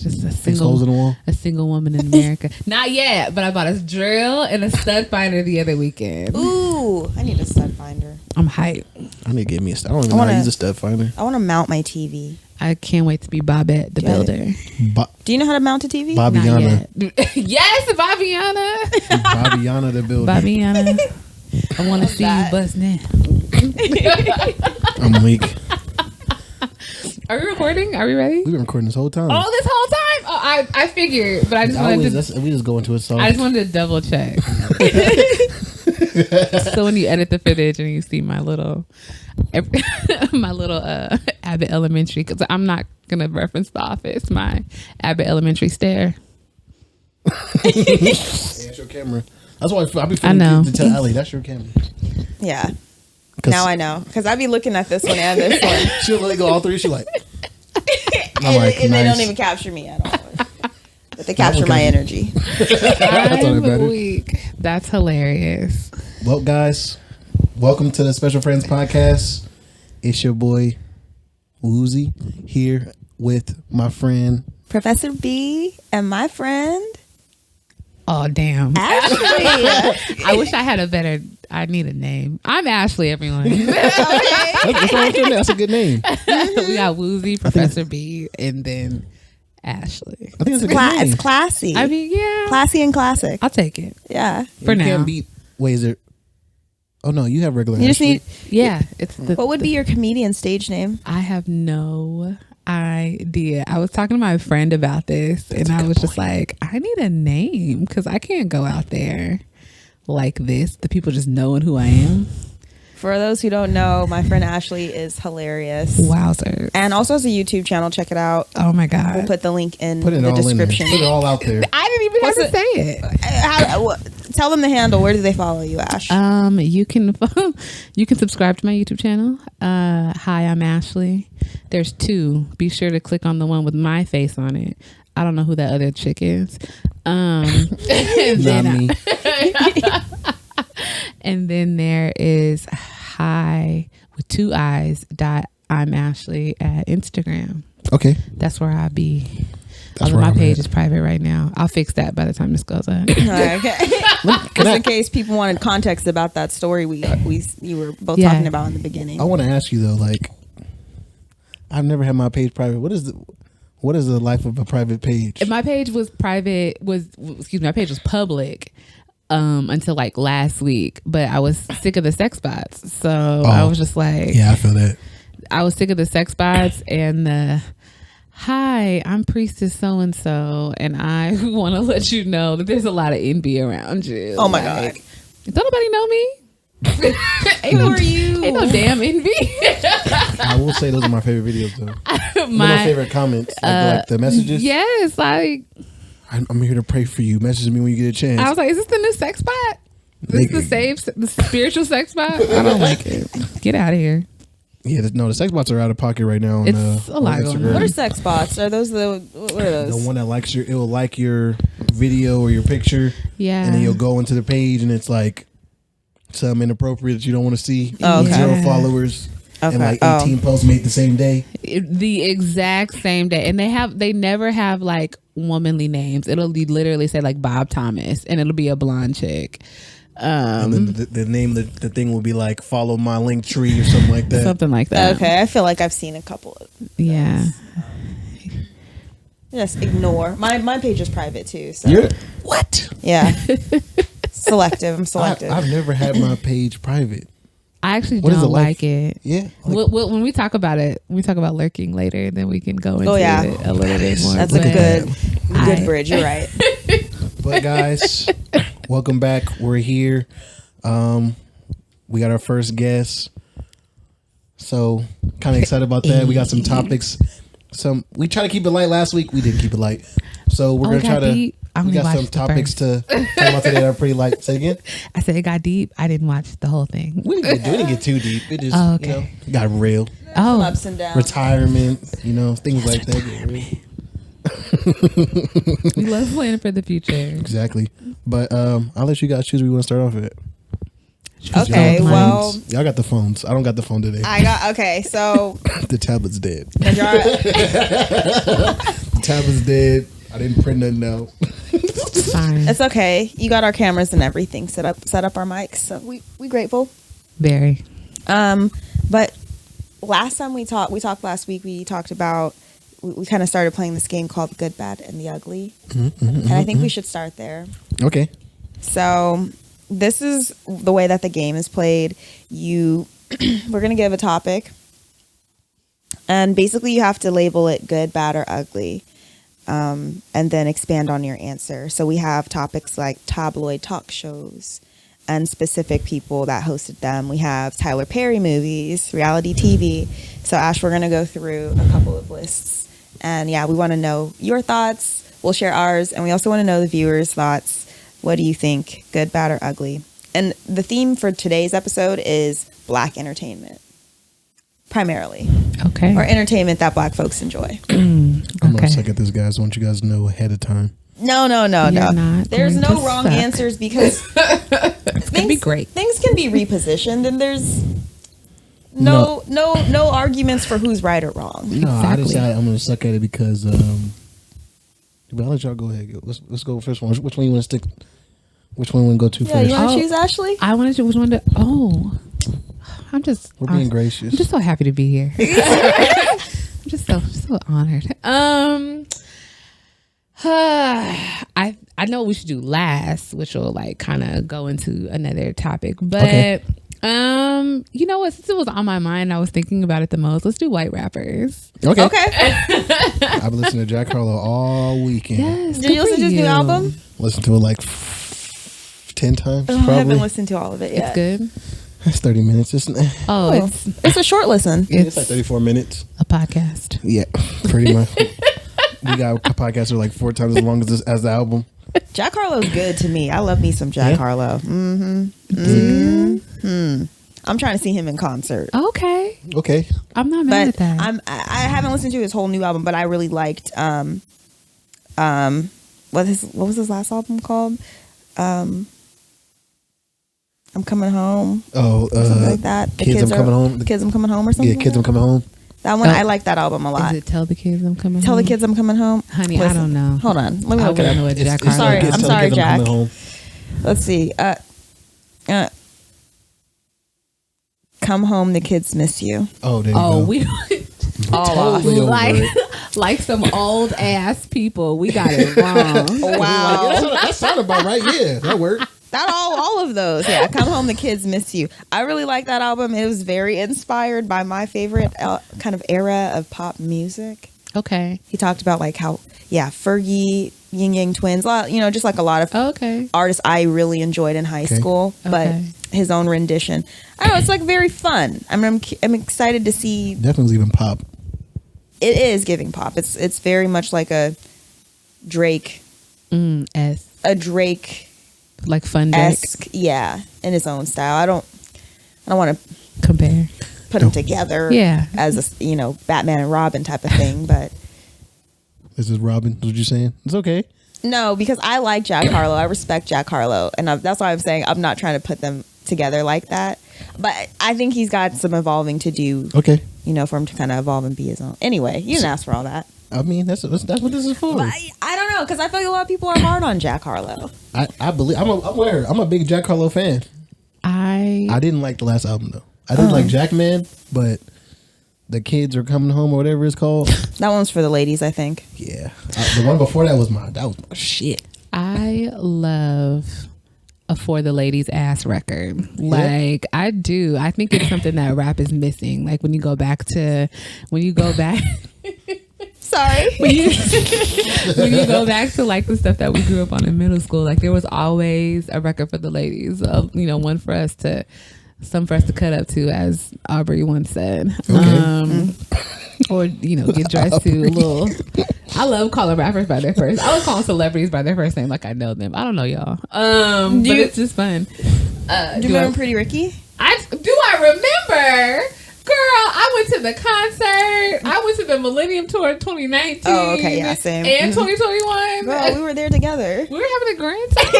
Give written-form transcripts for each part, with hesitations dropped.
just a Fix holes in the wall? single woman in America. Not yet, but I bought a drill and a stud finder the other weekend. Ooh, I need a stud finder. I'm hyped. I need to get me a stud. I don't even know how to use a stud finder. I want to mount my TV. I can't wait to be Bobette the builder. Do you know how to mount a TV? Bobbiana. Yes, Bobbiana. Bobbiana the builder. Bobbiana. I want to see you bust now. I'm weak. Are we recording? Are we ready? We've been recording this whole time. Oh, this whole time? Oh, I figured, but I just wanted to. We just go into it. So I just wanted to double check. So when you edit the footage and you see my little Abbott Elementary, because I'm not gonna reference The Office, my Abbott Elementary stare. Hey, that's your camera. That's why I be know. to tell Allie that's your camera. Yeah. Now I know, because I be looking at this one and this one. She'll let go all three. She like, and they don't even capture me at all. But they capture my energy. I'm weak. That's hilarious. Well, guys, welcome to the Special Friends Podcast. It's your boy Wuzi here with my friend Professor B and my friend. Oh, damn. Ashley. I wish I had a better. I need a name. I'm Ashley, everyone. That's a good name. We got Wuzi, Professor B, and then Ashley. I think it's a good name. It's classy. I mean, yeah. Classy and classic. I'll take it. Yeah. For now. Can't beat. Wait, is it? Oh no, you have regular. You just need. Yeah. It's What would be your comedian stage name? I have no idea. I was talking to my friend about this, and I was just like, I need a name because I can't go out there like this. The people just knowing who I am. For those who don't know, my friend Ashley is hilarious. Wowzer. And also has a YouTube channel. Check it out. Oh my God. We'll put the link in Put it the all description. in there. Put it all out there. I didn't even have to say it. Tell them the handle. Where do they follow you, Ash? You can subscribe to my YouTube channel. Hi, I'm Ashley. There's two. Be sure to click on the one with my face on it. I don't know who that other chick is. Not me. And then there is hi with two eyes I'm Ashley at Instagram. Okay. That's where I be. That's Although where my I'm page at. is private right now. I'll fix that by the time this goes up. Okay. Just in case people wanted context about that story you were both talking about in the beginning. I want to ask you though, like, I've never had my page private. What is the life of a private page? My page was private. My page was public until like last week, but I was sick of the sex bots, so I was just like, yeah, I feel that. I was sick of the sex bots and the hi, I'm priestess so and so, and I want to let you know that there's a lot of envy around you. Oh my God! Don't nobody know me? Who are you? Ain't no damn envy. I will say those are my favorite videos though. My favorite comments, like the messages. Yes, like I'm here to pray for you. Message me when you get a chance. I was like, is this the new sex bot? This is the spiritual sex bot? I don't like it. Get out of here. Yeah, the sex bots are out of pocket right now. It's a lot on going Instagram. on. What are sex bots? Are those what are those? The one that likes it will like your video or your picture. Yeah. And then you'll go into the page and it's like something inappropriate that you don't want to see. Oh, okay. 0 followers. Okay. And like 18 posts made the same day. The exact same day. And they never have like womanly names. It'll literally say like Bob Thomas and it'll be a blonde chick. And then the name of the thing will be like follow my link tree or something like that. Something like that. Okay, I feel like I've seen a couple of those. Yeah. Just ignore. My page is private too. So What? yeah. Selective. I'm selective. I've never had my page private. I actually What is don't it like? like it. Mm-hmm. Yeah. When we talk about it, when we talk about lurking later, then we can go into it a little bit more. That's a But good bridge. You're right. But guys, welcome back. We're here. We got our first guest. So kind of excited about that. We got some topics. We tried to keep it light last week. We didn't keep it light. So we're gonna try to. We got some topics to talk about today that are pretty light. Say it again. I said it got deep. I didn't watch the whole thing. We didn't get too deep. It just got real. Some ups and downs. Retirement, things like that. Get real. We love planning for the future. Exactly. But I'll let you guys choose where you want to start off at. Okay, well, y'all got the phones. I don't got the phone today. So The tablet's dead. Tab is dead. I didn't print nothing out. It's fine. It's okay. You got our cameras and everything set up our mics, so we grateful. Very. But last time we talked last week. We talked about we kind of started playing this game called Good, Bad, and the Ugly, and I think we should start there. Okay. So this is the way that the game is played. We're gonna give a topic, and basically you have to label it good, bad, or ugly. And then expand on your answer. So we have topics like tabloid talk shows and specific people that hosted them. We have Tyler Perry movies, reality TV. So Ash, we're going to go through a couple of lists. And yeah, we want to know your thoughts. We'll share ours. And we also want to know the viewers' thoughts. What do you think? Good, bad, or ugly? And the theme for today's episode is Black entertainment. Primarily. Okay. Or entertainment that Black folks enjoy. I'm gonna suck at this, guys. I want you guys to know ahead of time. No. There's no wrong answers because It's gonna be great. Things can be repositioned, and there's no arguments for who's right or wrong. No, Exactly. I just I'm gonna suck at it because I'll let y'all go ahead. Let's go first one. Which one you want to stick? Which one you want to go to Yeah, first? you want to choose Ashley? I wanted to. Which one to? Oh, We're being gracious. I'm just so happy to be here. I'm just so honored. I know we should do last, which will like kind of go into another topic, but Okay. you know what? Since it was on my mind, I was thinking about it the most. Let's do white rappers. Okay. Okay. I've been listening to Jack Harlow all weekend. Yes. Did you listen to his new album? Listened to it like 10 times, Oh, I probably. haven't listened to all of it It's yet. good. It's 30 minutes, isn't it? Oh, Oh, it's a short listen. It's like 34 minutes. a podcast. Yeah, pretty much. We got podcasts that are like 4 times as long as the album. Jack Harlow's good to me. I love me some Jack Yeah. Harlow. I'm trying to see him in concert. Okay, Okay. I'm not mad at But that. I haven't listened to his whole new album, but I really liked what was his last album called? I'm Coming Home. Oh, Something like that. The Kids, I'm Coming Home. The Kids, I'm Coming Home or something. Yeah, Kids, I'm Coming Home. That one, Oh. I like that album a lot. Is it Tell the Kids I'm Coming Tell Home? the Kids I'm Coming Home. Honey, I Listen, don't know. Hold on. Let me I look it wouldn't up. know what Jack It's Harlow. sorry, Kids, I'm Tell the sorry, Kids Jack. Coming Home. Let's see. Come Home, the Kids Miss You. Oh, there you Oh, go. we Totally over like it. like some old ass people. We got it wrong. Wow. That sounded about right. Yeah, that worked. That all of those. Yeah, Come Home, the Kids Miss You. I really like that album. It was very inspired by my favorite kind of era of pop music. Okay. He talked about like how, Fergie, Ying Yang Twins, just like a lot of Okay. artists I really enjoyed in high school, but Okay. his own rendition. I don't know, it's like very fun. I'm excited to see. Definitely even pop. It is giving pop. It's very much like a Drake S Drake like fun Drake. esque, in his own style. I don't want to Compare. put them together, Yeah. as a Batman and Robin type of thing, but This is Robin. What you saying? It's okay. no, because I like Jack Harlow. I respect Jack Harlow, and that's why I'm saying I'm not trying to put them together like that. But I think he's got some evolving to do. Okay. For him to kind of evolve and be his own. Anyway, you didn't ask for all that. I mean, that's what this is for. But I don't know, because I feel like a lot of people are hard on Jack Harlow. I believe I'm a big Jack Harlow fan. I didn't like the last album though. I didn't like Jackman, but The Kids Are Coming Home or whatever it's called. That one's for the ladies, I think. Yeah, the one before that was my shit. I love a For the Ladies ass record. Like I do. I think it's something that rap is missing. Like when you go back Sorry. when you go back to like the stuff that we grew up on in middle school, like there was always a record for the ladies. One for us to cut up to, as Aubrey once said. Okay. Or get dressed to a little. I love calling rappers by their first. I love calling celebrities by their first name, like I know them. I don't know y'all. But it's just fun. Do you remember Pretty Ricky? I remember. Girl, I went to the concert. I went to the Millennium Tour 2019. Oh, okay, yeah, same. And 2021. Girl, we were there together. We were having a grand time.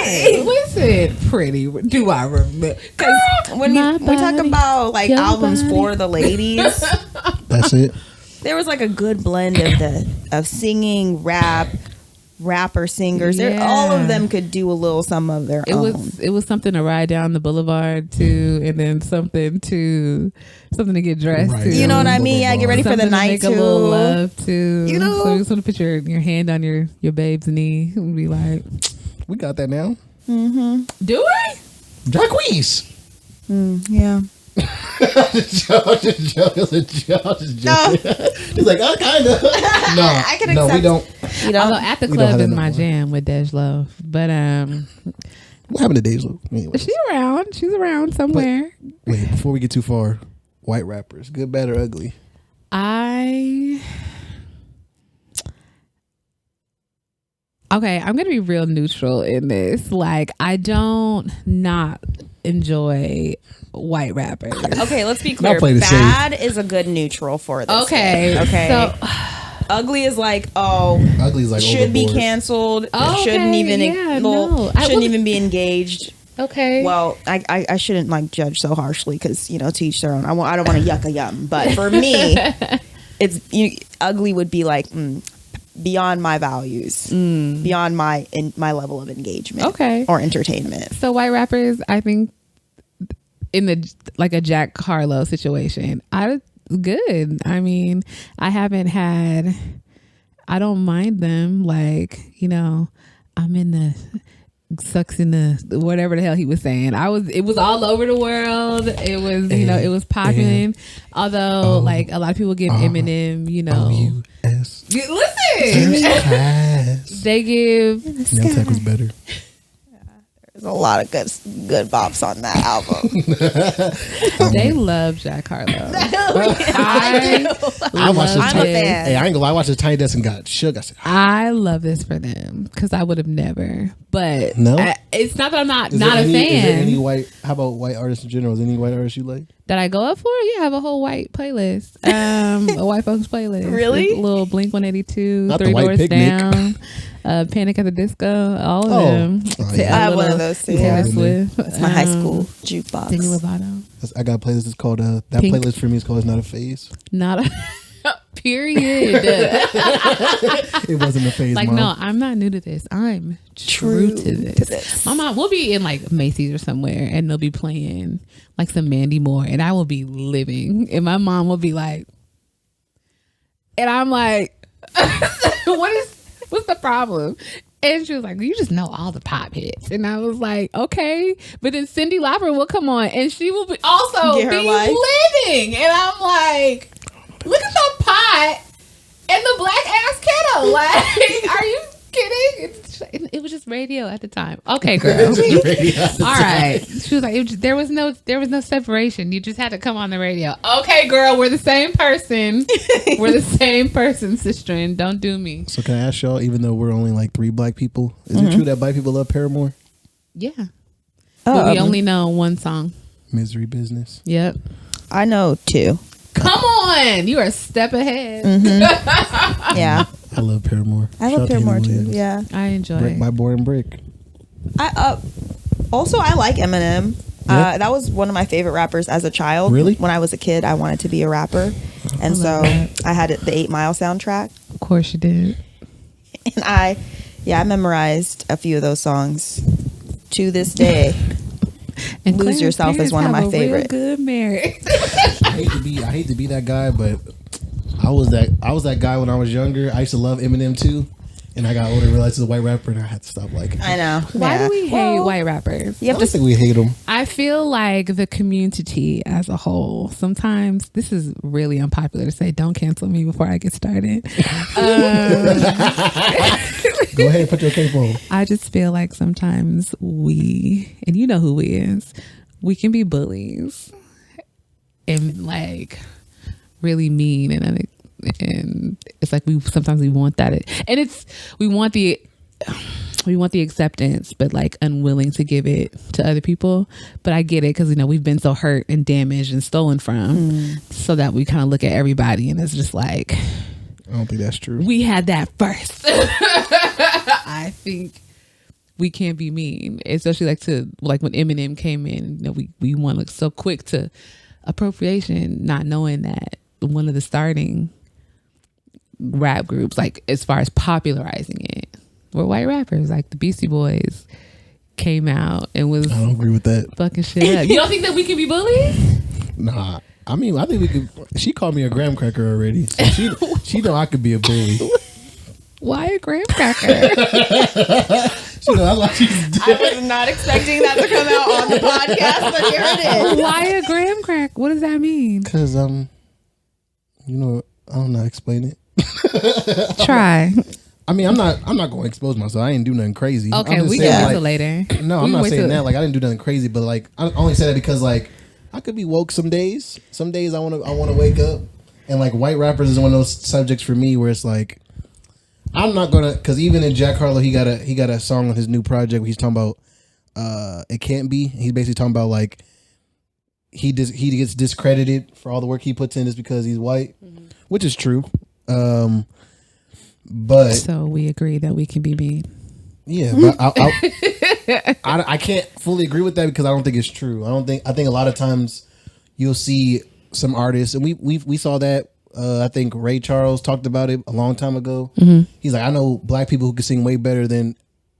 Listen, pretty. Do I remember? Because when we talk about like your albums body. for the ladies, That's it. there was like a good blend of singing, rapper singers. Yeah. All of them could do a little some of their own. It was something to ride down the boulevard to, and then something to get dressed Right. to. You know what I mean? Yeah, get ready for the Something to night make too. a little love to. You know? So you just want to put your hand on your babe's knee and be like, We got that now. do we? Jacquees. Yeah. Just joking. He's like, oh, kind of. No, I can no, we accept- don't. You know? Although At the We don't Club have is that my no more. jam with Dej Loaf, but What happened to Deja? Anyway, she's around. She's around somewhere. wait, before we get too far, white rappers, good, bad, or ugly? Okay, I'm gonna be real neutral in this. Like, I don't not enjoy white rappers. Okay, let's be clear. play the Bad is a good neutral for this. Okay, thing, okay. so Ugly is like, oh, Ugly's like should be overboard. canceled. Okay, Shouldn't even yeah, well, no. I shouldn't will- even be engaged. okay. Well, I shouldn't like judge so harshly because to each their own. I don't want to yuck a yum, but for me, ugly would be like beyond my values, beyond my level of engagement, Okay. or entertainment. So white rappers, I think, in the like a Jack Harlow situation, good. I mean, I don't mind them. Like, I'm in the sucks in the whatever the hell he was saying. It was all over the world. It was it was popping. Although like a lot of people give Eminem, O-U-S. listen, Class. they give Young Tech was better. There's a lot of good bops on that album. they love Jack Harlow. I watched I'm a fan. Hey, I ain't gonna lie. I watched the Tiny Desk and got shook. I said, I love this for them because I would have never. But No? it's not that I'm not is a there any, fan. Is there any white? How about white artists in general? Is there any white artists you like? that I go up for? Yeah, I have a whole white playlist. A white folks playlist. Really? It's a little Blink 182, Not the Three White Doors Picnic. Down, Panic at the Disco, all of them. Oh, yeah. I have one of those too. Taylor Yeah. Swift. It's my high school jukebox. Demi Lovato. I got a playlist. It's called that Pink. playlist for me is called "It's Not a Phase." Not a period. It wasn't a phase. Like, Mom. no, I'm not new to this. I'm true to this. My mom will be in like Macy's or somewhere and they'll be playing like some Mandy Moore and I will be living and my mom will be like, and I'm like, what's the problem? And she was like, you just know all the pop hits. And I was like, okay. But then Cyndi Lauper will come on and she will be also Get her be life. living. And I'm like, look at the pot and the black ass kettle. Like, are you kidding? It was just radio at the time. Okay, girl. All right. She was like, there was no separation. You just had to come on the radio. Okay, girl, we're the same person. We're the same person, sister. And don't do me. So can I ask y'all? Even though we're only like 3 black people, is it true that black people love Paramore? Yeah. But we only know one song. Misery Business. Yep. I know 2. Come on. You are a step ahead. Yeah. I love Paramore. I Shout love out to Paramore Haley too. Williams. Yeah. I enjoy Brick it. by Boring Brick. I like Eminem. Yeah. That was one of my favorite rappers as a child. Really? When I was a kid, I wanted to be a rapper, and so I had the 8 Mile soundtrack, Of course you did. and I memorized a few of those songs to this day. And Lose Clarence Yourself is parents one of have my a real favorite. good marriage. I hate to be that guy, but I was that guy when I was younger. I used to love Eminem too, and I got older and realized he's a white rapper, and I had to stop liking him. I know. Why Yeah. do we hate white rappers? You I have don't to. think we hate him. I feel like the community as a whole, sometimes this is really unpopular to say, don't cancel me before I get started. Go ahead and put your cape on. I just feel like sometimes we, and you know who we is, we can be bullies and like really mean and it's like we want that, and we want the acceptance, but like unwilling to give it to other people. But I get it because we've been so hurt and damaged and stolen from, so that we kind of look at everybody and it's just like, I don't think that's true. we had that first. I think we can't be mean, especially like when Eminem came in. We want to look so quick to appropriation, not knowing that one of the starting rap groups, like as far as popularizing it, were white rappers. Like the Beastie Boys came out and was I don't agree with that. fucking shit up. You don't think that we can be bullies? Nah. I mean, I think we could. She called me a graham cracker already. So she know I could be a bully. Why a graham cracker? She know that's why she's I was not expecting that to come out on the podcast, but here it is. Why a graham crack? What does that mean? Because you know, I don't know how to explain it. Try. I mean, I'm not going to expose myself. I didn't do nothing crazy. Okay, I'm just we saying, can wait like, till later. No, We I'm can not wait saying till- that. Like, I didn't do nothing crazy, but like, I only say that because like I could be woke some days. Some days I want to wake up, and like white rappers is one of those subjects for me where it's like I'm not gonna, because even in Jack Harlow he got a song on his new project where he's talking about it can't be. He's basically talking about like he gets discredited for all the work he puts in just because he's white, which is true. But So we agree that we can be mean. yeah, but I can't fully agree with that because I don't think it's true. I think a lot of times you'll see some artists, and we saw that. I think Ray Charles talked about it a long time ago. He's like, I know black people who can sing way better than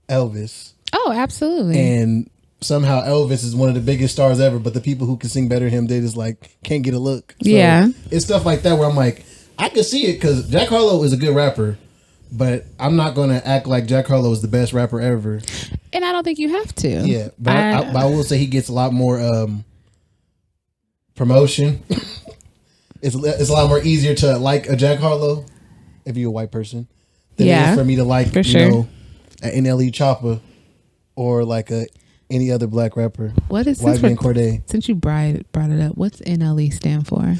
Elvis, Oh, absolutely. and somehow Elvis is one of the biggest stars ever. But the people who can sing better than him, they just like can't get a look. So Yeah. it's stuff like that where I'm like, I can see it because Jack Harlow is a good rapper. But I'm not going to act like Jack Harlow is the best rapper ever. And I don't think you have to. Yeah, but I will say he gets a lot more promotion. It's a lot more easier to like a Jack Harlow if you're a white person than it Yeah, is for me to like for sure. an NLE Choppa or like any other black rapper. What is White Man Corday. Since you brought it up, what's NLE stand for?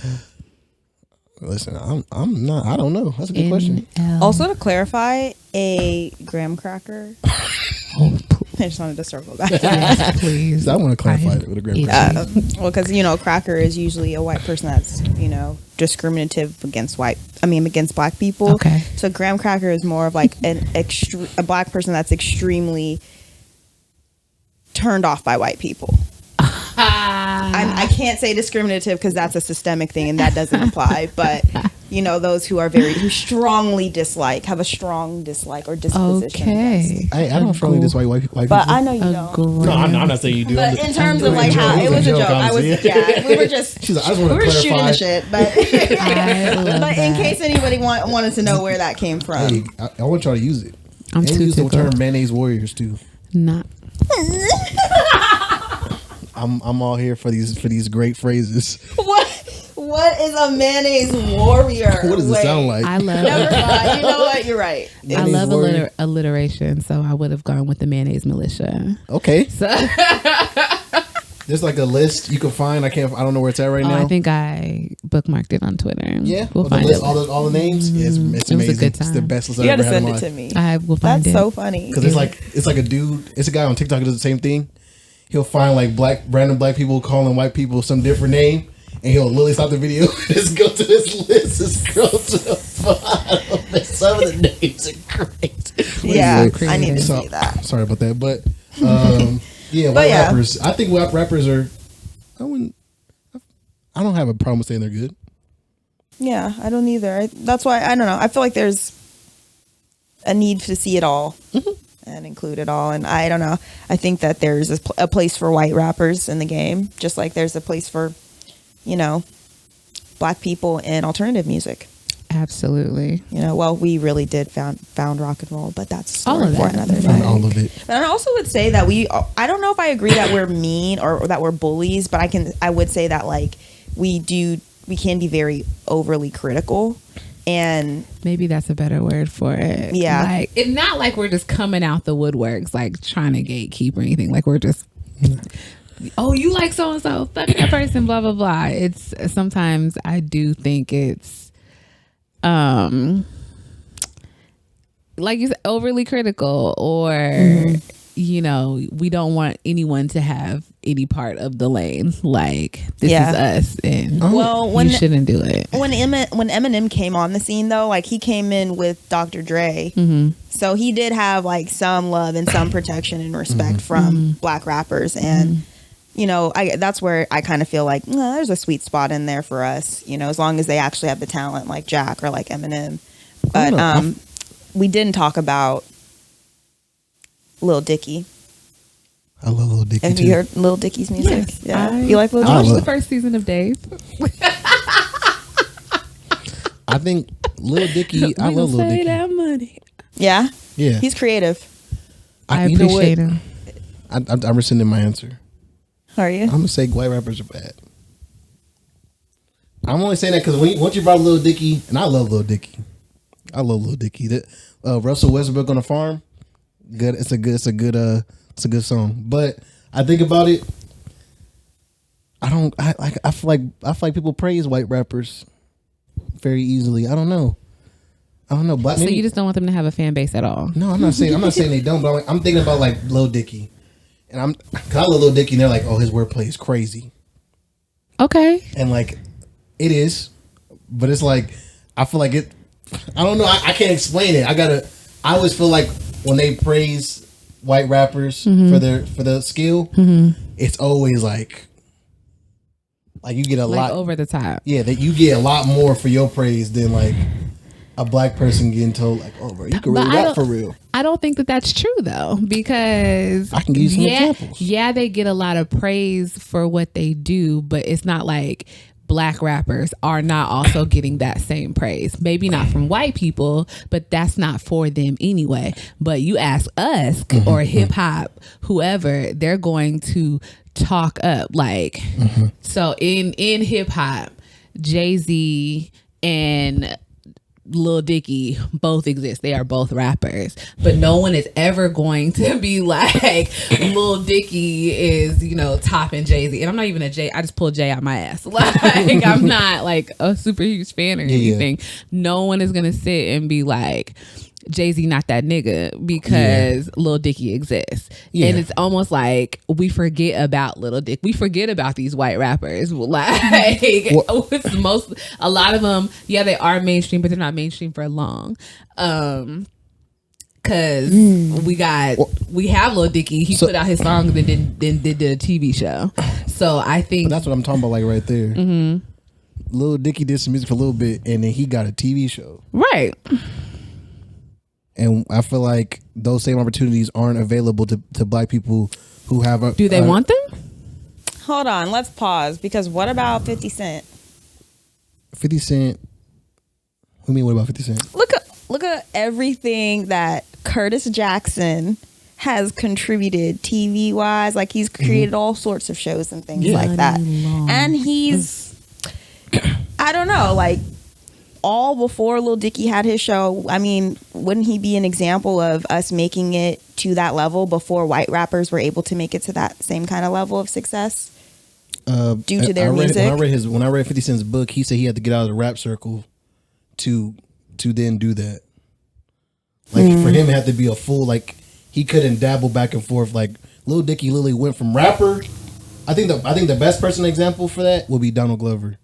Listen, I'm not. I don't know. That's a good question. Also, to clarify, a graham cracker. Oh, I just wanted to circle back to that. please. I want to clarify it with a great itching. question. Well, because cracker is usually a white person that's discriminative against against black people. Okay. So graham cracker is more of like a black person that's extremely turned off by white people. I can't say discriminative because that's a systemic thing and that doesn't apply. But those who strongly have a strong dislike or disposition. Okay. I don't strongly dislike white people. But I know you don't. No, I'm not saying you do. But in terms of like how it was a joke, we were just She's like, I just want to clarify. shooting the shit. But but in case anybody wanted to know where that came from, Hey, I want y'all to use it. I'm and too use the tickled. term mayonnaise warriors too. Not. I'm all here for these great phrases. what is a mayonnaise warrior? What does it sound like? I love. Never mind. You know what? You're right. I Mayonnaise love warrior. alliteration, so I would have gone with the mayonnaise militia. Okay, So there's like a list you can find. I don't know where it's at right now. I think I bookmarked it on Twitter. Yeah, we'll the find list, it. all the names. Yeah, it's It was amazing. a good It's the time. best list You I've gotta ever had in send my it to life. me. I will find That's it. so funny. Because it's like a dude. It's a guy on TikTok who does the same thing. He'll find like random black people calling white people some different name, and he'll literally stop the video and just go to this list and scroll to the bottom. And some of the names are great. Yeah, Anyway, I need to so- see that. Sorry about that, but white yeah. rappers. I think white rappers are. I don't have a problem with saying they're good. Yeah, I don't either. That's why I don't know. I feel like there's a need to see it all and include it all. And I don't know. I think that there's a place for white rappers in the game, just like there's a place for, black people in alternative music. Absolutely. Well, we really did found rock and roll, but that's a All story of for that. another Find day. all of it. But I also would say that I don't know if I agree that we're mean or that we're bullies, but I would say that like we can be very overly critical, and Maybe that's a better word for it. Yeah. Like, it's not like we're just coming out the woodworks, like trying to gatekeep or anything. Like we're just, oh, you like so and so, fuck that person, blah blah blah. It's sometimes I do think it's, like you said, overly critical, or we don't want anyone to have any part of the lane. Like this is us, and well, you shouldn't do it. When Eminem came on the scene, though, like he came in with Dr. Dre, so he did have like some love and some protection and respect from black rappers, and that's where I kind of feel like there's a sweet spot in there for us, as long as they actually have the talent like Jack or like Eminem. But we didn't talk about Lil Dicky. I love Lil Dicky Have too. you heard Lil Dicky's music? Yes, Yeah. You like Lil I Dicky? watched the first season of Days. I think Lil Dicky. I love Lil Dicky. That money. Yeah. Yeah, He's creative. I you know what? appreciate him. I'm rescinding my answer. Are you? I'm gonna say white rappers are bad. I'm only saying that because once you brought Lil Dicky, and I love Lil Dicky. I love Lil Dicky. Russell Westbrook on the farm. Good. It's a good song. But I think about it. I feel like people praise white rappers very easily. I don't know. But So you just don't want them to have a fan base at all? no, I'm not saying they don't. But I'm thinking about like Lil Dicky, and cause I love Lil Dicky, and they're like, oh, his wordplay is crazy, Okay. and like it is, but it's like I feel like it. I don't know. I can't explain it. I always feel like when they praise white rappers for the skill, it's always like you get a lot over the top. Yeah, that you get a lot more for your praise than like a black person getting told like, oh, bro, you can really rap for real. I don't think that that's true though, because I can give you some examples. Yeah, they get a lot of praise for what they do, but it's not like black rappers are not also getting that same praise. Maybe not from white people, but that's not for them anyway. But you ask us or hip hop, whoever, they're going to talk up like so in hip hop, Jay-Z and Lil Dicky both exist. They are both rappers, but no one is ever going to be like Lil Dicky is, topping Jay-Z. And I'm not even a Jay. I just pulled Jay out my ass. Like I'm not like a super huge fan or anything. No one is gonna sit and be like, Jay-Z not that nigga because Lil Dicky exists. And it's almost like we forget about Lil Dick. We forget about these white rappers. Like it's a lot of them, they are mainstream, but they're not mainstream for long. Cause we have Lil Dicky. He put out his songs and then did a TV show. So I think that's what I'm talking about, like right there. Lil Dicky did some music for a little bit and then he got a TV show. Right. And I feel like those same opportunities aren't available to black people who have Do they want them? Hold on, let's pause, because what about 50 Cent? 50 Cent. What do you mean, what about 50 Cent? Look at everything that Curtis Jackson has contributed TV wise. Like he's created all sorts of shows and things like that. And he's I don't know, like all before Lil Dicky had his show. I mean, wouldn't he be an example of us making it to that level before white rappers were able to make it to that same kind of level of success due to their music? When I read 50 Cent's book, he said he had to get out of the rap circle to then do that. Like for him, it had to be a full, like he couldn't dabble back and forth. Like Lil Dicky literally went from rapper. I think the best person example for that would be Donald Glover.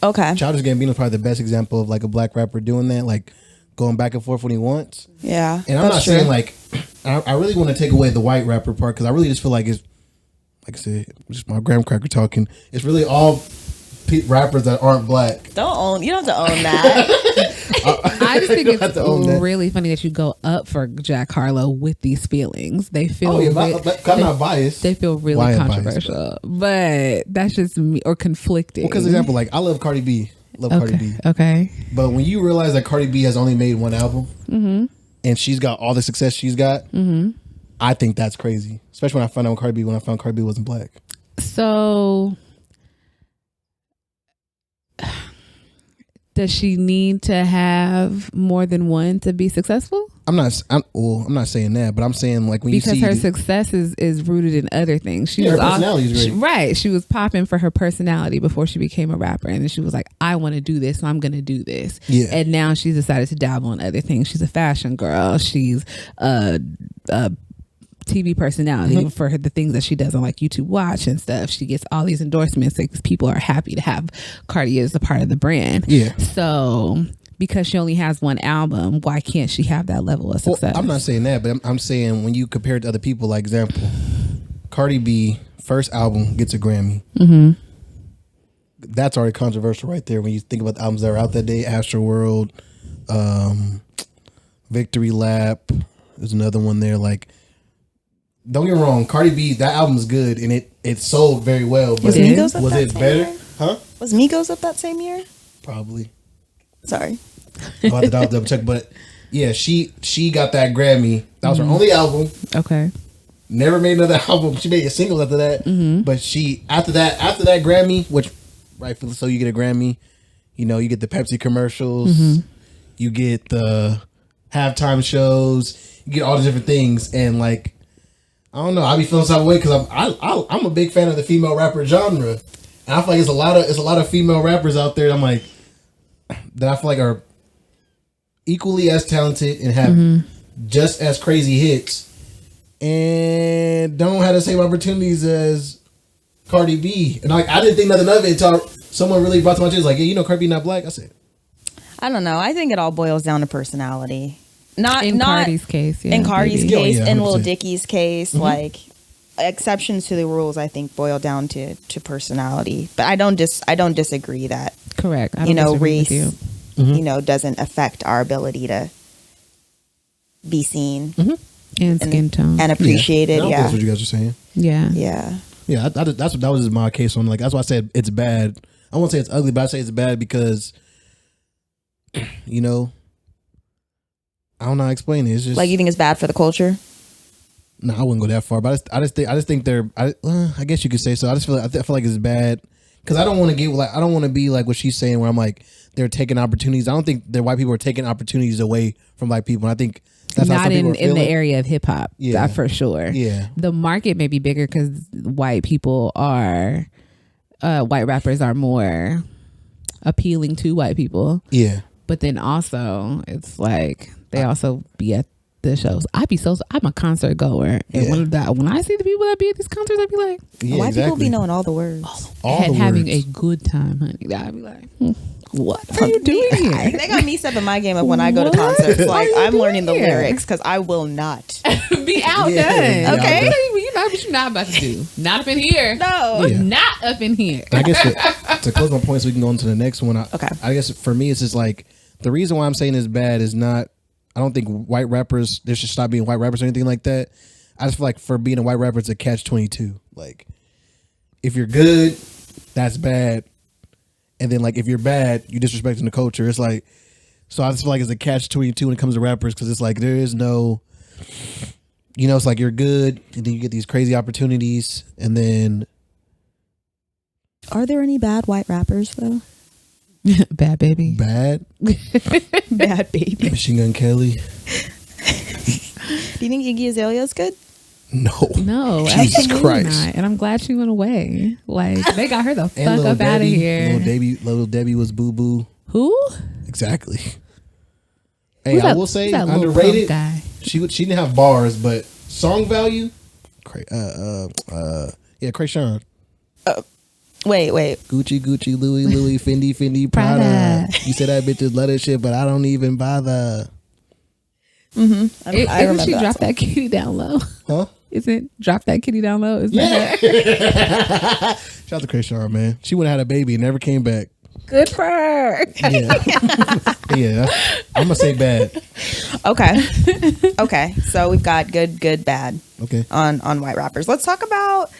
Okay. Childish Gambino is probably the best example of like a black rapper doing that, like going back and forth when he wants. Yeah. And I'm not saying like, I really want to take away the white rapper part because I really just feel like it's, like I said, just my graham cracker talking. It's really all rappers that aren't black. You don't have to own that. I just think it's really funny that you go up for Jack Harlow with these feelings. They feel I'm not biased. They feel really controversial, but that's just me, or conflicting. Because example, like I love Cardi B. Cardi B. Okay. But when you realize that Cardi B has only made one album and she's got all the success she's got, I think that's crazy. Especially when I found Cardi B wasn't black. So does she need to have more than one to be successful? I'm not saying that, but I'm saying like when because her success is rooted in other things. Her personality is great. Right. She was popping for her personality before she became a rapper, and then she was like, I want to do this, so I'm going to do this. Yeah. And now she's decided to dabble in other things. She's a fashion girl. She's a TV personality for the things that she does on like YouTube Watch and stuff. She gets all these endorsements because people are happy to have Cardi as a part of the brand. Yeah. So because she only has one album, why can't she have that level of success? Well, I'm not saying that, but I'm saying when you compare it to other people, like example, Cardi B first album gets a Grammy. That's already controversial right there when you think about the albums that were out that day. Astroworld, Victory Lap. There's another one there. Like, don't get me wrong, Cardi B, that album's good and it sold very well. But Was Migos up was that it same better? year? Huh? Was Migos up that same year? Probably. Sorry. I'll have to double check. But yeah, she got that Grammy. That was her only album. Okay. Never made another album. She made a single after that. But she after that Grammy, which rightfully so, you get a Grammy. You know, you get the Pepsi commercials. You get the halftime shows. You get all the different things. And like, I don't know, I be feeling some way because I'm a big fan of the female rapper genre. And I feel like it's a lot of female rappers out there. I'm like, that I feel like are equally as talented and have just as crazy hits and don't have the same opportunities as Cardi B. And like, I didn't think nothing of it until someone really brought to my attention, like, yeah, you know Cardi B not black? I said, I don't know. I think it all boils down to personality. Not Cardi's case, yeah. in Cardi's maybe. case, Yeah, in 100%. Lil Dicky's case, like exceptions to the rules, I think boil down to personality. But I don't disagree that Correct. I don't disagree race, with you. you know, doesn't affect our ability to be seen And skin tone. and appreciated. I don't think Yeah, that's what you guys are saying. yeah. yeah. Yeah, that was my case on. Like, that's why I said it's bad. I won't say it's ugly, but I say it's bad because, you know, I don't know how to explain it. It's just Like, you think it's bad for the culture? no, I wouldn't go that far. But I just think they're. I guess you could say so. I feel like it's bad because I don't want to get like I don't want to be like what she's saying where I'm like they're taking opportunities. I don't think that white people are taking opportunities away from black people. And I think that's how Not some people in are feeling. the area of hip hop, Yeah. for sure. Yeah. The market may be bigger because white people are, white rappers are more appealing to white people. Yeah. But then also, it's like they also be at the shows. I'm a concert goer, and Yeah. when I see the people that be at these concerts, I'd be like, Yeah, White people exactly. be knowing all the words. All the having words. a good time, honey. I'd be like, what are you doing here? They got me stepping my game up when I go to What concerts. are Like, you I'm doing learning the here? lyrics because I will not. Be outdone. Yeah, Okay, outdone. you know what you're not about to do. Not up in here. No. Yeah. Not up in here. I guess to close my point so we can go on to the next one. Okay. I guess for me, it's just like the reason why I'm saying it's bad is not, I don't think white rappers, there should stop being white rappers or anything like that. I just feel like for being a white rapper, it's a catch-22. Like, if you're good, that's bad. And then, like, if you're bad, you disrespecting the culture. It's like, so I just feel like it's a catch-22 when it comes to rappers because it's like there is no, you know, it's like you're good and then you get these crazy opportunities and then Are there any bad white rappers, though? Bad baby. bad. Bad baby. Machine Gun Kelly. Do you think Iggy Azalea is good? No. No, Jesus absolutely Christ. not. And I'm glad she went away. Like, they got her the And fuck Lil up out of Debbie. here. Little Debbie was boo boo. Who? Exactly. Hey, Who's I that- will say who's that little underrated. punk guy? She didn't have bars, but song value. Krayshawn. Wait. Gucci, Louis, Fendi, Prada. Prada. You said that bitches love this shit, but I don't even bother. I Isn't remember she that drop song. that kitty down low? Huh? Isn't drop that kitty down low? Is that Yeah. Shout out to Krayshawn, man. She would have had a baby and never came back. good for her? Yeah. Yeah. I'm gonna say bad. Okay. Okay. So we've got good, bad Okay. on white rappers. Let's talk about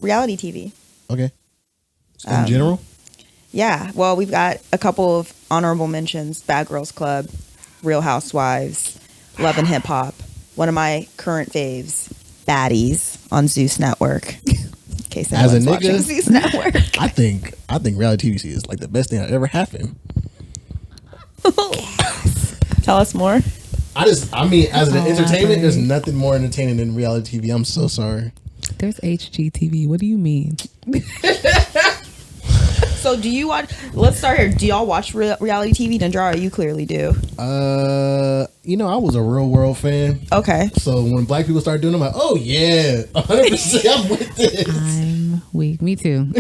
reality TV. Okay. In general? Yeah. Well, we've got a couple of honorable mentions: Bad Girls Club, Real Housewives, Love and Hip Hop. One of my current faves, Baddies on Zeus Network. In case As a anyone's watching nigga? Zeus Network. I think reality TV is like the best thing that ever happened. Tell us more. I mean, as an entertainment, Elaborate. there's nothing more entertaining than reality TV. I'm so sorry. There's HGTV. What do you mean? So do you watch? Let's start here. Do y'all watch reality TV? Dendra, you clearly do. You know, I was a Real World fan. Okay. So when black people start doing it, I'm like, oh yeah, 100%, I'm with this. I'm weak. Me too.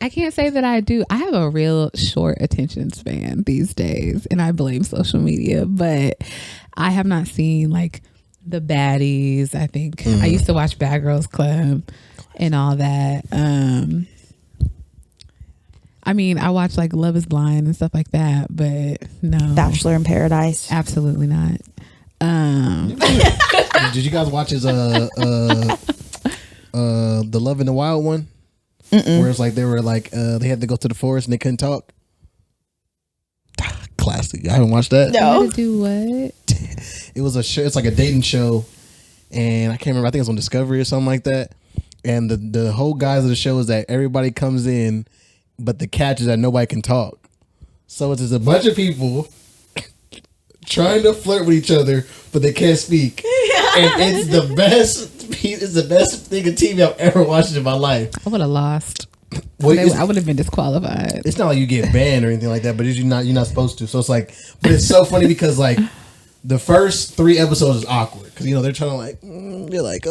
I can't say that I do. I have a real short attention span these days, and I blame social media, but I have not seen like the baddies. I think I used to watch Bad Girls Club and all that. I mean, I watch like Love is Blind and stuff like that, but no. Bachelor in Paradise. Absolutely not. Did you guys watch his the Love in the Wild one? Where it's like they were like they had to go to the forest and they couldn't talk. Classic. I haven't watched that. No. Do what? It was a show. It's like a dating show, and I can't remember. I think it was on Discovery or something like that. And the whole guys of the show is that everybody comes in, but the catch is that nobody can talk. So it's just a bunch of people trying to flirt with each other, but they can't speak. And it's the best. It's the best thing of TV I've ever watched in my life. I would have lost. Well, I would have been disqualified. It's not like you get banned or anything like that, but you're not supposed to. So it's like, but it's so funny because like the first 3 episodes is awkward because they're trying to like they're like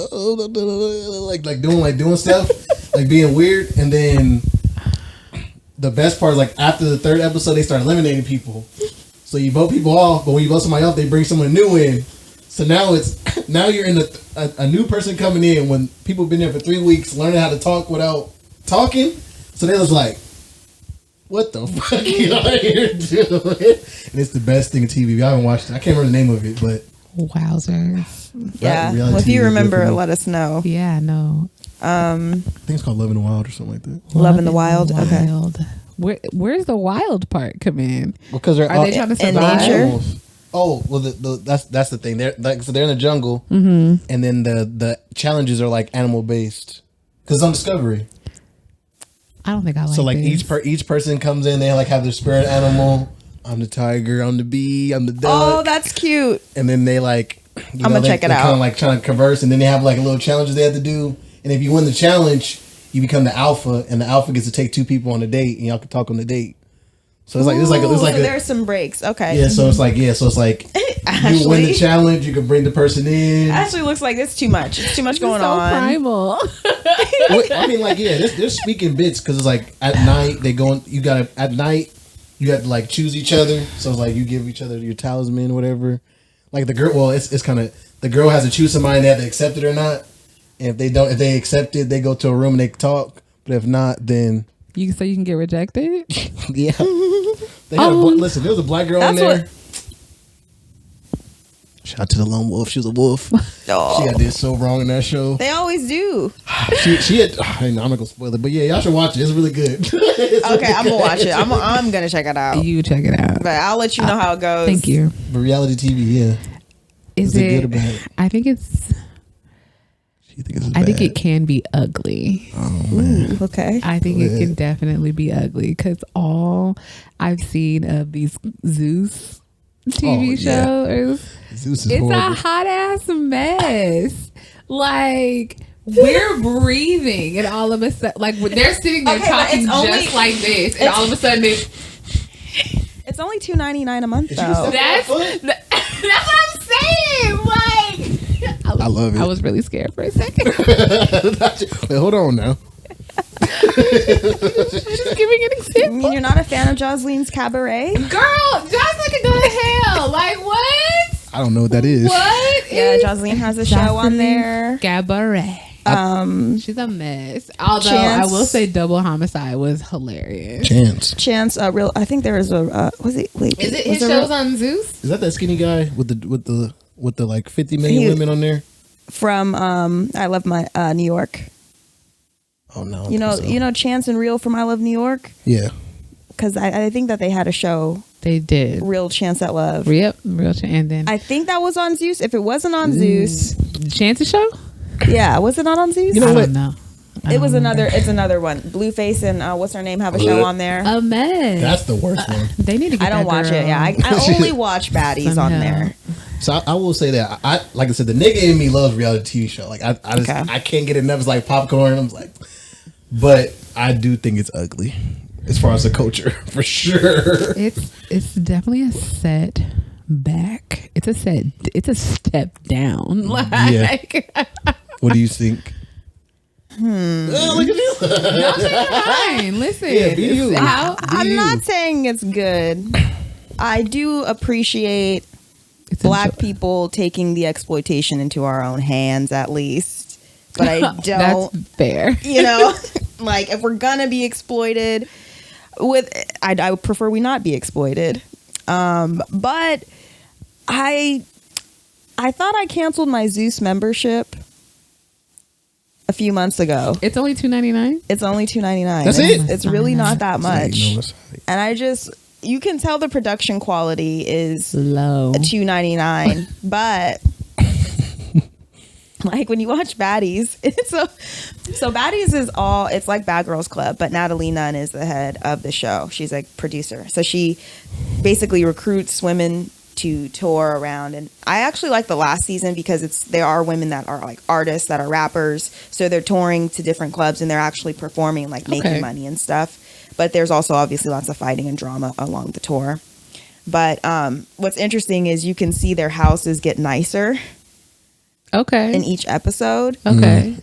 like doing stuff like being weird, and then the best part is like after the 3rd episode they start eliminating people. So you vote people off, but when you vote somebody off, they bring someone new in. So now you're in a new person coming in when people have been there for 3 weeks learning how to talk without talking. So they was like, what the fuck you out here doing? And it's the best thing in TV. I haven't watched it. I can't remember the name of it, but Wowzers. Yeah. Well, if you remember, let us know. Yeah, no. I think it's called Love in the Wild or something like that. Love in the Wild. Okay. Where's the wild part come in? Because they're Are they trying to survive? nature? Oh well, that's the thing. They're like, so they're in the jungle, and then the challenges are like animal based because it's on Discovery. I don't think I like. So like this. each person comes in, they like have their spirit animal. I'm the tiger. I'm the bee. I'm the duck. Oh, that's cute. And then they like. I'm gonna check it out. Kind of like trying to converse, and then they have like a little challenges they have to do. And if you win the challenge, you become the alpha, and the alpha gets to take 2 people on a date, and y'all can talk on the date. So it's like so there's some breaks. Okay. Yeah. So it's like you win the challenge, you can bring the person in. Actually, looks like it's too much. It's too much going so on. Primal. I mean, like, yeah, they're speaking bits because it's like at night they go. You have to like choose each other. So it's like you give each other your talisman, or whatever. Like the girl, well, it's kind of the girl has to choose somebody and they have to accept it or not. And if they accept it, they go to a room and they talk. But if not, then You can get rejected. yeah. They had listen, there was a black girl in there. Shout out to the lone wolf. She was a wolf. Oh. She got this so wrong in that show. They always do. She had. I'm not gonna spoil it, but yeah, y'all should watch it. It's really good. Okay, I'm gonna watch it. I'm gonna check it out. You check it out. But I'll let you know how it goes. Thank you. But reality TV, yeah. Is it it good or bad? I think it's. She thinks it's I think bad. it can be ugly. Oh man. Okay. I think it can definitely be ugly because all I've seen of these Zeus TV shows, Zeus is it's horrible. a hot ass mess. Like we're breathing, and all of a sudden, like they're sitting there Okay, but talking it's only- just like this, and all of a sudden, It's only $2.99 a month Did though. you step that's on my foot? that's what I'm saying. Like I love it. I was really scared for a second. Wait, hold on now. Just giving an I example. mean, you're not a fan of Jocelyn's Cabaret? Girl, Jocelyn can go to hell. Like what? I don't know what that is. What? Yeah, is Jocelyn has a show on Jocelyn there. Cabaret. She's a mess. Although Chance. I will say, Double Homicide was hilarious. Chance. I think there is a. Was it? Wait, Is it was his there shows on Zeus? Is that skinny guy with the like 50 million women on there? from I Love My New York? Oh no. You know Chance and Real from I Love New York? Yeah. Because I think that they had a show, They did. Real Chance at Love. Yep, real and then I think that was on Zeus. If it wasn't on Zeus, Chance's show. yeah, was it not on Zeus? You know I what? don't know. It was another. It's another one. Blueface and what's her name have a show on there. A mess. That's the worst one. They need to get I don't that watch girl. it. Yeah, I only watch baddies on Somehow. there. So I will say that like I said, the nigga in me loves reality TV show. Like I just Okay. I can't get enough. It's like popcorn. I'm like, but I do think it's ugly as far as the culture for sure. It's definitely a set back. It's a step down. Like What do you think? Oh, look at you. fine. Listen. Yeah, be you. I'm not saying it's good. I do appreciate black people taking the exploitation into our own hands, at least. But I don't. That's fair. You know, like if we're gonna be exploited, I would prefer we not be exploited. But I thought I canceled my Zeus membership a few months ago. It's only $2.99. It's only $2.99. That's it? It's really not that much. It's And you can tell the production quality is low. $2.99, but like when you watch Baddies, so Baddies is it's like Bad Girls Club, but Natalie Nunn is the head of the show. She's a producer, so she basically recruits women to tour around. And I actually like the last season because there are women that are like artists, that are rappers, so they're touring to different clubs and they're actually performing, like making money and stuff. But there's also obviously lots of fighting and drama along the tour. But what's interesting is you can see their houses get nicer. Okay. In each episode. Okay.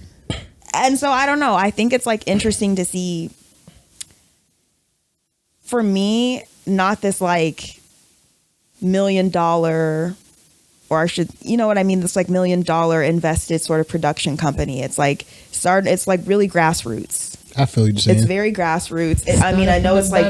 And so I don't know. I think it's like interesting to see, for me, not this like $1 million, or I should, you know what I mean? This like $1 million invested sort of production company. It's like it's like really grassroots. I feel you saying. It's very grassroots. I mean, I know it's like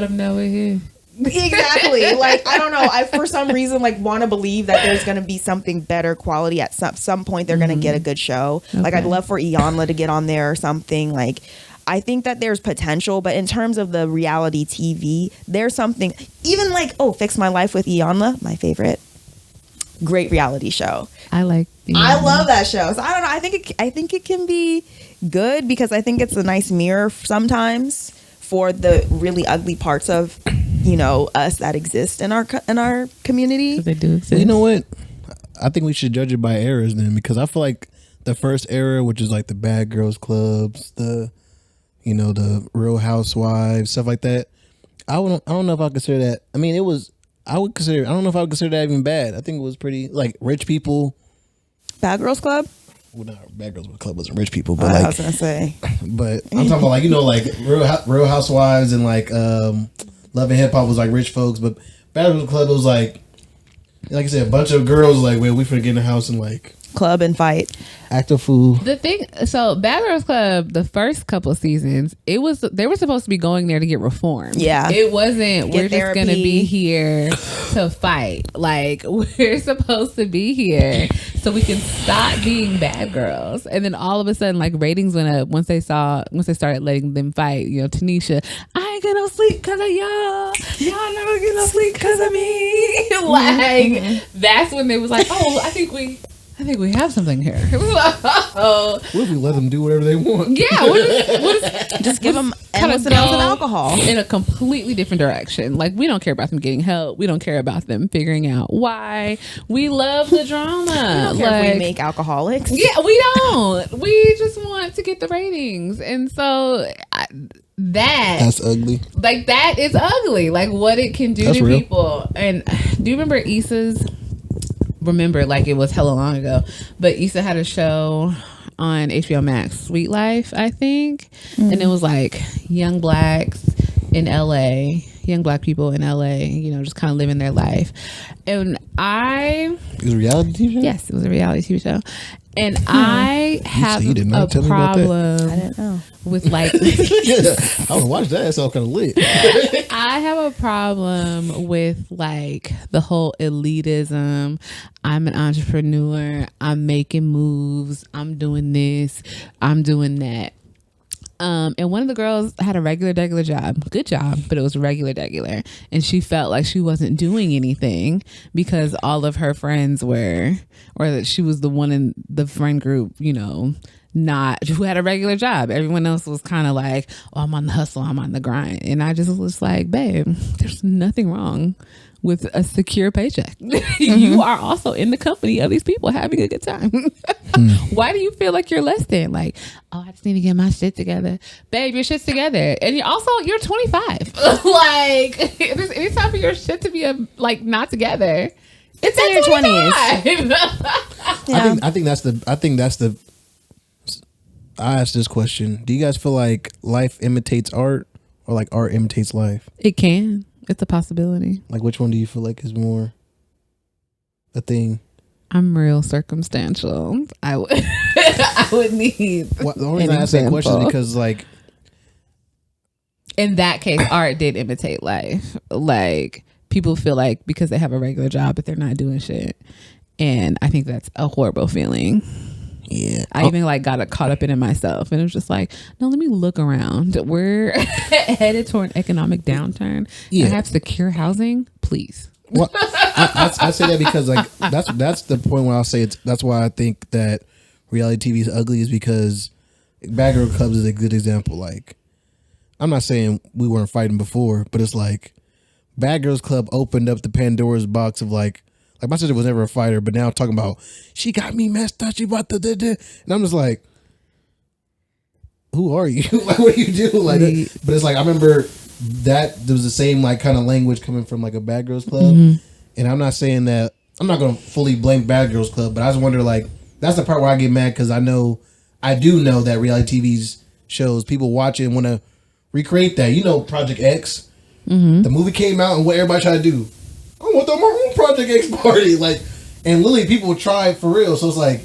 exactly. Like I don't know. I for some reason like want to believe that there's going to be something better quality at some point. They're going to get a good show. Okay. Like I'd love for Iyanla to get on there or something. Like I think that there's potential, but in terms of the reality TV, there's something. Even like Fix My Life with Iyanla, my favorite. Great reality show. I love that show. So I don't know. I think it can be good because I think it's a nice mirror sometimes for the really ugly parts of, us that exist in our community. They do exist. Well, you know what? I think we should judge it by eras then, because I feel like the first era, which is like the Bad Girls Clubs, the Real Housewives, stuff like that. I don't know if I consider that. I mean, I don't know if I would consider that even bad. I think it was pretty, like, rich people. Bad Girls Club? Well, not Bad Girls Club wasn't rich people, but I was going to say. But I'm talking about, like, like Real Housewives and, like, Love and Hip Hop was, like, rich folks. But Bad Girls Club was, like I said, a bunch of girls, like, we finna get in the house and, like, club and fight. Act a fool. The thing, so Bad Girls Club, the first couple of seasons, they were supposed to be going there to get reformed. Yeah. It wasn't, we're therapy. just going to be here to fight. Like, we're supposed to be here so we can stop being bad girls. And then all of a sudden, like, ratings went up once they started letting them fight. Tanisha, I ain't get no sleep because of y'all. Y'all never get no sleep because of me. Like, that's when they was like, I think we have something here. What if we let them do whatever they want? Yeah, we'll just give them endless amounts of alcohol in a completely different direction. Like, we don't care about them getting help. We don't care about them figuring out why. We love the drama. We don't care if we make alcoholics. Yeah, we don't. We just want to get the ratings, and so that's ugly. Like, that is ugly. Like, what it can do to people. And do you remember Issa's? Remember, like, it was hella long ago, but Issa had a show on HBO Max, Sweet Life, I think, and it was like young blacks in LA, young black people in LA, just kind of living their life. And it was a reality TV show? Yes, it was a reality TV show. And I have a problem I didn't know. with, like, I would watch that. It's all kind of lit. I have a problem with, like, the whole elitism. I'm an entrepreneur. I'm making moves. I'm doing this. I'm doing that. And one of the girls had a regular job, good job, but it was regular, and she felt like she wasn't doing anything because all of her friends were, or that she was the one in the friend group, not who had a regular job. Everyone else was kind of like, I'm on the hustle, I'm on the grind, and I just was like, babe, there's nothing wrong with a secure paycheck. You are also in the company of these people having a good time. Why do you feel like you're less than? Like, I just need to get my shit together. Babe, your shit's together. And you're 25. Like, if there's any time for your shit to be not together, it's in your 20s. Yeah. I think that's the I asked this question. Do you guys feel like life imitates art or like art imitates life? It can. It's a possibility. Like, which one do you feel like is more a thing? I'm real circumstantial. I would need. The only reason I ask that question is because, like, in that case, art did imitate life. Like people feel like because they have a regular job, but they're not doing shit, and I think that's a horrible feeling. Yeah, I even like got caught up in it myself, and it was just like, no, let me look around. We're headed toward an economic downturn. Yeah. I have secure housing, please. Well, I say that because like that's the point where I'll say that's why I think that reality TV is ugly, is because Bad Girl Clubs is a good example. Like, I'm not saying we weren't fighting before, but it's like Bad Girls Club opened up the Pandora's box of like my sister was never a fighter, but now talking about she got me messed up, she bought the and I'm just like, who are you? Like, what do you do? Like, but it's like I remember that there was the same like kind of language coming from like a Bad Girls Club, and I'm not saying that I'm not gonna fully blame Bad Girls Club, but I just wonder like that's the part where I get mad because I do know that reality TV's shows people watch it and want to recreate that. You know, Project X, the movie came out and what everybody tried to do. I want my own Project X party, like, and literally people try for real. So it's like,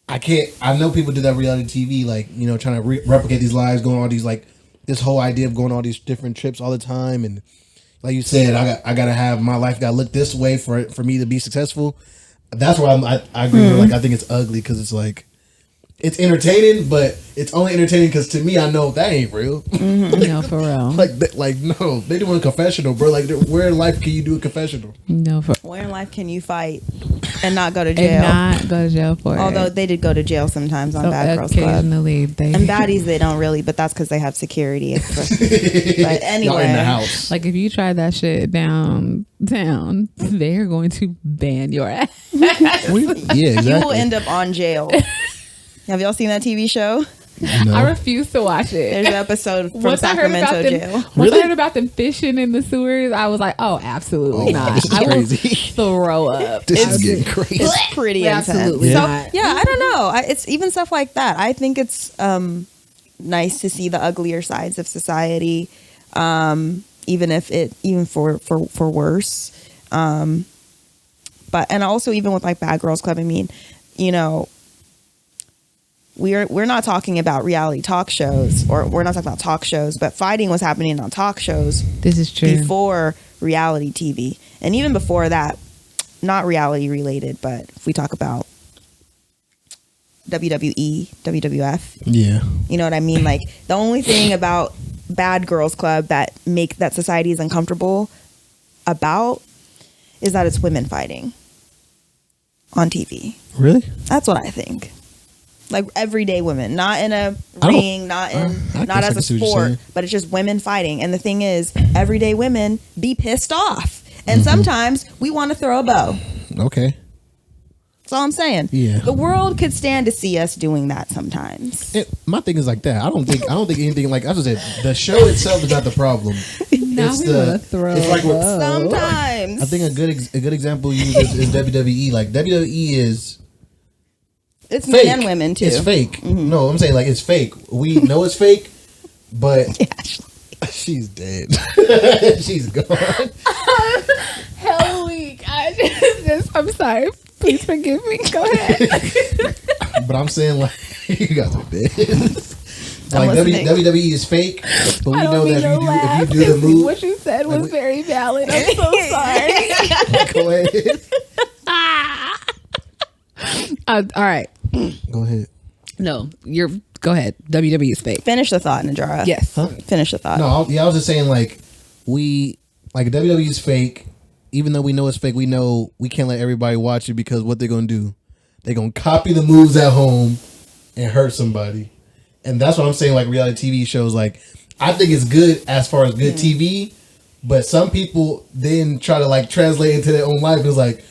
I know people do that reality TV, like, you know, trying to replicate these lives, going on all these like this whole idea of going on all these different trips all the time, and like you said, I gotta have my life gotta look this way for me to be successful. That's why I agree with her. Like I think it's ugly because it's like it's entertaining, but it's only entertaining because to me I know that ain't real. No, for real. Like no, they doing a confessional, bro. Like where in life can you do a confessional? No, for Where in life can you fight and not go to jail? and not go to jail for Although it. they did go to jail sometimes on So Bad Girls Club. occasionally they And baddies, they don't really, but that's because they have security. But anyway, Y'all in the house. like if you try that shit downtown, they're going to ban your ass. Yeah, exactly. you will end up on jail. Have y'all seen that TV show? No. I refuse to watch it. There's an episode from Once I heard about Sacramento them, jail. once Really? I heard about them fishing in the sewers, I was like, "Oh, absolutely not! this is I will crazy. throw up." This I is getting just- crazy. It's pretty intense. Absolutely So, not. yeah, I don't know. It's even stuff like that. I think it's nice to see the uglier sides of society, even for worse. But and also even with like Bad Girls Club, I mean, you know, we're not talking about reality talk shows, or we're not talking about talk shows, but fighting was happening on talk shows This is true. before reality TV, and even before that, not reality related, but if we talk about WWE, WWF, Yeah. you know what I mean? Like the only thing about Bad Girls Club that society is uncomfortable about is that it's women fighting on TV. Really? That's what I think. Like everyday women, not in a I don't- ring, not guess I as can a see what you're sport, saying. but it's just women fighting. And the thing is, everyday women be pissed off, Mm-hmm. and sometimes we want to throw a bow. Okay. That's all I'm saying. Yeah. The world could stand to see us doing that sometimes. My thing is like that. I don't think anything like I just said. The show itself is not the problem. Now It's we the- want to throw. it's like what- up. Sometimes I think a good example you use is WWE. Like WWE is it's fake. men and women too. It's fake. No, I'm saying like it's fake. We know it's fake, but Yeah, Ashley. she's dead. She's gone. Hell week. I'm sorry. Please forgive me. Go ahead. But I'm saying like you guys are dead. I'm Like listening. WWE is fake, but we I don't know mean that to laugh. if you do the move, What you said was Like, very valid. I'm so sorry. go ahead. All right. Go ahead. No, go ahead. WWE is fake. Finish the thought, Najara. Yes. Huh? Finish the thought. No, I was just saying like WWE is fake. Even though we know it's fake, we know we can't let everybody watch it because what they're gonna do, they're gonna copy the moves at home and hurt somebody. And that's what I'm saying. Like reality TV shows, like I think it's good as far as good TV, but some people then try to like translate into their own life. It's like,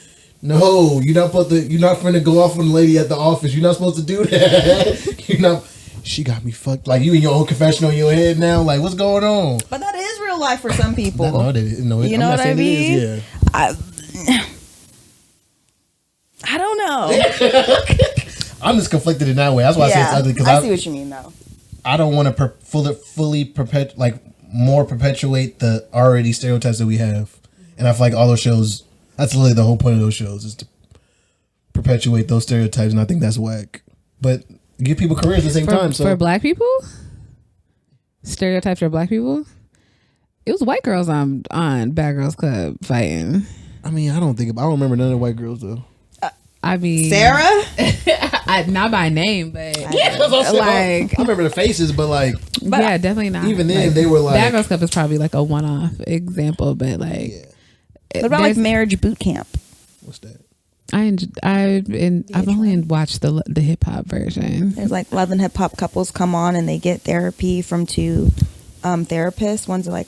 no, you're not going to go off on the lady at the office. You're not supposed to do that. You're not. She got me fucked. Like you in your own confessional in your head now. Like what's going on? But that is real life for some people. You know what I mean? Yeah. I don't know. I'm just conflicted in that way. That's why I say it's ugly because I see what you mean though. I don't want to fully perpetuate the already stereotypes that we have, and I feel like all those shows. That's literally the whole point of those shows is to perpetuate those stereotypes, and I think that's whack. But give people careers at the same time. So For black people? stereotypes for black people. It was white girls on Bad Girls Club fighting. I mean, I don't remember none of the white girls though. I mean, Sarah? not by name, but Yeah, like I remember the faces, but like, yeah, definitely not. even then, like, they were like Bad Girls Club is probably like a one-off example, but like, What about like Marriage Boot Camp? What's that? I've only watched the hip hop version. There's like 11 hip hop couples come on and they get therapy from two therapists. One's like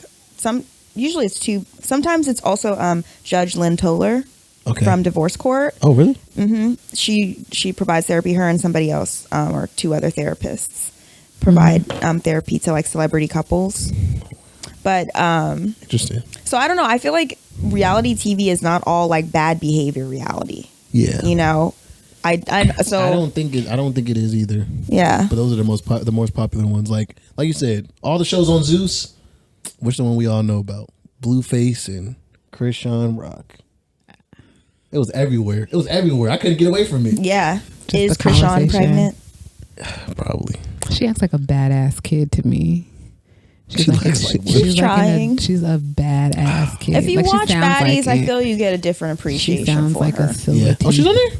usually it's two. Sometimes it's also Judge Lynn Toller from Divorce Court. Oh, really? Mm-hmm. She provides therapy. Her and somebody else or two other therapists provide therapy to like celebrity couples. But Interesting. So I don't know. I feel like reality TV is not all like bad behavior reality. Yeah. You know, I don't think it is either. Yeah. But those are the most popular ones. Like you said, all the shows on Zeus. Which the one we all know about? Blueface and Krishan Rock. It was everywhere. I couldn't get away from it. Yeah. Just Is the Krishan pregnant? Probably. She acts like a badass kid to me. She's trying. She's a badass kid. If you like, watch Baddies, like I feel you get a different appreciation she sounds for like her. a silver Yeah. Oh, she's on there?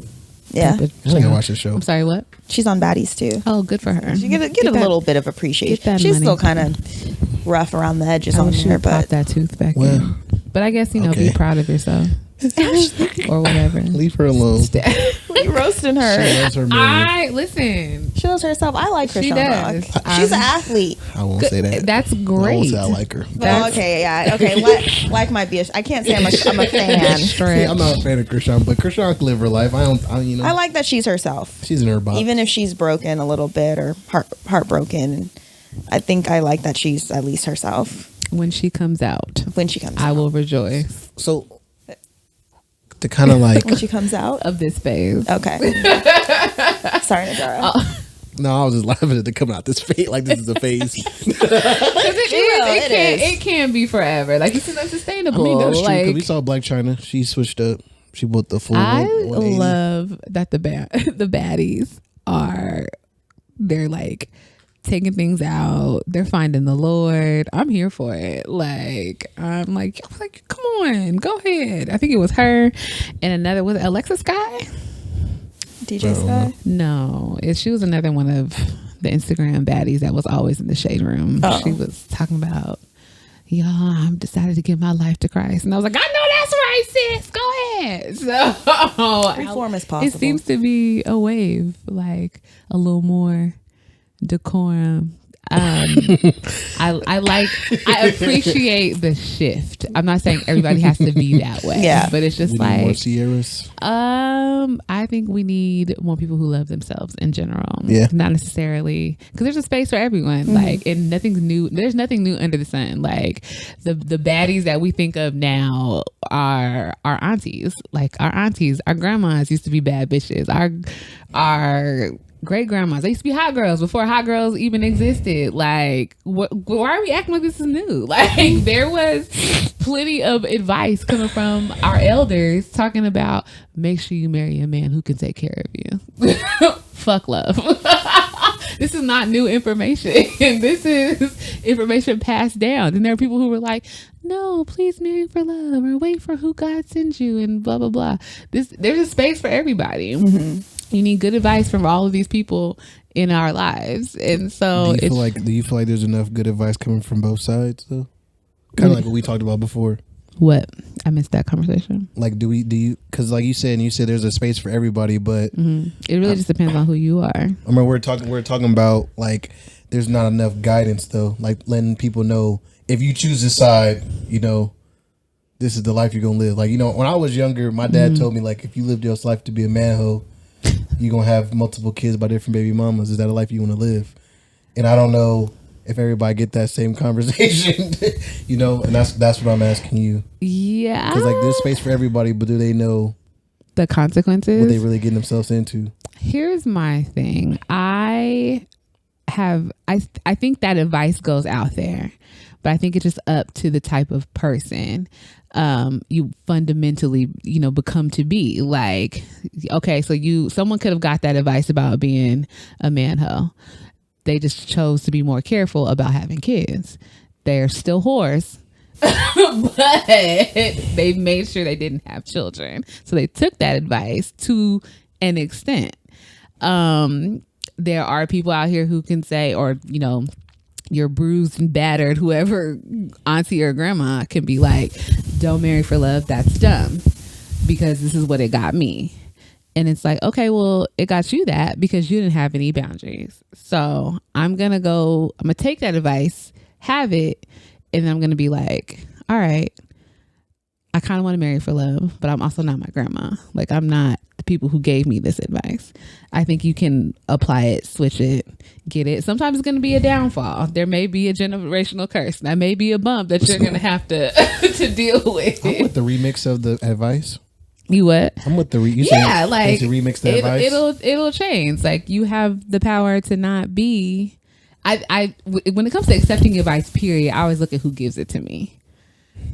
Yeah. I think I watched the show. I'm sorry, what? She's on Baddies too. Oh, good for her. You get a little bit of appreciation. Get that She's money. still kind of rough around the edges on she there, pop but that tooth back Well, in. But I guess, be okay. proud of yourself. Or whatever. Leave her alone. you roasting her. She loves her man. Listen. She knows herself. I like She Krishan does. Rock. She's an athlete. I won't say that. That's I won't great. say I like her. Well, okay, yeah, okay. Like might be. I can't say I'm a fan. Stretch. I'm not a fan of Krishan, but Krishan can live her life. I like that she's herself. She's in her box. Even if she's broken a little bit or heartbroken, I think I like that she's at least herself. When she comes out, I will rejoice. So to kind of like when she comes out of this phase. Okay. Sorry, Nadara. No, I was just laughing at the coming out this phase. Like this is a phase. It can be forever. Like it's unsustainable. I mean that's true. Like, Cause we saw Black China. She switched up. She bought the full. I 180. love that the baddies they're like taking things out. They're finding the Lord. I'm here for it. Like I'm like come on, go ahead. I think it was her and another was it Alexa Sky. DJ Sky? No, she was another one of the Instagram baddies that was always in the shade room. Oh. She was talking about, y'all, I've decided to give my life to Christ. And I was like, I know that's right, sis. Go ahead. So Reform is possible. It seems to be a wave, like a little more decorum. I appreciate the shift. I'm not saying everybody has to be that way. Yeah. But it's just We need more like Sierras. I think we need more people who love themselves in general. Yeah. Not necessarily because there's a space for everyone. Like, and nothing's new. There's nothing new under the sun. Like the baddies that we think of now are our aunties. Like our aunties, our grandmas used to be bad bitches. Our great grandmas. They used to be hot girls before hot girls even existed. Like, why are we acting like this is new? Like, there was plenty of advice coming from our elders talking about make sure you marry a man who can take care of you. Fuck love. This is not new information. This is information passed down. And there are people who were like, no, please marry for love or wait for who God sends you and blah, blah, blah. There's a space for everybody. You need good advice from all of these people in our lives. And so do you feel like there's enough good advice coming from both sides though? Kind of like what we talked about before. What? I missed that conversation. Like do you because like you said there's a space for everybody, but it really just depends on who you are. I mean we're talking about like there's not enough guidance though, like letting people know if you choose this side, you know, this is the life you're gonna live. Like, you know, when I was younger, my dad told me like if you lived your life to be a manho, you're gonna have multiple kids by different baby mamas. Is that a life you want to live? And I don't know if everybody get that same conversation, you know. And that's what I'm asking you. Yeah, because like there's space for everybody, but do they know the consequences? What they really getting themselves into? Here's my thing. I think that advice goes out there, but I think it's just up to the type of person you fundamentally, you know, become to be. Like, okay, so someone could have got that advice about being a manho. They just chose to be more careful about having kids. They're still whores, but they made sure they didn't have children. So they took that advice to an extent. There are people out here who can say, or, you know, you're bruised and battered, whoever, auntie or grandma can be like, don't marry for love. That's dumb because this is what it got me. And it's like, okay, well, it got you that because you didn't have any boundaries. So I'm going to take that advice, have it, and then I'm going to be like, all right, I kind of want to marry for love, but I'm also not my grandma. Like, I'm not the people who gave me this advice. I think you can apply it, switch it, get it. Sometimes it's going to be a downfall. There may be a generational curse. That may be a bump that you're going to have to to deal with. I'm with the remix of the advice. You what? I'm with the like to remix the advice. It'll change. Like, you have the power to not be. When it comes to accepting advice, period, I always look at who gives it to me.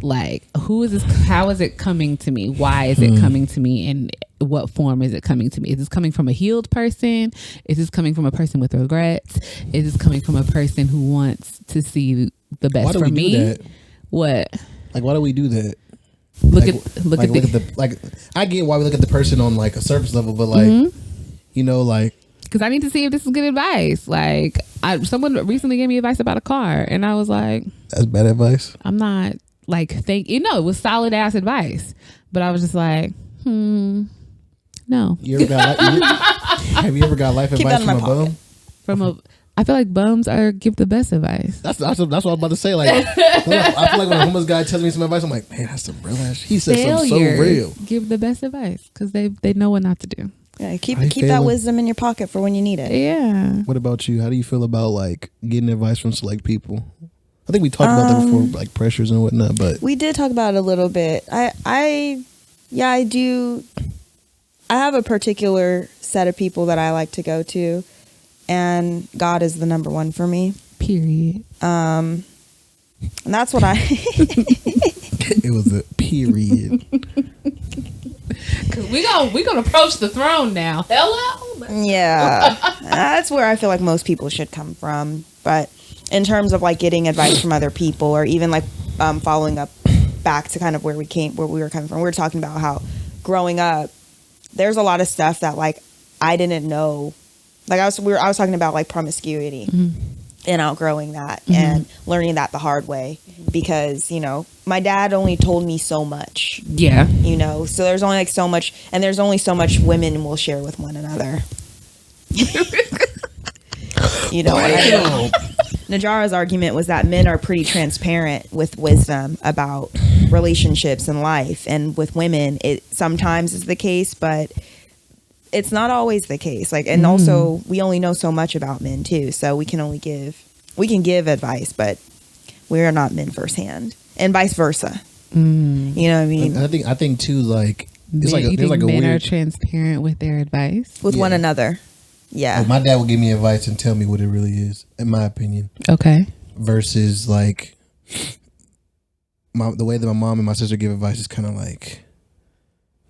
Like, who is this? How is it coming to me? Why is it coming to me? And what form is it coming to me? Is this coming from a healed person? Is this coming from a person with regrets? Is this coming from a person who wants to see the best for me? Do that? What? Like, why do we do that? Look like, at the like. I get why we look at the person on like a surface level, but like, you know, like, because I need to see if this is good advice. Like, someone recently gave me advice about a car, and I was like, that's bad advice. I'm not like it was solid ass advice, but I was just like, no. Have you ever got life advice from a bum? I feel like bums give the best advice. That's what I was about to say. Like, I feel like when a homeless guy tells me some advice, I'm like, man, that's some real ass. He said something so real. Give the best advice because they know what not to do. Yeah, keep that wisdom in your pocket for when you need it. Yeah. What about you? How do you feel about like getting advice from select people? I think we talked about that before, like pressures and whatnot. But we did talk about it a little bit. I do. I have a particular set of people that I like to go to. And God is the number one for me. Period. And that's what It was a period. Cause we gonna approach the throne now. Hello. Yeah, that's where I feel like most people should come from. But in terms of like getting advice from other people, or even like following up back to kind of where we were coming from, we were talking about how growing up, there's a lot of stuff that like I didn't know. Like I was talking about like promiscuity and outgrowing that and learning that the hard way because, you know, my dad only told me so much. Yeah. You know, so there's only like so much, and there's only so much women will share with one another. You know, Najara's argument was that men are pretty transparent with wisdom about relationships and life, and with women it sometimes is the case, but it's not always the case. Like, and also we only know so much about men too. So we can give advice, but we're not men firsthand, and vice versa. You know what I mean? I think too, like, it's like there's like a men weird, are transparent with their advice with one another. Yeah. Like my dad would give me advice and tell me what it really is, in my opinion. Okay. Versus like the way that my mom and my sister give advice is kind of like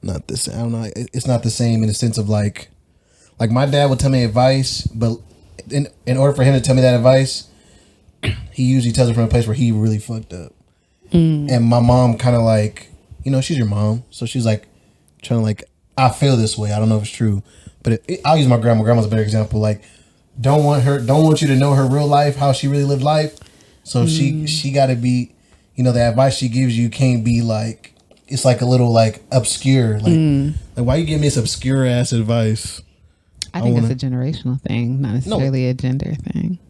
not the same. I don't know. It's not the same in the sense of like my dad would tell me advice, but in order for him to tell me that advice, he usually tells it from a place where he really fucked up. And my mom kind of like, you know, she's your mom, so she's like trying to like, I feel this way. I don't know if it's true, but I'll use my grandma. Grandma's a better example. Like, don't want you to know her real life, how she really lived life. So she got to be, you know, the advice she gives you can't be like, it's like a little like obscure. Like why you give me this obscure ass advice? I think it's a generational thing, not necessarily a gender thing.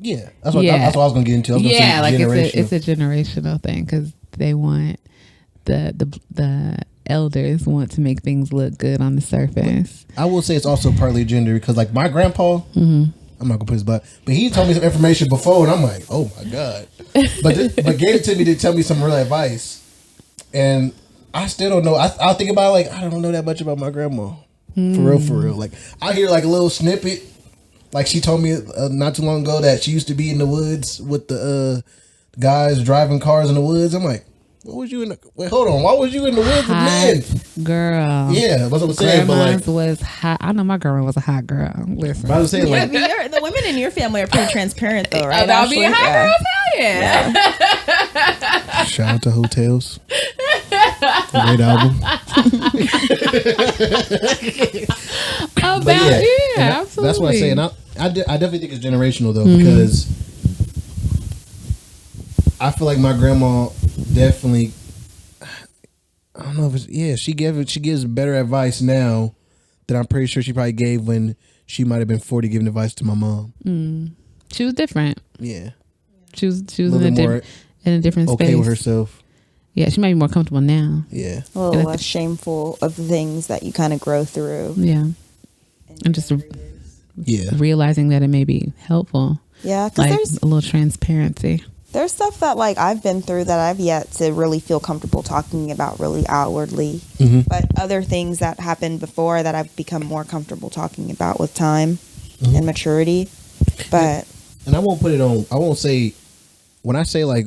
Yeah, that's what I was gonna get into. Like it's a generational thing because they want the elders want to make things look good on the surface. I will say it's also partly gender because like my grandpa, I'm not gonna put his butt, but he told me some information before, and I'm like, oh my god, but gave it to me to tell me some real advice, and I still don't know. I think about it, like I don't know that much about my grandma for real. Like I hear like a little snippet. Like she told me not too long ago that she used to be in the woods with the guys driving cars in the woods. I'm like, What was you in the? Wait, hold on. Why was you in the woods with men? Girl. Yeah, that's what I'm saying. Grandma's But was hot. I know my grandma was a hot girl. Listen. I was saying like, The women in your family are pretty transparent, though, right? I'll be a hot Yeah. girl. Hell yeah. shout out to Hotels. Great album. About absolutely. That's what I say, and I definitely think it's generational though, because I feel like my grandma definitely. I don't know if it's she gives better advice now than I'm pretty sure she probably gave when she might have been 40 giving advice to my mom. She was different. Yeah, She was in a different space. Okay with herself. Yeah, she might be more comfortable now. Yeah, A little less shameful of the things that you kind of grow through. Yeah, and just realizing that it may be helpful. Yeah, because Like there's a little transparency. there's stuff that like I've been through that I've yet to really feel comfortable talking about really outwardly. But other things that happened before that I've become more comfortable talking about with time and maturity. But and I won't put it on. I won't say when I say like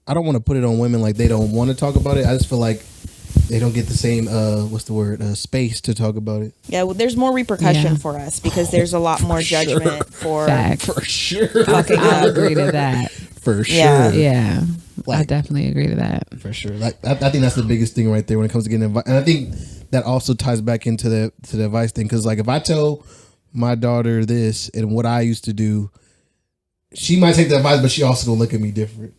I don't want to put it on women like they don't want to talk about it. I just feel like they don't get the same space to talk about it. yeah, well, there's more repercussion for us because there's a lot more judgment for Facts. For sure. I agree to that. For sure. Yeah. Yeah, I Like- definitely agree to that. For sure. Like I think that's the biggest thing right there when it comes to getting advice. And I think that also ties back into the advice thing. Because like if I tell my daughter this and what I used to do, she might take the advice, but she also gonna look at me different.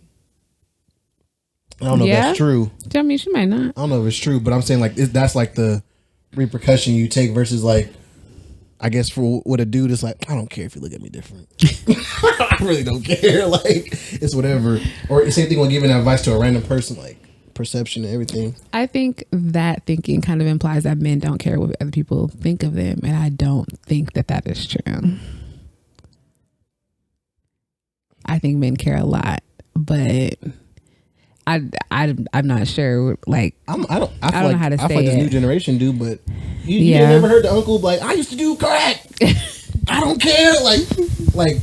I don't know if that's true. I mean, she might not. I don't know if it's true, but I'm saying like that's like the repercussion you take versus like, I guess for what a dude is like, I don't care if you look at me different. I really don't care. Like it's whatever. Or the same thing when giving advice to a random person, like perception and everything. I think that thinking kind of implies that men don't care what other people think of them, and I don't think that is true. I think men care a lot, but I'm not sure. Like I don't know how to say I feel like this it. new generation do, but you never heard the uncle be like, I used to do crack. I don't care. Like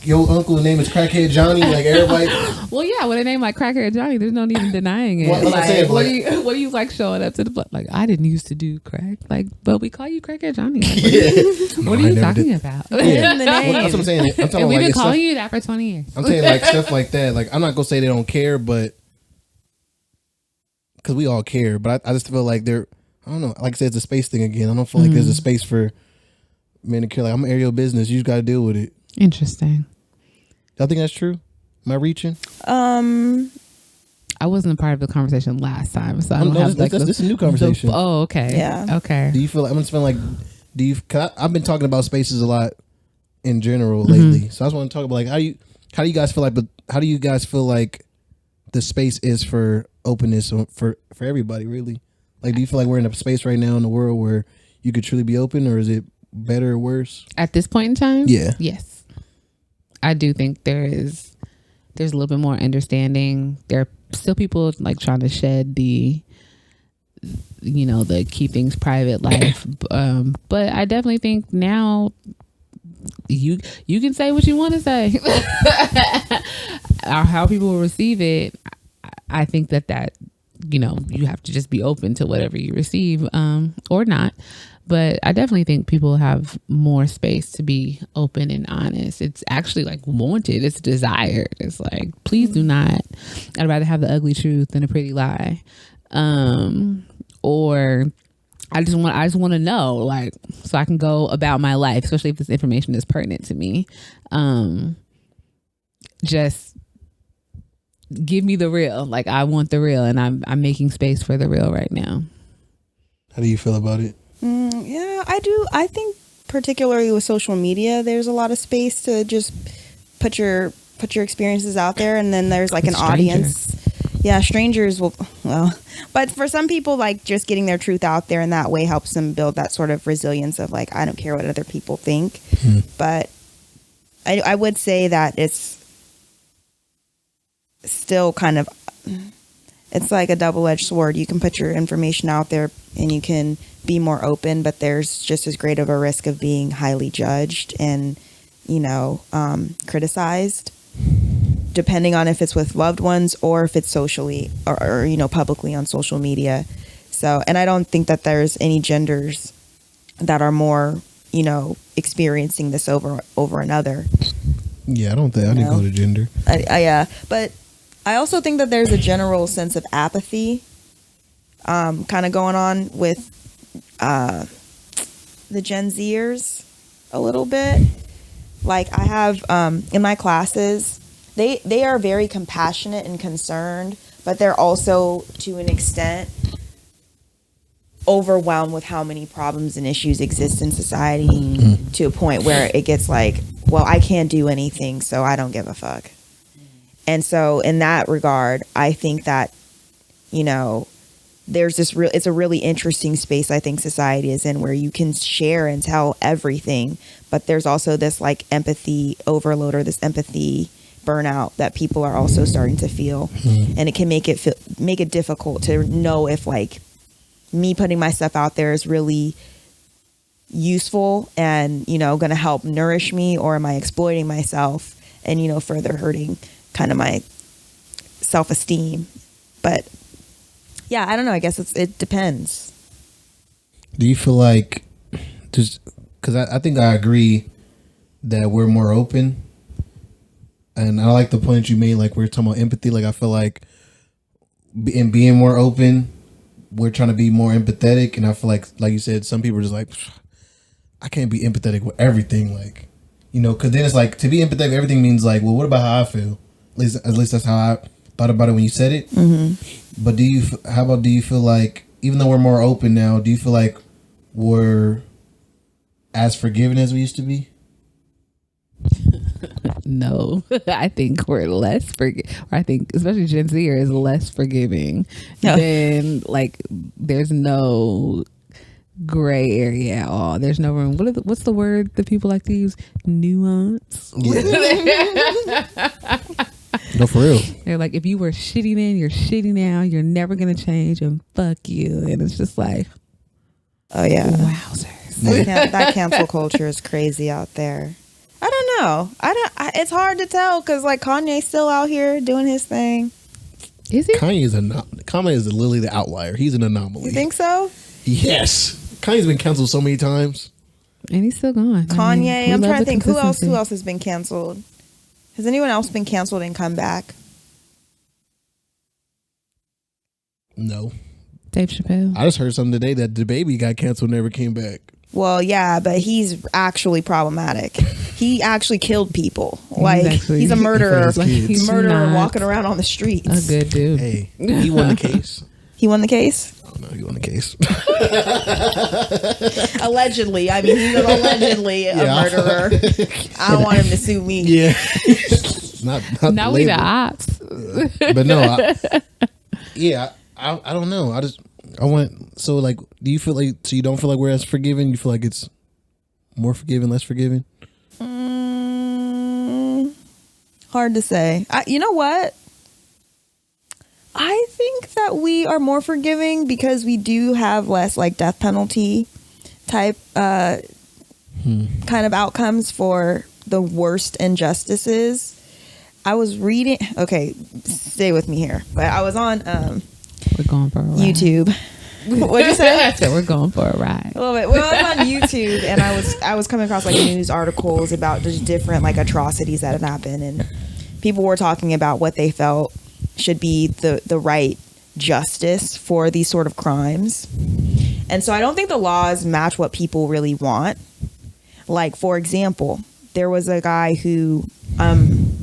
your uncle name is Crackhead Johnny. Like everybody. Well, yeah, with a name like Crackhead Johnny, there's no need in denying it. Well, like I'm saying, what do you like showing up to the like? I didn't used to do crack, like, but we call you Crackhead Johnny. Like, what are you talking about? Yeah, the name. Well, that's what I'm saying. I'm talking And we've like been it's calling stuff, you that for 20 years. I'm saying like stuff like that. Like I'm not gonna say they don't care, but because we all care. But I just feel like I don't know. Like I said, it's a space thing again. I don't feel like there's a space for men to care. Like I'm gonna air your business. You just got to deal with it. Interesting. Y'all think that's true? Am I reaching? I wasn't a part of the conversation last time, so I don't No, have this is a new conversation. Okay. Yeah. Okay. Do you feel like I'm just feeling like cause I've been talking about spaces a lot in general lately. So I just want to talk about like how do you guys feel like the space is for openness for everybody really? Like do you feel like we're in a space right now in the world where you could truly be open, or is it better or worse? At this point in time? Yeah. Yes. I do think there's a little bit more understanding. There are still people like trying to shed the keep things private life. But I definitely think now you can say what you want to say. Or how people will receive it. I think that you have to just be open to whatever you receive, or not. But I definitely think people have more space to be open and honest. It's actually like wanted. It's desired. It's like, please do not. I'd rather have the ugly truth than a pretty lie. Or I just want to know, like, so I can go about my life, especially if this information is pertinent to me. Just give me the real. Like, I want the real, and I'm making space for the real right now. How do you feel about it? Yeah, I do. I think particularly with social media, there's a lot of space to just put your experiences out there, and then there's like an audience. Yeah, strangers but for some people, like just getting their truth out there in that way helps them build that sort of resilience of like, I don't care what other people think. But I would say that it's still kind of, it's like a double-edged sword. You can put your information out there and you can be more open, but there's just as great of a risk of being highly judged and, criticized. depending on if it's with loved ones or if it's socially or publicly on social media. So, and I don't think that there's any genders that are more, experiencing this over another. Yeah, I don't think I didn't go to gender. Yeah, but I also think that there's a general sense of apathy kind of going on with the Gen Zers a little bit. Like I have in my classes, they are very compassionate and concerned, but they're also to an extent overwhelmed with how many problems and issues exist in society to a point where it gets like, well, I can't do anything, so I don't give a fuck. And so in that regard, I think that, there's this it's a really interesting space I think society is in where you can share and tell everything, but there's also this like empathy overload or this empathy burnout that people are also starting to feel. And it can make it difficult to know if like me putting my stuff out there is really useful and, going to help nourish me, or am I exploiting myself and, further hurting kind of my self-esteem. But yeah, I don't know. I guess it depends. Do you feel like, just because I think I agree that we're more open, and I like the point that you made, like we're talking about empathy. Like I feel like in being more open, we're trying to be more empathetic, and I feel like you said, some people are just like, I can't be empathetic with everything, like, because then it's like, to be empathetic with everything means like, well, what about how I feel? At least that's how I thought about it when you said it. But do you feel like, even though we're more open now, do you feel like we're as forgiving as we used to be? No, I think we're less I think especially Gen Z is less forgiving than like. There's no gray area at all. There's no room. What's the word that people like to use? Nuance. Yeah. No, for real. They're like, if you were shitty then, you're shitty now. You're never gonna change, and fuck you. And it's just like, oh yeah, wowzers. That cancel culture is crazy out there. I don't know. It's hard to tell because like Kanye's still out here doing his thing. Is he? Kanye is literally the outlier. He's an anomaly. You think so? Yes. Kanye's been canceled so many times, and he's still gone. Kanye. I'm trying to think who else has been canceled. Has anyone else been canceled and come back? No. Dave Chappelle. I just heard something today that the baby got canceled and never came back. Well, yeah, but he's actually problematic. He actually killed people. Like he's a murderer. He's a murderer walking around on the streets. A good dude. Hey, he won the case. He won the case? Oh no, he won the case. Allegedly. I mean, he's allegedly a murderer. I don't want him to sue me. Yeah. not we the ops. But no, I don't know. So like, do you feel like, so you don't feel like we're as forgiving? You feel like it's more forgiving, less forgiving? Hard to say. You know what? I think that we are more forgiving because we do have less like death penalty type kind of outcomes for the worst injustices. I was reading, okay, stay with me here, but I was on we're going for a ride. YouTube. What'd you say? I said we're going for a ride. A little bit. Well, I was on YouTube and I was coming across like news articles about just different like atrocities that had happened, and people were talking about what they felt should be the right justice for these sort of crimes. And so I don't think the laws match what people really want. Like, for example, there was a guy who had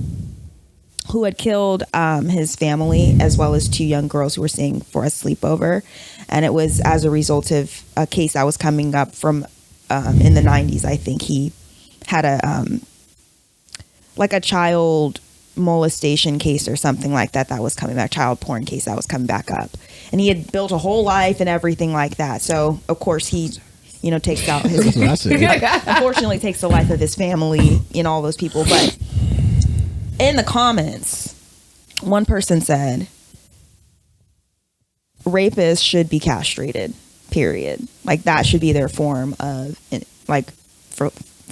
killed his family as well as two young girls who were staying for a sleepover. And it was as a result of a case that was coming up from in the 90s. I think he had a child molestation case or something like that was coming back, child porn case that was coming back up. And he had built a whole life and everything like that. So, of course, he takes out his unfortunately takes the life of his family and all those people. But in the comments, one person said rapists should be castrated, period. Like that should be their form of like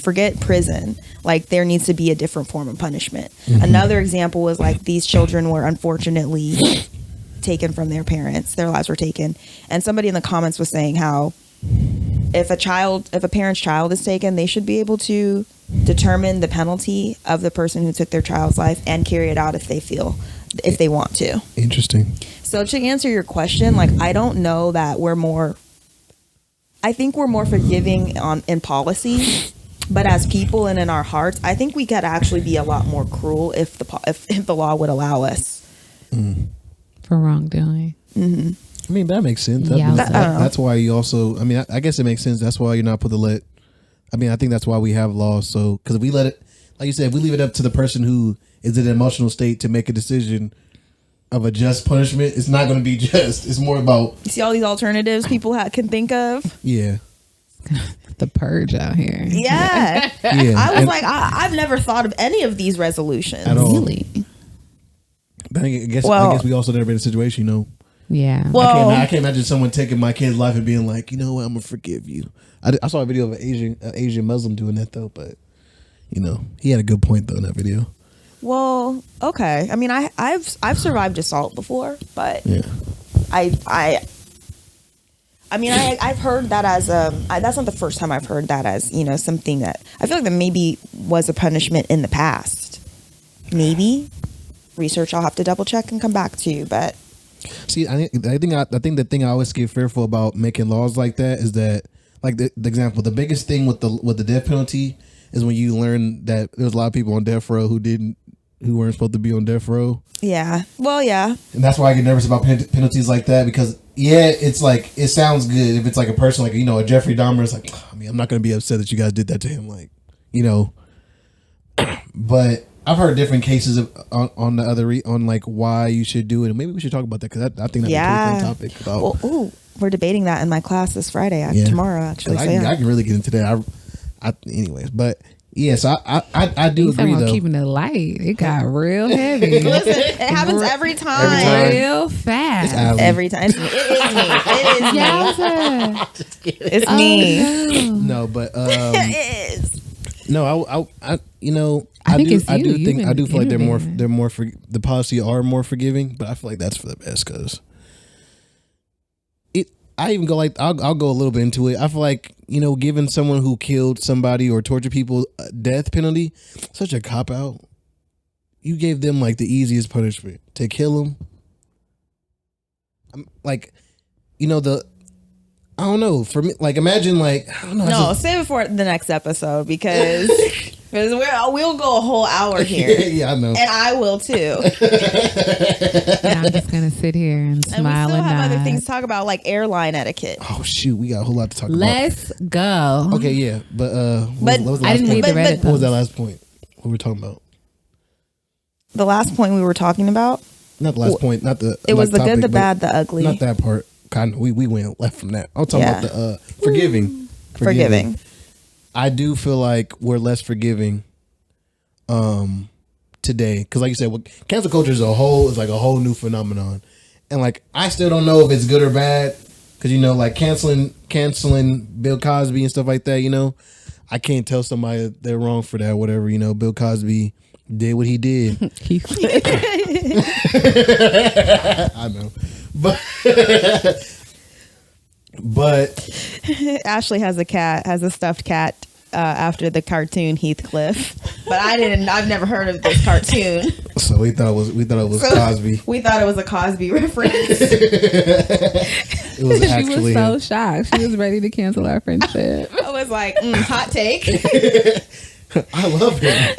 forget prison. Like there needs to be a different form of punishment. Another example was like these children were unfortunately taken from their parents. Their lives were taken. And somebody in the comments was saying how if a parent's child is taken, they should be able to determine the penalty of the person who took their child's life and carry it out if they want to. Interesting. So to answer your question, like I don't know that I think we're more forgiving in policy, but as people and in our hearts, I think we could actually be a lot more cruel if the law would allow us. For wrongdoing. Mm-hmm. I mean, that makes sense. Yeah. That's why you also, I mean, I guess it makes sense. That's why you're not put to let, I mean, I think that's why we have laws. So, because if we let it, like you said, if we leave it up to the person who is in an emotional state to make a decision of a just punishment, it's not going to be just. It's more about. You see all these alternatives people can think of? Yeah. The purge out here. Yeah. Yeah. I was like, I've never thought of any of these resolutions. At all. Really? But I guess we also never been in a situation, you know. Yeah. Well, I can't imagine someone taking my kid's life and being like, you know what, I'm gonna forgive you. I saw a video of an Asian Muslim doing that though, but you know, he had a good point though in that video. well, okay. I mean, I've survived assault before, but Yeah. I mean, I've heard that as that's not the first time I've heard that as, you know, something that I feel like that maybe was a punishment in the past. Maybe research. I'll have to double check and come back to you, but. See, I think the thing I always get fearful about making laws like that is that, like the example, the biggest thing with the death penalty is when you learn that there's a lot of people on death row who weren't supposed to be on death row. Yeah. Well, yeah. And that's why I get nervous about penalties like that, because it's like, it sounds good if it's like a person like, you know, a Jeffrey Dahmer is like, I mean, I'm not going to be upset that you guys did that to him, like, you know. But I've heard different cases on the other on like why you should do it, and maybe we should talk about that, because I think that's a pretty fun topic. About, well, we're debating that in my class this Friday, tomorrow actually. So, I can really get into that. Anyways, but yes, I do agree though. Keeping it light, it got real heavy. Listen, it happens every time. Real fast. Every time. It is me. Yowza. It's me. No, but It is. no, I you know, I think it's I you. do You've think I do been feel like innovating. they're more for the policy are more forgiving, but I feel like that's for the best, because I even go like I'll go a little bit into it. I feel like, you know, giving someone who killed somebody or tortured people a death penalty, such a cop out. You gave them like the easiest punishment to kill them. Like, you know, I don't know, for me, like, imagine like, I don't know. No, save it for the next episode, because we'll go a whole hour here. Yeah, I know. And I will too. And I'm just gonna sit here and And we smile still and have nod. other things to talk about, like airline etiquette. Oh shoot, we got a whole lot to talk Let's go. about. Okay, yeah, but what was the I last didn't point? read the Reddit What was that post. last point? What were we talking about? The last point we were talking about, Not the last point. Not the. it was the topic, good, the but bad, the ugly. Not that part. Kind of. We went left from that. I'm talking about the forgiving. Forgiving. I do feel like we're less forgiving today, because like you said, cancel culture is like a whole new phenomenon, and like I still don't know if it's good or bad, because, you know, like canceling Bill Cosby and stuff like that, you know, I can't tell somebody that they're wrong for that, whatever, you know. Bill Cosby did what he did. I know, but Ashley has a stuffed cat after the cartoon Heathcliff, but I've never heard of this cartoon. so we thought it was Cosby. We thought it was a Cosby reference. It was She actually was so him. shocked. She was ready to cancel our friendship. I was like, hot take. I love him.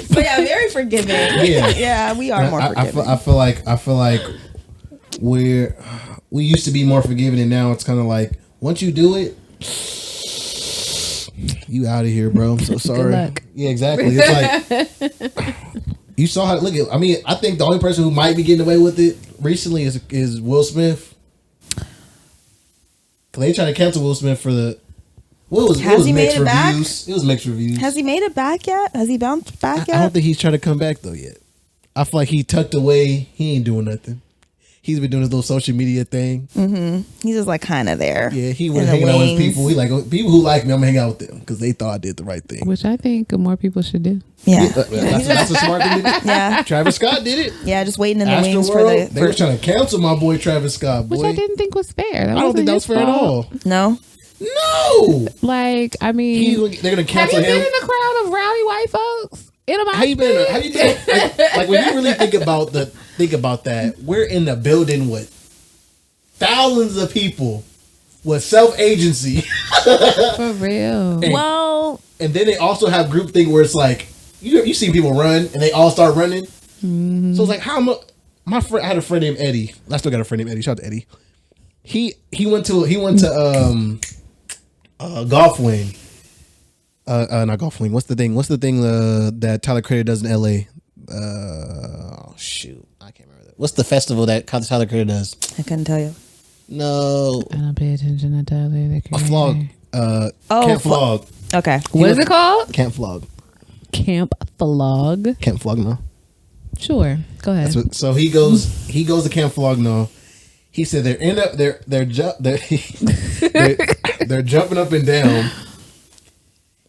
But yeah, very forgiving. Yeah. We are more forgiving. I feel like we used to be more forgiving, and now it's kind of like, once you do it, you out of here, bro. I'm so sorry. luck. Yeah, exactly. It's like, you saw how. Look at. I mean, I think the only person who might be getting away with it recently is Will Smith. Cause they trying to cancel Will Smith for the. Has he made it back? It was mixed reviews. Has he made it back yet? Has he bounced back I don't yet? think he's trying to come back though yet. I feel like he tucked away. He ain't doing nothing. He's been doing his little social media thing. He's just like kind of there. Yeah, he was in the hanging out with wings. people. He like people who like me. I'm gonna hang out with them because they thought I did the right thing. Which I think more people should do. Yeah. That's a smart thing to do. Yeah. Travis Scott did it. Yeah, just waiting in the Astroworld, wings for the. they were trying to cancel my boy Travis Scott. Boy, Which I didn't think was fair. That I don't think that was fair at all. No. No, Like, I mean, they're gonna have cancel you been him. in a crowd of rowdy white folks? In a How you been? Like when you really think about that, we're in the building with thousands of people with self-agency. For real. Well, And then they also have group thing where it's like you see people run and they all start running. Mm-hmm. So it's like my friend. I had a friend named Eddie. I still got a friend named Eddie. Shout out to Eddie. He went to Golf Wing. Not Golf Wing. What's the thing that Tyler Creator does in LA? Shoot, I can't remember that. What's the festival that Tyler Creator does? I couldn't tell you. No, I don't pay attention to Tyler. The a flog. Camp Flog. Okay. What is it called? Camp Flog. Camp Flog. Camp Flog. No. Sure. Go ahead. So he goes to Camp Flog. No. He said they're jumping up and down.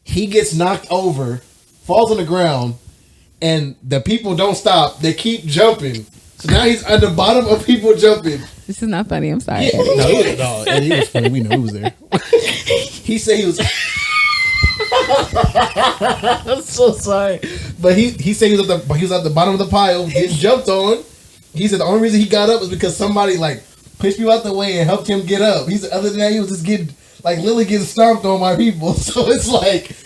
He gets knocked over, falls on the ground, and the people don't stop. They keep jumping. So now he's at the bottom of people jumping. This is not funny. I'm sorry. Yeah, no, Eddie was funny. We know he was there. He said he was. I'm so sorry, but he said he was at the bottom of the pile, getting jumped on. He said the only reason he got up was because somebody like pushed me out the way and helped him get up. He said other than that, he was just getting like literally getting stomped on by people. So it's like.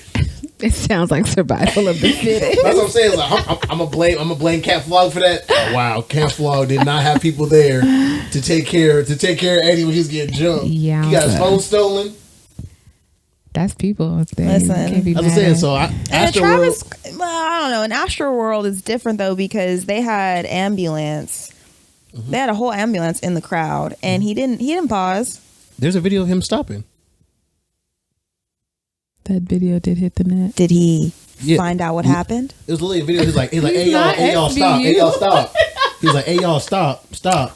It sounds like survival of the fittest. That's what I'm saying. Like, I'm gonna blame Camp Flog for that. Oh, wow, Camp Flog did not have people there to take care of Eddie when he's getting jumped. Yeah, he got his phone stolen. That's people. Listen, can't be That's what I'm saying. So Travis, well, I don't know. In Astroworld is different though because they had ambulance. Mm-hmm. They had a whole ambulance in the crowd, and he didn't pause. There's a video of him stopping. That video did hit the net. Did he find out what happened? It was literally a video. He's like, hey y'all, stop. He's like, hey y'all, stop. That's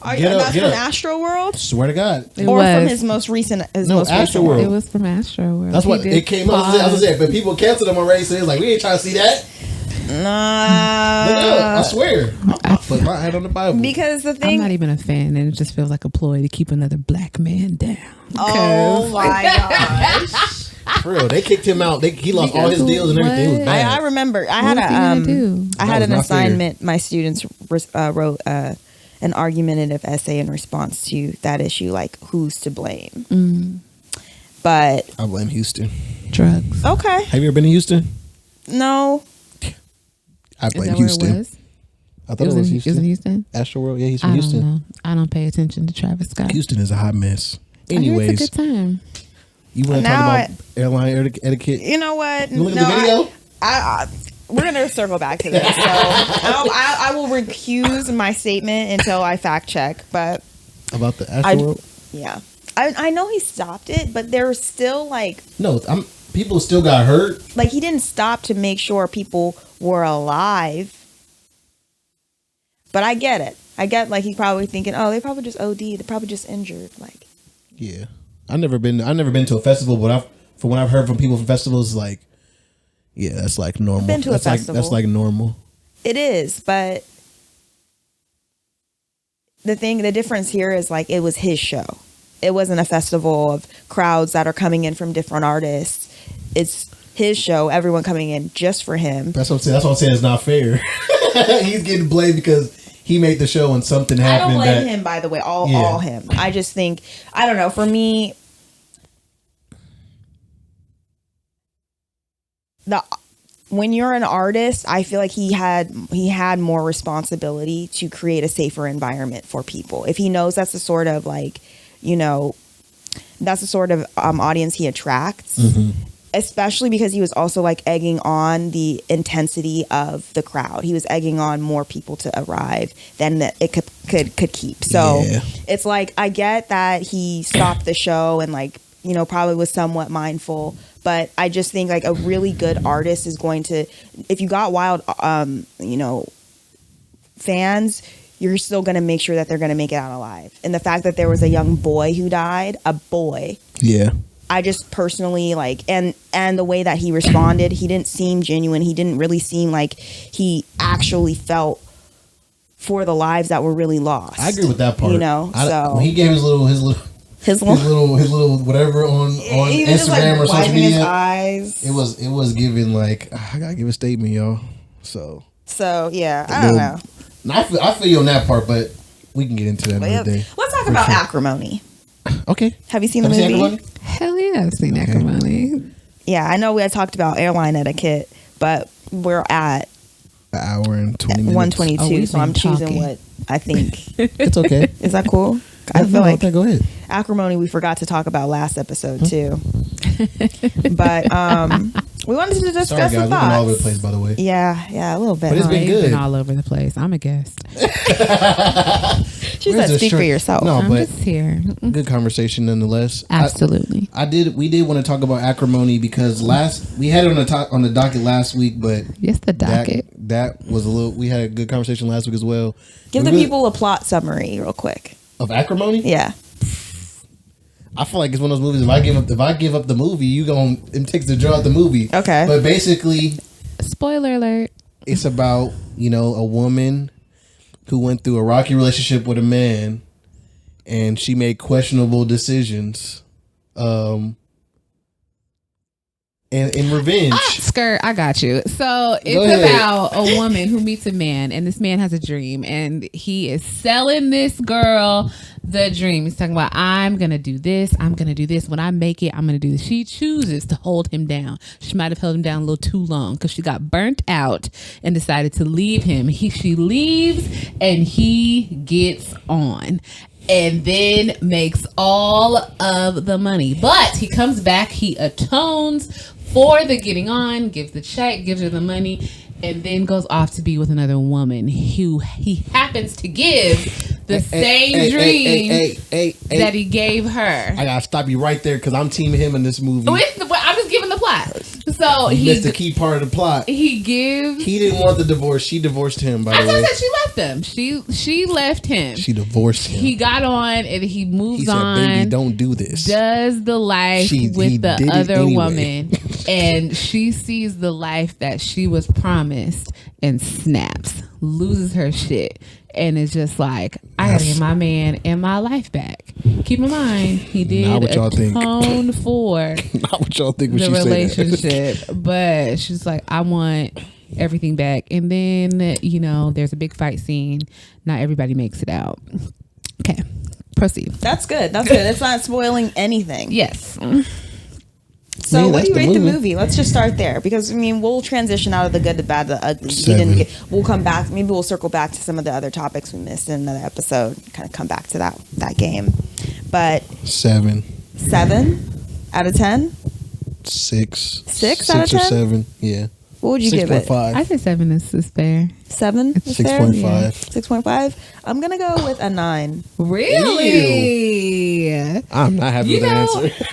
from Astroworld? Swear to God. From his most recent. Astroworld. It was from Astroworld. That's what it came up. I was there, but people canceled him already. So it's like, we ain't trying to see that. Nah. Look up, I swear. I put my head on the Bible. Because the thing, I'm not even a fan, and it just feels like a ploy to keep another black man down. Oh my gosh. For real, they kicked him out. He lost all his deals and everything. It was bad. I remember. I had an assignment. My students wrote an argumentative essay in response to that issue, like who's to blame. But I blame Houston. Drugs. Okay. Have you ever been to Houston? No. Is I blame that where Houston. it was? I thought it was Houston. Is it Houston? Astroworld. Yeah, he's from I Houston. don't know. I don't pay attention to Travis Scott. Houston is a hot mess. I hear Anyways, it's a good time. you want to talk about airline etiquette? You know what? You look at the video? We're gonna circle back to this. So I will recuse my statement until I fact check. But About the Astroworld? Yeah, I know he stopped it, but there's still like people still got hurt. Like he didn't stop to make sure people were alive. But I get it. I get like he's probably thinking, oh, they probably just OD. They're probably just injured. Like, yeah, I've never been to a festival, but from what I've heard from people from festivals, like, yeah, that's like normal. Been to a festival. That's like normal. it is, but the difference here is like it was his show. It wasn't a festival of crowds that are coming in from different artists. It's his show, everyone coming in just for him. That's what I'm saying. That's what I'm saying. It's not fair. He's getting blamed because he made the show and something happened. I don't blame him, by the way. All him. I just think, I don't know. For me, when you're an artist, I feel like he had more responsibility to create a safer environment for people. If he knows that's the sort of like, that's the sort of audience he attracts. Mm-hmm. Especially because he was also like egging on the intensity of the crowd. He was egging on more people to arrive than that it could keep. So it's like, I get that he stopped the show and like, probably was somewhat mindful, but I just think like a really good artist is going to, if you got wild, fans, you're still going to make sure that they're going to make it out alive. And the fact that there was a young boy who died, a boy. Yeah. I just personally like, and the way that he responded, he didn't seem genuine. He didn't really seem like he actually felt for the lives that were really lost. I agree with that part. You know, so when he gave his little whatever on he was Instagram just, like, or social wiping media. his eyes. It was giving like I gotta give a statement, y'all. So yeah, I don't know. I feel you on that part, but we can get into that another day. Let's talk about Acrimony. Okay. Have you seen the movie? Acrimony? Hell yeah, I've seen Acrimony. Yeah, I know we had talked about airline etiquette, but we're at an hour and 20 minutes. 122, so I'm choosing talking. what I think. It's okay. Is that cool? I I feel like go ahead. Acrimony we forgot to talk about last episode too. But we wanted to discuss Sorry, guys. the We've been thoughts. all over the place, by the way. Yeah, a little bit. But it's been You've good. all over the place. I'm a guest. She Where's said the speak for shirt? yourself. No, I'm but just here. good conversation nonetheless. Absolutely. We did want to talk about Acrimony because we had it on the docket last week, but Yes, the docket. that was a little. We had a good conversation last week as well. Give the people a plot summary real quick. of Acrimony. Yeah. I feel like it's one of those movies. If I give up the movie, it takes the draw out the movie. Okay. But basically, Spoiler alert. it's about a woman who went through a rocky relationship with a man, and she made questionable decisions. And in revenge. Skirt, I got you. So Go it's ahead. about a woman who meets a man, and this man has a dream, and he is selling this girl the dream. He's talking about, I'm going to do this. I'm going to do this. When I make it, I'm going to do this. She chooses to hold him down. She might have held him down a little too long because she got burnt out and decided to leave him. She leaves, and he gets on. And then makes all of the money. But he comes back, he atones for the getting on, gives the check, gives her the money, and then goes off to be with another woman who he happens to give the same dream that he gave her. I gotta stop you right there because I'm teaming him in this movie. I'm just giving the plot. So You missed the key part of the plot. he gives. He didn't want the divorce. She divorced him, by I the thought way. that she left him. She left him. She divorced him. He got on and he moves He said, on. baby, don't do this. Does the life He with the did it other anyway. woman, and she sees the life that she was promised and snaps, loses her shit, and is just like, I gotta get my man and my life back. Keep in mind, he Not did what y'all think. atone for Not what y'all think when the she said that. relationship, but she's like, I want everything back. And then there's a big fight scene. Not everybody makes it out. Okay, proceed. That's good. It's not spoiling anything. Yes. So Man, what do you that's rate the the movie. movie? Let's just start there because we'll transition out of the good, the bad, the ugly. 7. We'll come back. Maybe we'll circle back to some of the other topics we missed in another episode. Kind of come back to that game. But 7. 7 out of 10. 6. 6 out of 10? or 7. Yeah. What would you give it? 6.5. I think 7 is fair. 7. 6.5. 6.5. I'm gonna go with a 9. Really? I'm not happy You with the know- answer.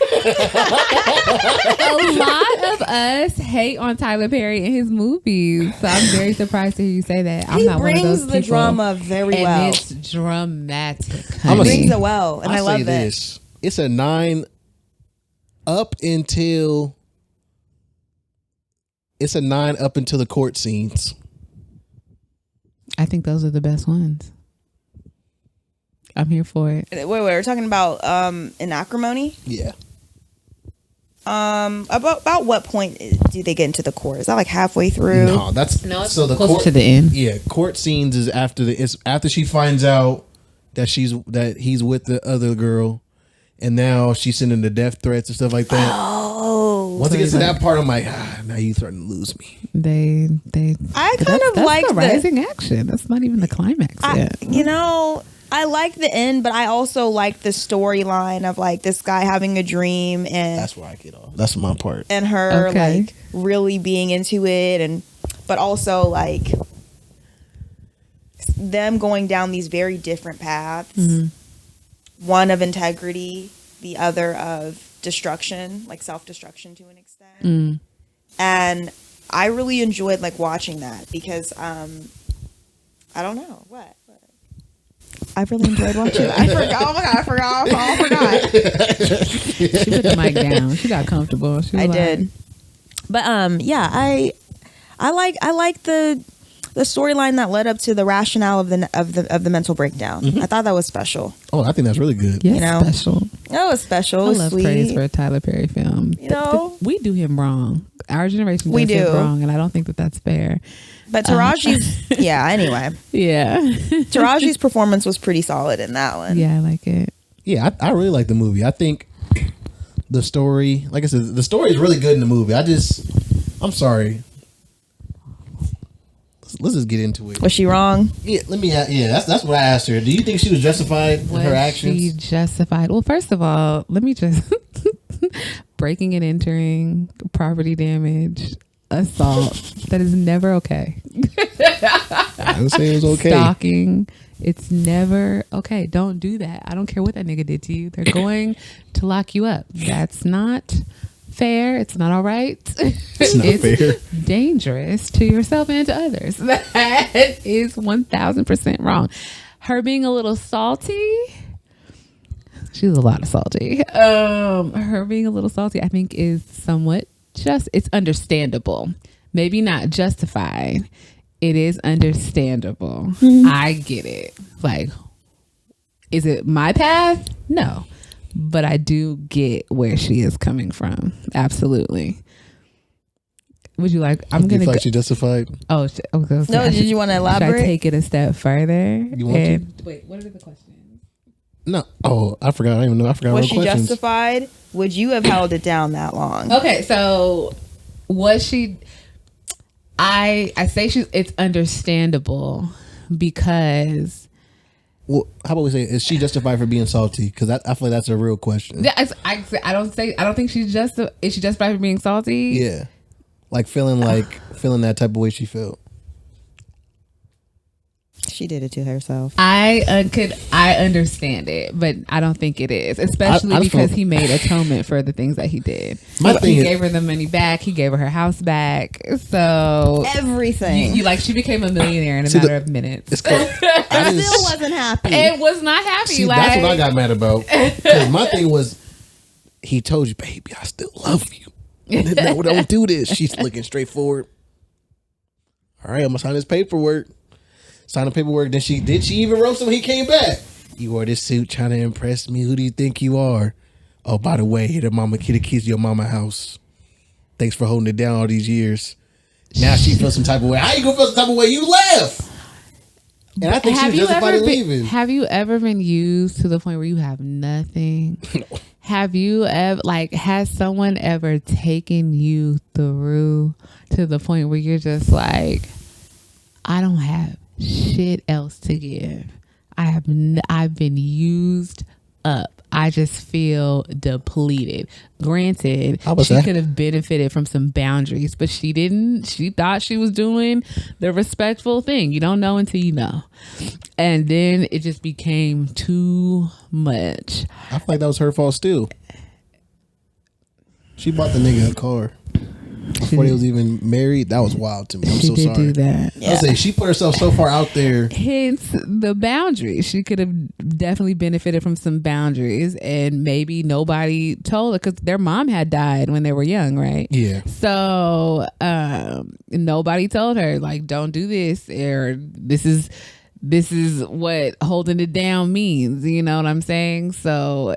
A lot of us hate on Tyler Perry and his movies. So I'm very surprised to hear you say that. I'm He not one of brings those the people. drama very And well. it's dramatic. I'm a- honey. Brings it well, and I I'll love say it. this. It's a 9 up until the court scenes. I think those are the best ones. I'm here for it. Wait, we're talking about in Acrimony. Yeah. About what point do they get into the court? Is that like halfway through? No, that's No, it's so the closer court to the end. Yeah, court scenes is after she finds out that he's with the other girl, and now she's sending the death threats and stuff like that. Oh, Once it gets to that part, I'm like, now you threatening to lose me. They. I but kind of that's like the rising action. That's not even the climax yet. I like the end, but I also like the storyline of like this guy having a dream and That's where I get off. That's my part. and her Okay. like really being into it, but also like them going down these very different paths. Mm-hmm. One of integrity, the other of destruction, like self-destruction to an extent. Mm. And I really enjoyed like watching that because I don't know what. I really enjoyed watching it. I forgot. Oh my god, I forgot. I forgot. She put the mic down. She got comfortable. She was I like, did. But yeah, I like the storyline that led up to the rationale of the mental breakdown. Mm-hmm. I thought that was special. Oh, I think that's really good. Yes, You know? special. That was special. It I was love sweet. praise for a Tyler Perry film. You know? We do him wrong. Our generation We does him do. wrong, and I don't think that that's fair. But Taraji's yeah. Anyway, Yeah. Taraji's performance was pretty solid in that one. Yeah, I like it. Yeah, I really like the movie. I think the story, like I said, the story is really good in the movie. I'm sorry. Let's just get into it. Was she wrong? Yeah, that's what I asked her. Do you think she was justified in her actions? She justified? Well, first of all, let me just breaking and entering, property damage, assault. That is never okay. I didn't say it was okay. Stalking. It's never okay. Don't do that. I don't care what that nigga did to you. They're going to lock you up. That's not fair. It's not all right. It's not fair. Dangerous to yourself and to others. That is 1000% wrong. Her being a little salty. She's a lot of salty. Her being a little salty, I think, is somewhat it's understandable. Maybe not justified. It is understandable. I get it. Like, is it my path? No. But I do get where she is coming from. Absolutely. Would you like? I'm gonna. Feel like she justified. Oh, okay. No, did you want to elaborate? Should I take it a step further? You want to? Wait, what are the questions? No. Oh, I forgot. I don't even know. I forgot. Was all the she questions. justified? Would you have held it down that long? Okay, so was she? I say it's understandable because. Well, how about we say, is she justified for being salty? Because I feel like that's a real question. Yeah, I don't think she's is she justified for being salty? Yeah, like feeling that type of way she felt. She did it to herself. I understand it, but I don't think it is, especially because he made atonement for the things that he did. He gave her the money back. He gave her house back. So everything. You like she became a millionaire in a matter of minutes. I still wasn't happy. It was not happy. See, that's what I got mad about. Because my thing was, he told you, baby, I still love you. No, don't do this. She's looking straight forward. All right, I'm gonna sign this paperwork. Sign the paperwork. Then did she even roast him when he came back? You wore this suit trying to impress me. Who do you think you are? Oh, by the way, here the keys to your mama house. Thanks for holding it down all these years. Now she feels some type of way. How you gonna feel some type of way? You left. And I think she was justified in leaving. Have you ever been used to the point where you have nothing? No. Have you ever, has someone ever taken you through to the point where you're just like, I don't have shit else to give. I've been used up. I just feel depleted. Granted, she could have benefited from some boundaries, but she didn't. She thought she was doing the respectful thing. You don't know until you know. And then it just became too much. I feel like that was her fault still. She bought the nigga a car before they was even married. That was wild to me. I'm so sorry. She did do that. Yeah. I was saying, she put herself so far out there. Hence the boundaries. She could have definitely benefited from some boundaries, and maybe nobody told her because their mom had died when they were young, right? Yeah. So nobody told her don't do this, or this is what holding it down means. You know what I'm saying? So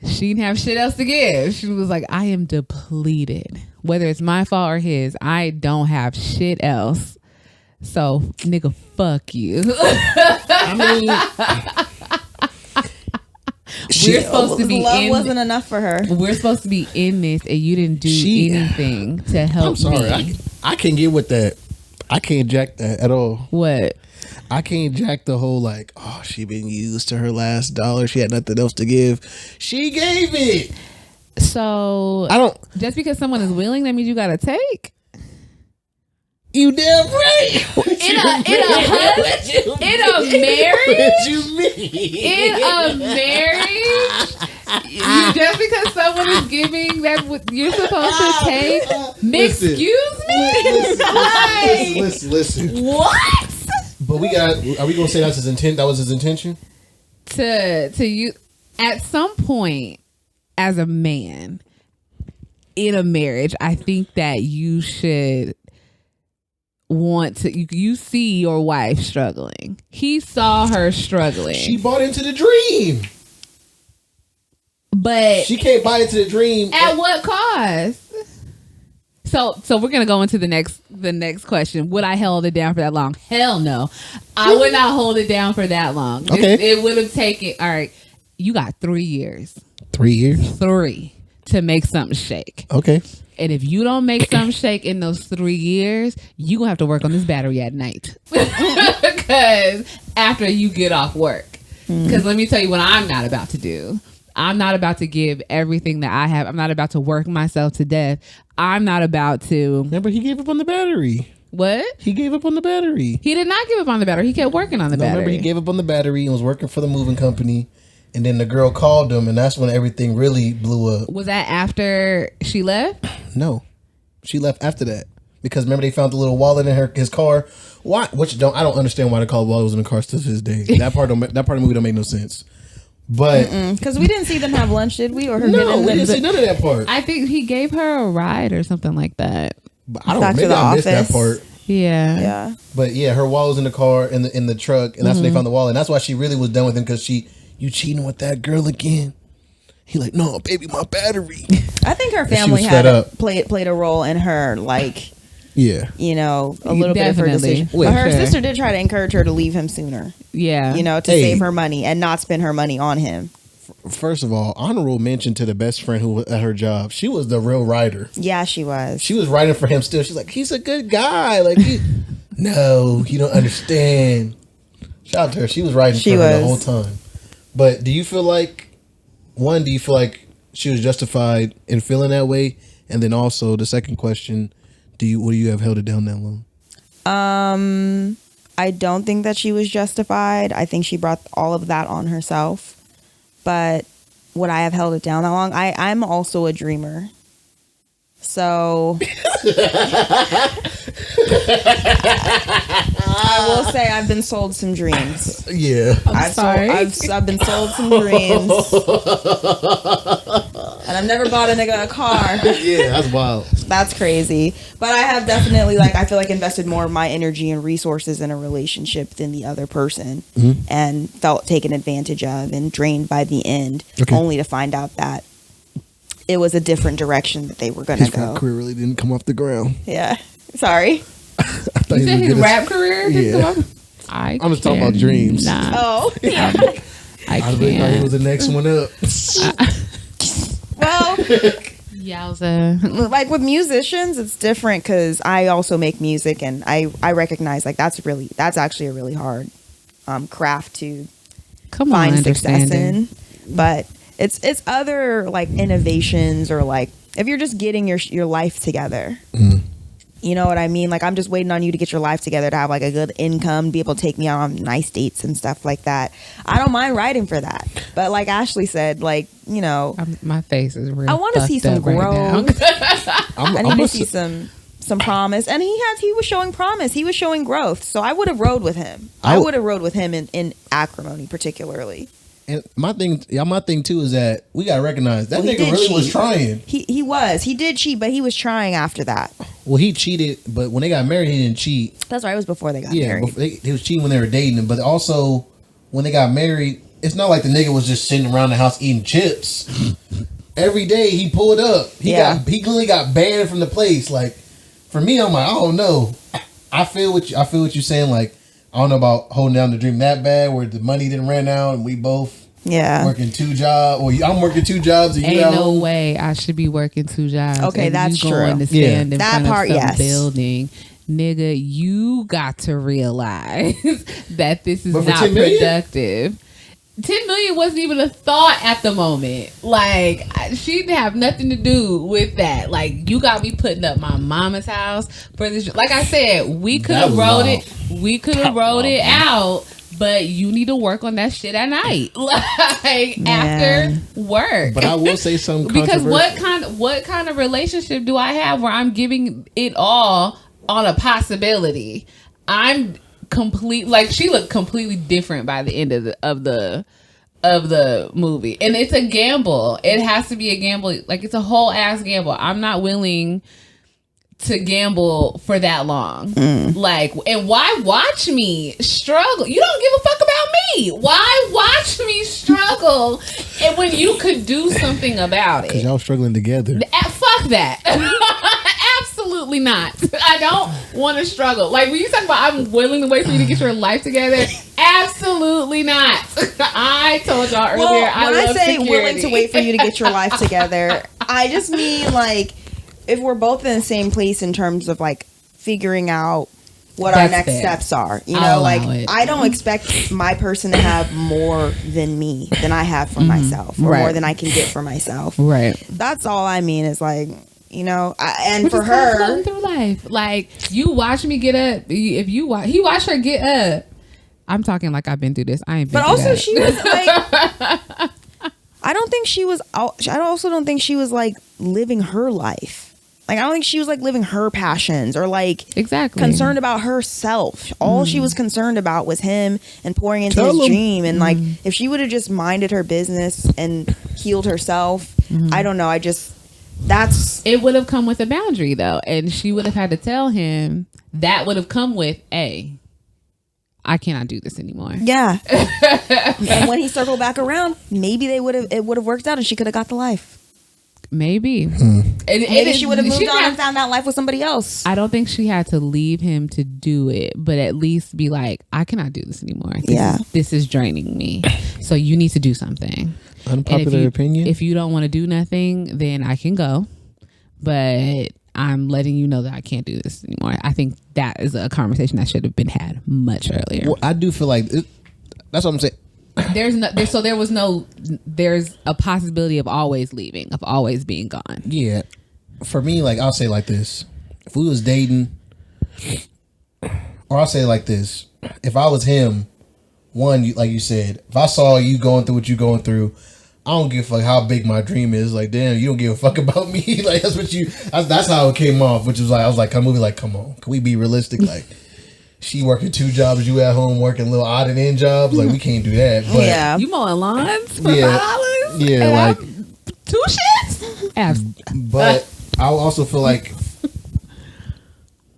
she didn't have shit else to give. She was like, I am depleted. Whether it's my fault or his, I don't have shit else. So, nigga, fuck you. I mean, we're supposed to be love wasn't enough for her. We're supposed to be in this, and you didn't do anything to help I'm sorry. me. I can't get with that. I can't jack that at all. What? I can't jack the whole she been used to her last dollar. She had nothing else to give. She gave it. So I don't. Just because someone is willing, that means you gotta take. You damn right. In a marriage, just because someone is giving that you're supposed to take. Excuse me. Listen. What? But are we gonna say that's his intent? That was his intention? To you at some point as a man in a marriage, I think that you should want to you see your wife struggling. He saw her struggling. She bought into the dream. But she can't buy into the dream. At what cost? So we're gonna go into the next question. Would I held it down for that long? Hell no. I would not hold it down for that long. Okay. It would have taken, all right, you got 3 years. 3 years? 3 to make something shake. Okay. And if you don't make something shake in those 3 years, you gonna have to work on this battery at night. Because after you get off work. Because let me tell you what I'm not about to do. I'm not about to give everything that I have. I'm not about to work myself to death. I'm not about to. Remember, he gave up on the battery. What? He gave up on the battery. He did not give up on the battery. He kept working on the battery. Remember, he gave up on the battery and was working for the moving company. And then the girl called him, and that's when everything really blew up. Was that after she left? No. She left after that. Because remember, they found the little wallet in his car. Why? I don't understand why they call wallets in the car still to this day. That part of the movie don't make no sense. But because we didn't see them have lunch, did we? Or her no, we didn't see none of that part. I think he gave her a ride or something like that. But I don't. Maybe I missed that part. Yeah. But yeah, her wallet was in the car in the truck, and that's when they found the wallet. And that's why she really was done with him, because you cheating with that girl again. He like, no, baby, my battery. I think her family played a role in her, like. Yeah. A little bit of her decision. But her sister did try to encourage her to leave him sooner. Yeah. To save her money and not spend her money on him. First of all, honorable mention to the best friend who was at her job. She was the real writer. Yeah, she was. She was writing for him still. She's like, he's a good guy. Like, no, you don't understand. Shout out to her. She was writing for him the whole time. But do you feel like she was justified in feeling that way? And then also the second question, would you have held it down that long? I don't think that she was justified. I think she brought all of that on herself. But would I have held it down that long? I'm also a dreamer. So I will say I've been sold some dreams. Yeah. I've been sold some dreams. And I've never bought a nigga a car. Yeah, that's wild. That's crazy. But I have definitely, I feel like invested more of my energy and resources in a relationship than the other person, and felt taken advantage of and drained by the end, only to find out that it was a different direction that they were going to go. His career really didn't come off the ground. Yeah. Sorry. You said his rap career? Yeah. I'm just talking about dreams. Nah. Oh. I really thought he was the next one up. Well, yowza. Like with musicians, it's different because I also make music, and I recognize that's actually a really hard craft to find success in. But it's other innovations, or if you're just getting your life together. You know what I mean? I'm just waiting on you to get your life together to have a good income, be able to take me out on nice dates and stuff like that. I don't mind writing for that. But like Ashley said, my face is real. I want to see some growth. I need to see some promise. And he was showing promise. He was showing growth. So I would have rode with him. I would have rode with him in acrimony particularly. And my thing too is that we gotta recognize that nigga really was trying. He was. He did cheat, but he was trying after that. Well, he cheated, but when they got married, he didn't cheat. That's right. It was before they got married. He was cheating when they were dating, but also when they got married, it's not like the nigga was just sitting around the house eating chips. Every day he pulled up. He clearly got banned from the place. For me, I'm like, I don't know. I feel what you're saying. I don't know about holding down the dream that bad, where the money didn't run out and we both working 2 jobs. Or I'm working 2 jobs. And ain't no way I should be working 2 jobs. Okay, that's true. Going to stand in that front part, of some building, nigga. You got to realize that this is not productive. 10 million wasn't even a thought at the moment. She didn't have nothing to do with that. You got me putting up my mama's house for this. Like I said, we could have wrote it. We could have wrote it out, but you need to work on that shit at night, after work. But I will say something because what kind of relationship do I have where I'm giving it all on a possibility? I'm complete. Like she looked completely different by the end of the movie, and it's a gamble. It has to be a gamble. Like it's a whole ass gamble. I'm not willing to gamble for that long. Like, and why watch me struggle? You don't give a fuck about me. Why watch me struggle? And when you could do something about it, because y'all struggling together. Fuck that. Absolutely not. I don't want to struggle. Like when you talk about I'm willing to wait for you to get your life together, absolutely not. I told y'all earlier. When I love say security. willing to wait for you to get your life together, I just mean like if we're both in the same place in terms of like figuring out what our next steps are. You know, like I don't expect my person to have more than me than I have for myself, or more than I can get for myself. Right. That's all I mean is like, you know, and We're for just kinda her, floating through life, like you watch me get up. If you watch, he watched her get up. I'm talking like I've been through this. I ain't been. But through also, that. she was like, I don't think she was. I also don't think she was like living her life. Like I don't think she was like living her passions or like exactly concerned about herself. All she was concerned about was him and pouring into his dream. And like if she would have just minded her business and healed herself, I don't know. It would have come with a boundary though, and she would have had to tell him that would have come with I cannot do this anymore. Yeah. And when he circled back around, maybe it would have worked out and she could have got the life. Maybe. And maybe she would have moved on and found that life with somebody else. I don't think she had to leave him to do it, but at least be like, I cannot do this anymore. This is draining me. So you need to do something. Unpopular opinion. If you don't want to do nothing, then I can go. But I'm letting you know that I can't do this anymore. I think that is a conversation that should have been had much earlier. Well, I do feel like that's what I'm saying. There's a possibility of always leaving, of always being gone. Yeah. For me, like I'll say like this. If we was dating, or I'll say like this. If I was him, like you said, if I saw you going through what you're going through, I don't give a fuck how big my dream is. Like, damn, you don't give a fuck about me. Like that's how it came off, which was like, I was like, come on, can we be realistic? Like, she working 2 jobs, you at home working little odd and end jobs. Like we can't do that. But yeah, you mowing lawns for $5. Yeah, like 2 shits. But I also feel like,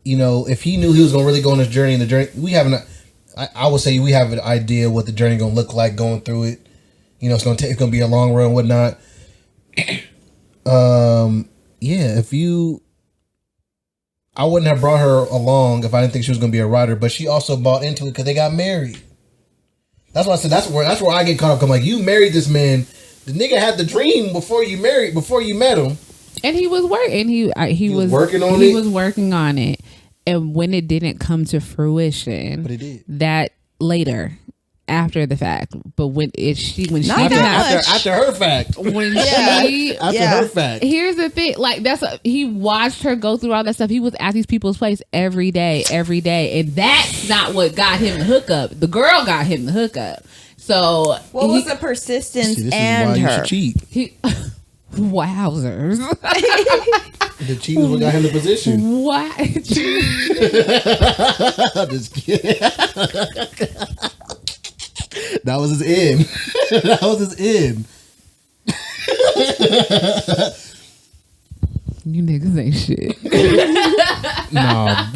you know, if he knew he was gonna really go on this journey, and the journey we haven't. I would say we have an idea what the journey gonna look like going through it. You know, it's gonna be a long run, and whatnot. Yeah, I wouldn't have brought her along if I didn't think she was going to be a writer, but she also bought into it because they got married. That's why I said that's where I get caught up. I'm like, you married this man. The nigga had the dream before you met him, and he was working. He was working on it. He was working on it, and when it didn't come to fruition, but it did that later. After the fact, but after her fact, her fact. Here's the thing, like he watched her go through all that stuff. He was at these people's place every day, and that's not what got him the hookup. The girl got him the hookup. So what was the persistence this and is why her? You should cheat. Wowzers! The cheat was what got him the position. Why? Just kidding. That was his end. That was his end. You niggas ain't shit. Nah.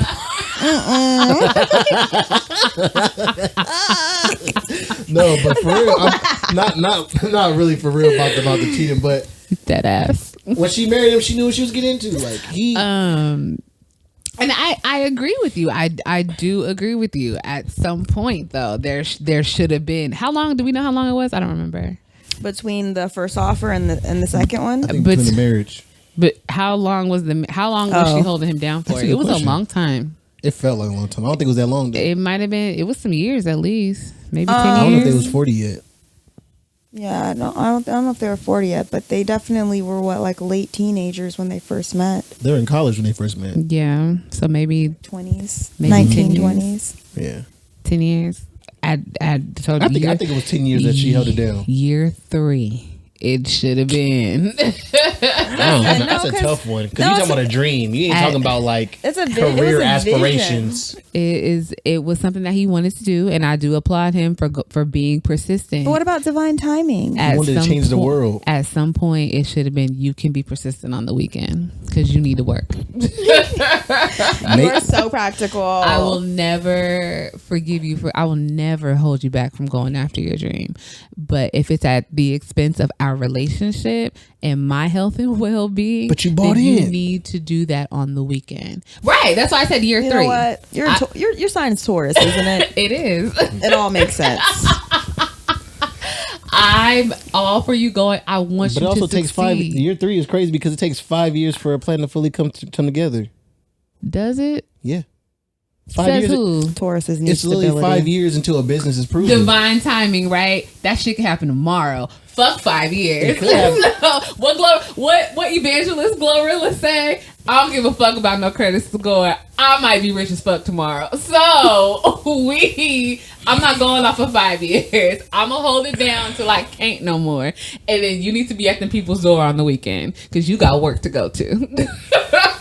No, but for real, I'm not really for real about the cheating, but that ass. When she married him, she knew what she was getting into. Like and I agree with you. I do agree with you. At some point, though, there should have been. How long? Do we know how long it was? I don't remember. Between the first offer and the second one, I think between the marriage. But how long was she holding him down for? It was a long time. It felt like a long time. I don't think it was that long. Though. It might have been. It was some years at least, maybe 10 years. I don't know if they was 40 yet. Yeah, I don't know if they were 40 yet, but they definitely were like late teenagers when they first met. They were in college when they first met. Yeah, so maybe 20s, 1920s. Yeah, 10 years. I think it was 10 years that she held it down. Year 3 it should have been. That's a tough one because you're talking about a dream. You ain't talking about like career aspirations. It was something that he wanted to do, and I do applaud him for being persistent. But what about divine timing? He wanted to change the world. At some point, it should have been you can be persistent on the weekend because you need to work. You are so practical. I will never forgive you I will never hold you back from going after your dream. But if it's at the expense of our relationship and my health and well-being, but you bought in. You need to do that on the weekend. Right. That's why I said year 3. You know what? Your sign is Taurus, isn't it? It is. It all makes sense. I'm all for you going. I want you to succeed. But it also takes 5. Year 3 is crazy because it takes 5 years for a plan to fully come together. Does it? Yeah. 5 Says years. Who? Tauruses need It's literally 5 years until a business is proven. Divine timing, right? That shit can happen tomorrow. Fuck 5 years. What evangelist Glorilla say? I don't give a fuck about no credit score. I might be rich as fuck tomorrow. So I'm not going off of 5 years. I'm gonna hold it down till I can't no more. And then you need to be at the people's door on the weekend because you got work to go to.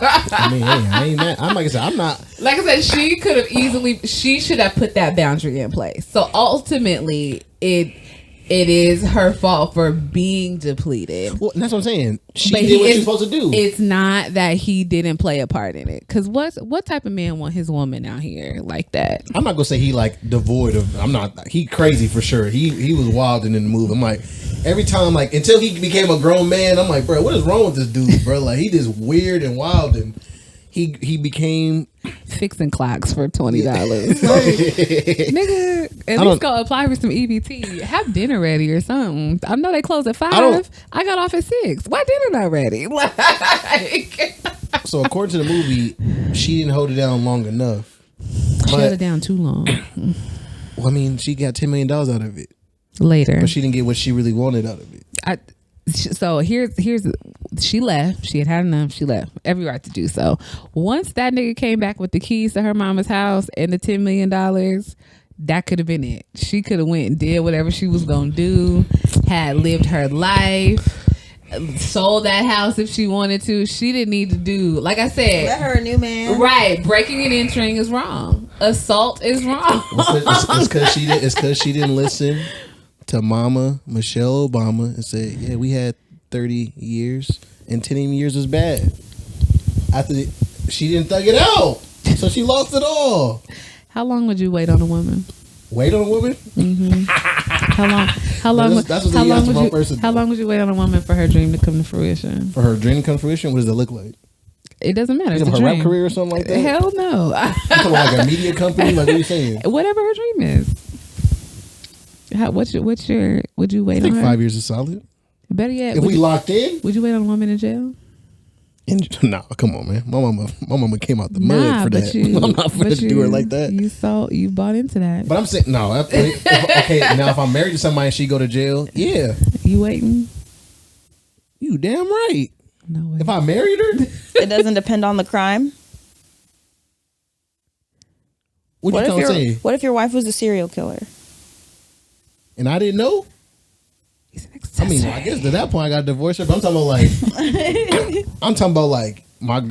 I mean, hey, I ain't mad. I'm like I said, I'm not. Like I said, she should have put that boundary in place. So ultimately, it is her fault for being depleted. Well, that's what I'm saying. She did what she's supposed to do. It's not that he didn't play a part in it. Because what type of man want his woman out here like that? I'm not gonna say he like devoid of. I'm not. He crazy for sure. He was wild in the move. I'm like every time like until he became a grown man. I'm like, bro, what is wrong with this dude, bro? Like he just weird and wild and. He became fixing clocks for $20. Nigga, at least go apply for some EBT. Have dinner ready or something. I know they close at 5. I got off at 6. Why dinner not ready? So according to the movie, she didn't hold it down long enough. She held it down too long. Well, I mean, she got $10 million out of it later, but she didn't get what she really wanted out of it. So here's she left. She had enough. She left. Every right to do so. Once that nigga came back with the keys to her mama's house and the $10 million, that could have been it. She could have went and did whatever she was gonna do. Had lived her life. Sold that house if she wanted to. She didn't need to do. Like I said, let her a new man. Right. Breaking and entering is wrong. Assault is wrong. It's because she didn't listen to Mama Michelle Obama and said, yeah, we had 30 years and 10 years was bad. She didn't thug it out. So she lost it all. How long would you wait on a woman? Wait on a woman? Mm-hmm. How long would you wait on a woman for her dream to come to fruition? For her dream to come to fruition? What does it look like? It doesn't matter. It's her a dream. rap career or something like that? Hell no. You talking about like a media company? Like what are you saying? Whatever her dream is. Would you wait on her? 5 years is solid. Better yet, if we locked in, would you wait on a woman in jail? No, come on, man. My mama came out the mud for that. I'm not going to do her like that. You bought into that. But I'm saying no. Okay, now if I'm married to somebody and she go to jail, yeah. You waiting? You damn right. No way. If I married her, it doesn't depend on the crime. What you trying to say? What if your wife was a serial killer? And I didn't know. I mean, I guess at that point I got divorced. But I'm talking about like, my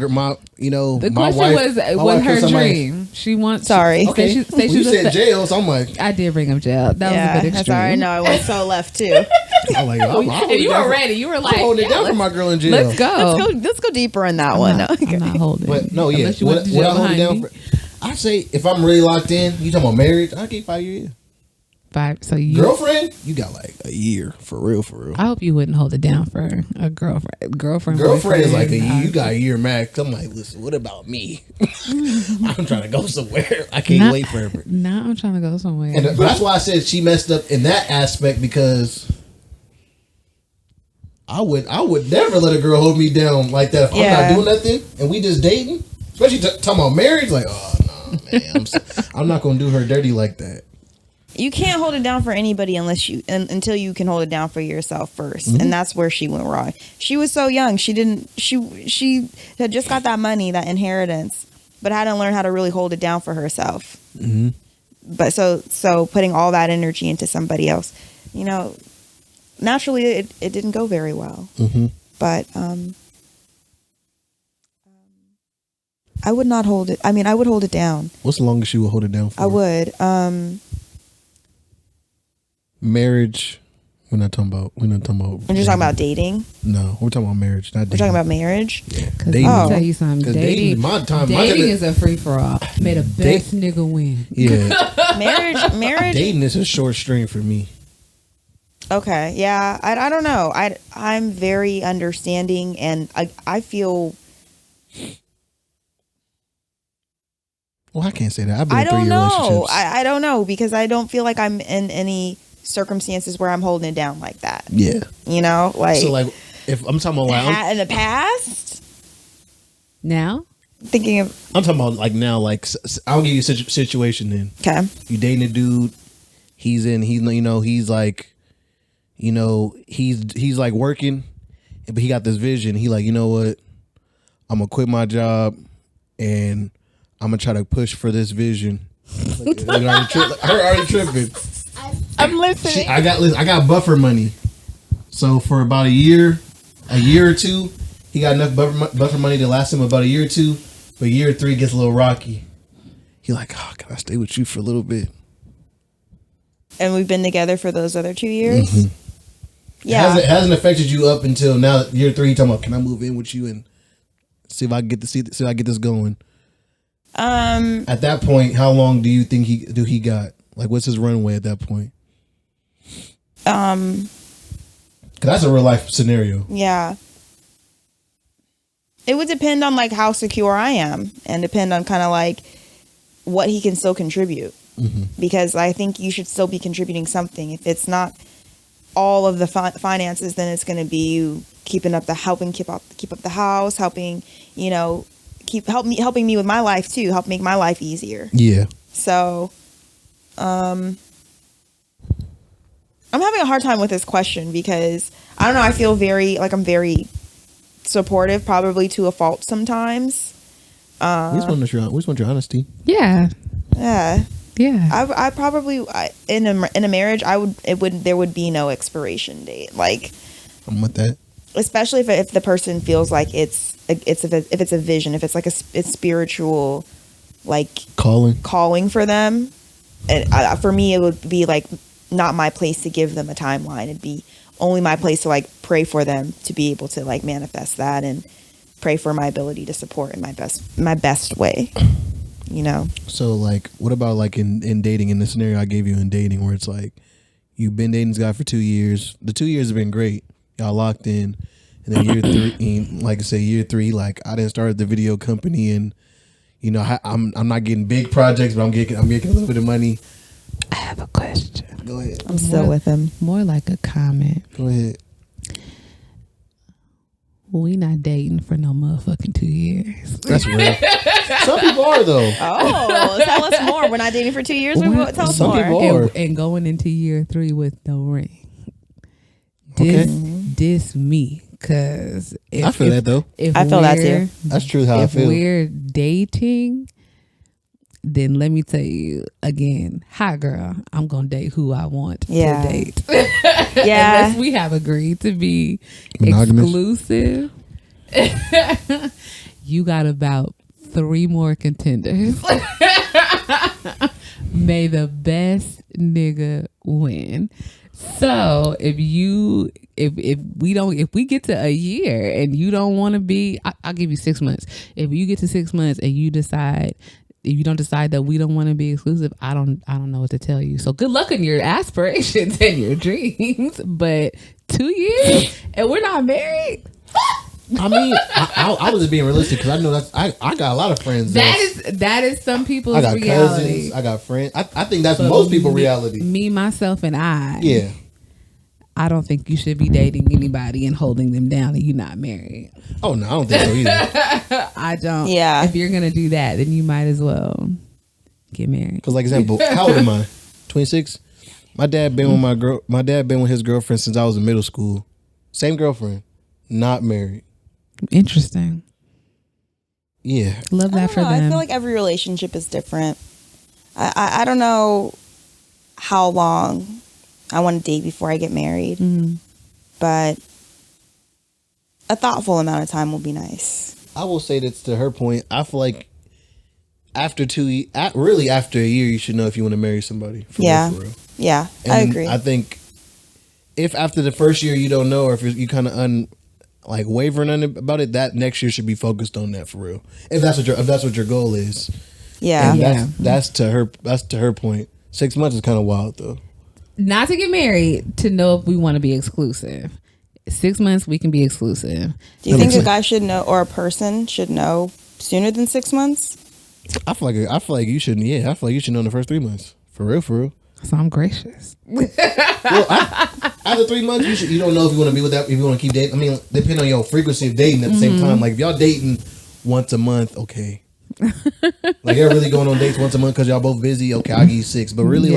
you know, the my question wife was her dream. She wants. Sorry. Okay. You said jail, so I'm like, I did bring up jail. That was a bit extreme. Sorry, no, I went so left too. I'm like, and you were ready. You were like, I'm holding it down for my girl in jail. Let's go. Let's go deeper in that one. I'm not holding. But no, yeah. What I hold it down for? I say if I'm really locked in, you talking about marriage? I get 5 years. 5. So you girlfriend, you got like a year for real. I hope you wouldn't hold it down for a girlfriend. Girlfriend is like you got a year max. I'm like, listen, what about me? I'm trying to go somewhere. I can't wait forever. Nah, I'm trying to go somewhere. But that's why I said she messed up in that aspect because I would never let a girl hold me down like that if I'm not doing nothing and we just dating. Especially talking about marriage, like, oh no, man, I'm not gonna do her dirty like that. You can't hold it down for anybody until you can hold it down for yourself first. Mm-hmm. And that's where she went wrong. She was so young. She had just got that money, that inheritance, but hadn't learned how to really hold it down for herself. Mm-hmm. But so putting all that energy into somebody else, you know, naturally it didn't go very well. Mm-hmm. But I would not hold it. I mean, I would hold it down. What's the longest you would hold it down for? I would. Marriage. We're not talking about. We're just talking about dating. No, we're talking about marriage, not dating. We're talking about marriage. Yeah. Dating. I'll tell you something. Dating, dating is a free for all. May the best nigga win. Yeah. marriage. Dating is a short string for me. Okay. Yeah. I don't know. I'm very understanding, and I feel. Well, I can't say that. I've been I in don't 3-year know. relationships. I don't know, because I don't feel like I'm in any circumstances where I'm holding it down like that. Yeah. You know, like, so like if I'm talking about like in the past. Now, Thinking of. I'm talking about like now, like I'll give you a situation then. Okay. You dating a dude, he's like, he's like working, but he got this vision. He like, you know what? I'm gonna quit my job and I'm gonna try to push for this vision. Like, her already tripping. I'm listening. I got buffer money. So for about a year or two, he got enough buffer money to last him about a year or two. But year 3 gets a little rocky. He like, oh, can I stay with you for a little bit? And we've been together for those other 2 years. Mm-hmm. Yeah. It hasn't affected you up until now. Year 3, he talking about, can I move in with you and see if I get this going? At that point, how long do you think he got? Like, what's his runway at that point? Because that's a real life scenario. Yeah. It would depend on like how secure I am, and depend on kind of like what he can still contribute. Mm-hmm. Because I think you should still be contributing something. If it's not all of the finances, then it's going to be you helping keep up the house, helping, helping me with my life too, help make my life easier. Yeah. So, I'm having a hard time with this question because I don't know. I feel I'm very supportive, probably to a fault sometimes. We just want your honesty. Yeah. Yeah. Yeah. I probably in a marriage there would be no expiration date. Like, I'm with that. Especially if the person feels like if it's a vision, if it's like it's spiritual, like calling for them. And for me, it would be like not my place to give them a timeline. It'd be only my place to like pray for them to be able to like manifest that, and pray for my ability to support in my best way. So like, what about like in dating, in the scenario I gave you in dating, where it's like you've been dating this guy for 2 years. The 2 years have been great. Y'all locked in, and then year 3, like I say, year 3, like I didn't start the video company, and I'm not getting big projects, but I'm making a little bit of money. I have a question. Go ahead. I'm still with him. More like a comment. Go ahead. We not dating for no motherfucking 2 years. That's real. Some people are though. Oh, tell us more. We're not dating for 2 years. Tell us Some more. people are. And going into year 3 with no ring. Okay. Diss me, cause I feel that though. I feel that too. That's true. How I feel. If we're dating, then let me tell you again, hi girl, I'm gonna date who I want to date. Yeah. Unless we have agreed to be monogamous. Exclusive. You got about 3 more contenders. May the best nigga win. So if we get to a year and you don't want to be, I'll give you 6 months. If you get to 6 months and you don't decide that we don't want to be exclusive, I don't know what to tell you. So good luck in your aspirations and your dreams. But 2 years and we're not married. I mean, I was just being realistic because I know I got a lot of friends. That is some people's I got reality. cousins. I got friends. I think that's most people's reality. Me, myself, and I. Yeah. I don't think you should be dating anybody and holding them down and you're not married. Oh no, I don't think so either. I don't. Yeah. If you're gonna do that, then you might as well get married. Because, like example, how old am I? 26. My dad been with his girlfriend since I was in middle school. Same girlfriend, not married. Interesting. Yeah. Love that for them. I feel like every relationship is different. I don't know how long I want to date before I get married. Mm-hmm. but a thoughtful amount of time will be nice. I will say that to her point. I feel like after after a year, you should know if you want to marry somebody. For real. Yeah, and I agree. I think if after the first year you don't know, or if you kind of wavering on about it, that next year should be focused on that for real. If that's what your goal is. Yeah. And that's to her point. 6 months is kind of wild though. Not to get married, to know if we want to be exclusive. 6 months we can be exclusive. Do you think a guy should know, or a person should know sooner than 6 months? I feel like you should. Yeah, I feel like you should know in the first 3 months. For real. So I'm gracious. Well, after 3 months, you don't know if you want to be with that. If you want to keep dating, I mean, depending on your frequency of dating at the same time. Like if y'all dating once a month, okay. Like you're really going on dates once a month because y'all both busy. Okay, I'll give you 6. But really,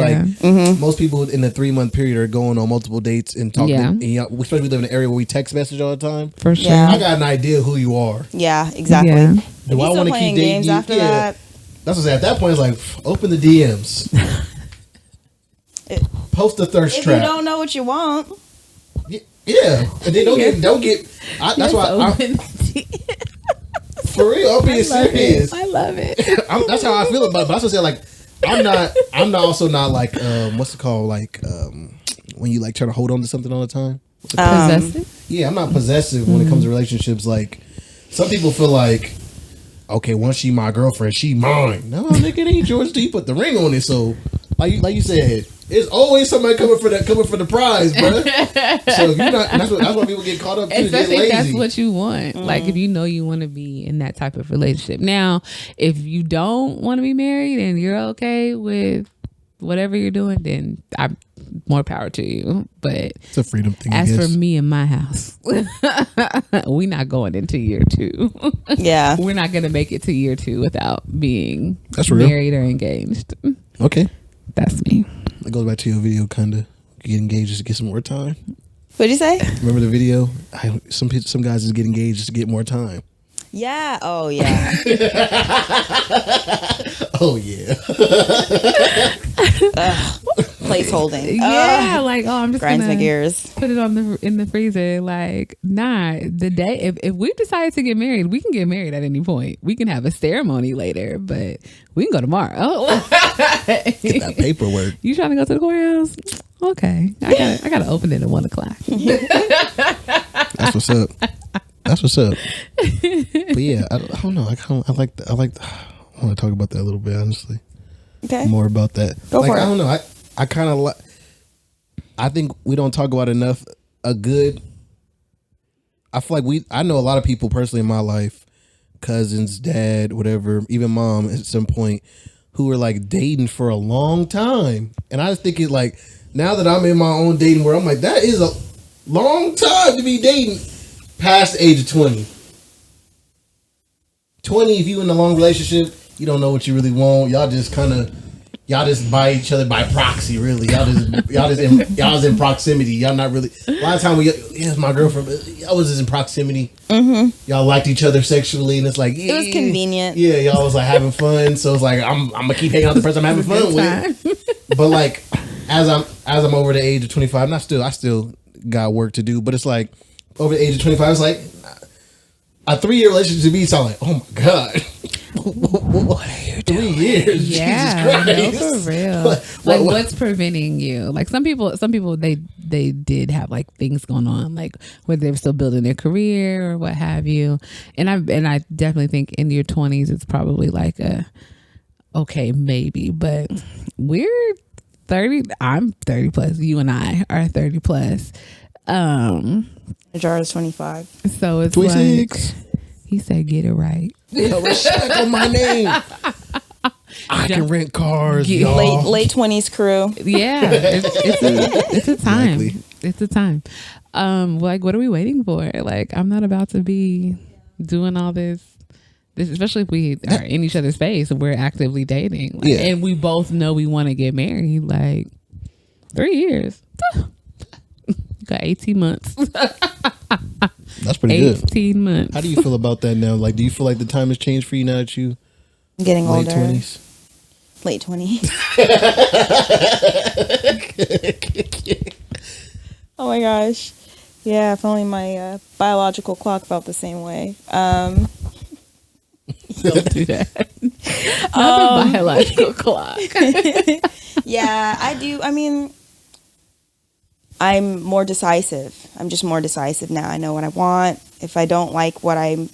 most people in the 3 month period are going on multiple dates and talking. Yeah. And especially we live in an area where we text message all the time. For sure. Yeah. I got an idea who you are. Yeah, exactly. Yeah. Do I want to keep dating games you? after that? That's what I say. At that point, it's like open the DMs. Post the thirst If trap. you don't know what you want. Yeah, and then don't get. That's why. For real, I'm being serious. I love it. That's how I feel about it. But I was like, I'm not also not like, what's it called? Like, when you like try to hold on to something all the time. Possessive? Yeah, I'm not possessive when it comes to relationships. Like, some people feel like, okay, once she my girlfriend, she mine. No, nigga, it ain't yours till you put the ring on it. So, like you said, it's always somebody coming for the prize, bro. So you're not. That's why people get caught up too. Especially Get if lazy. that's what you want. Like if you know you want to be in that type of relationship. Now, if you don't want to be married and you're okay with whatever you're doing, then I'm more power to you. But It's a freedom thing. as for me and my house, we're not going into year 2. Yeah. We're not going to make it to year 2 without being That's real. married or engaged. Okay. That's me. It goes back to your video, kind of get engaged just to get some more time. What'd you say? Remember the video? Some guys just get engaged just to get more time. Yeah. Oh, yeah. Oh yeah. Place holding. Yeah, like Ugh. I'm just Grinds my gonna gears. put it in the freezer. Like, nah, the day if we decide to get married, we can get married at any point. We can have a ceremony later, but we can go tomorrow. Get that paperwork. You trying to go to the courthouse? Okay, I gotta open it at 1:00. That's what's up. That's what's up. But yeah, I don't know. I want to talk about that a little bit, honestly. Okay. More about that. Go for it. I don't know. I kind of I think we don't talk about enough I feel like I know a lot of people personally in my life, cousins, dad, whatever, even mom at some point, who were like dating for a long time. And I just think it like, now that I'm in my own dating world, I'm like, that is a long time to be dating past the age of 20. 20, if you in a long relationship, you don't know what you really want. Y'all just buy each other by proxy, really. Y'all just in proximity. Y'all not really. A lot of time it's my girlfriend. Y'all was just in proximity. Mm-hmm. Y'all liked each other sexually, and it's like It was convenient. Yeah, y'all was like having fun. So it's like I'm gonna keep hanging out with the person I'm having fun with. But like as I'm over the age of 25, I still got work to do. But it's like over the age of 25, it's like a 3-year relationship to me. So I'm like, oh my god. What are you doing? 3 years? Yeah, Jesus Christ. no, for real. What's preventing you? Like some people, they did have like things going on, like whether they were still building their career or what have you. And I definitely think in your 20s, it's probably like okay, maybe, but we're 30. I'm 30 plus. You and I are 30 plus. Jar is 25. So it's 26. like he said, get it right. Respect on my name. I can rent cars. Y'all. Late 20s crew. Yeah, it's a time. Exactly. It's a time. Like, what are we waiting for? Like, I'm not about to be doing all this, especially if we are in each other's face and we're actively dating. Like, Yeah. and we both know we want to get married. Like, 3 years. Got 18 months. That's pretty good. 18 months. How do you feel about that now? Like, do you feel like the time has changed for you now that you I'm getting late older. 20s? Late 20s. Oh my gosh. Yeah, if only my biological clock felt the same way. Don't do that. Not the biological clock. Yeah, I do. I mean, I'm more decisive. I'm just more decisive now. I know what I want. If I don't like what I'm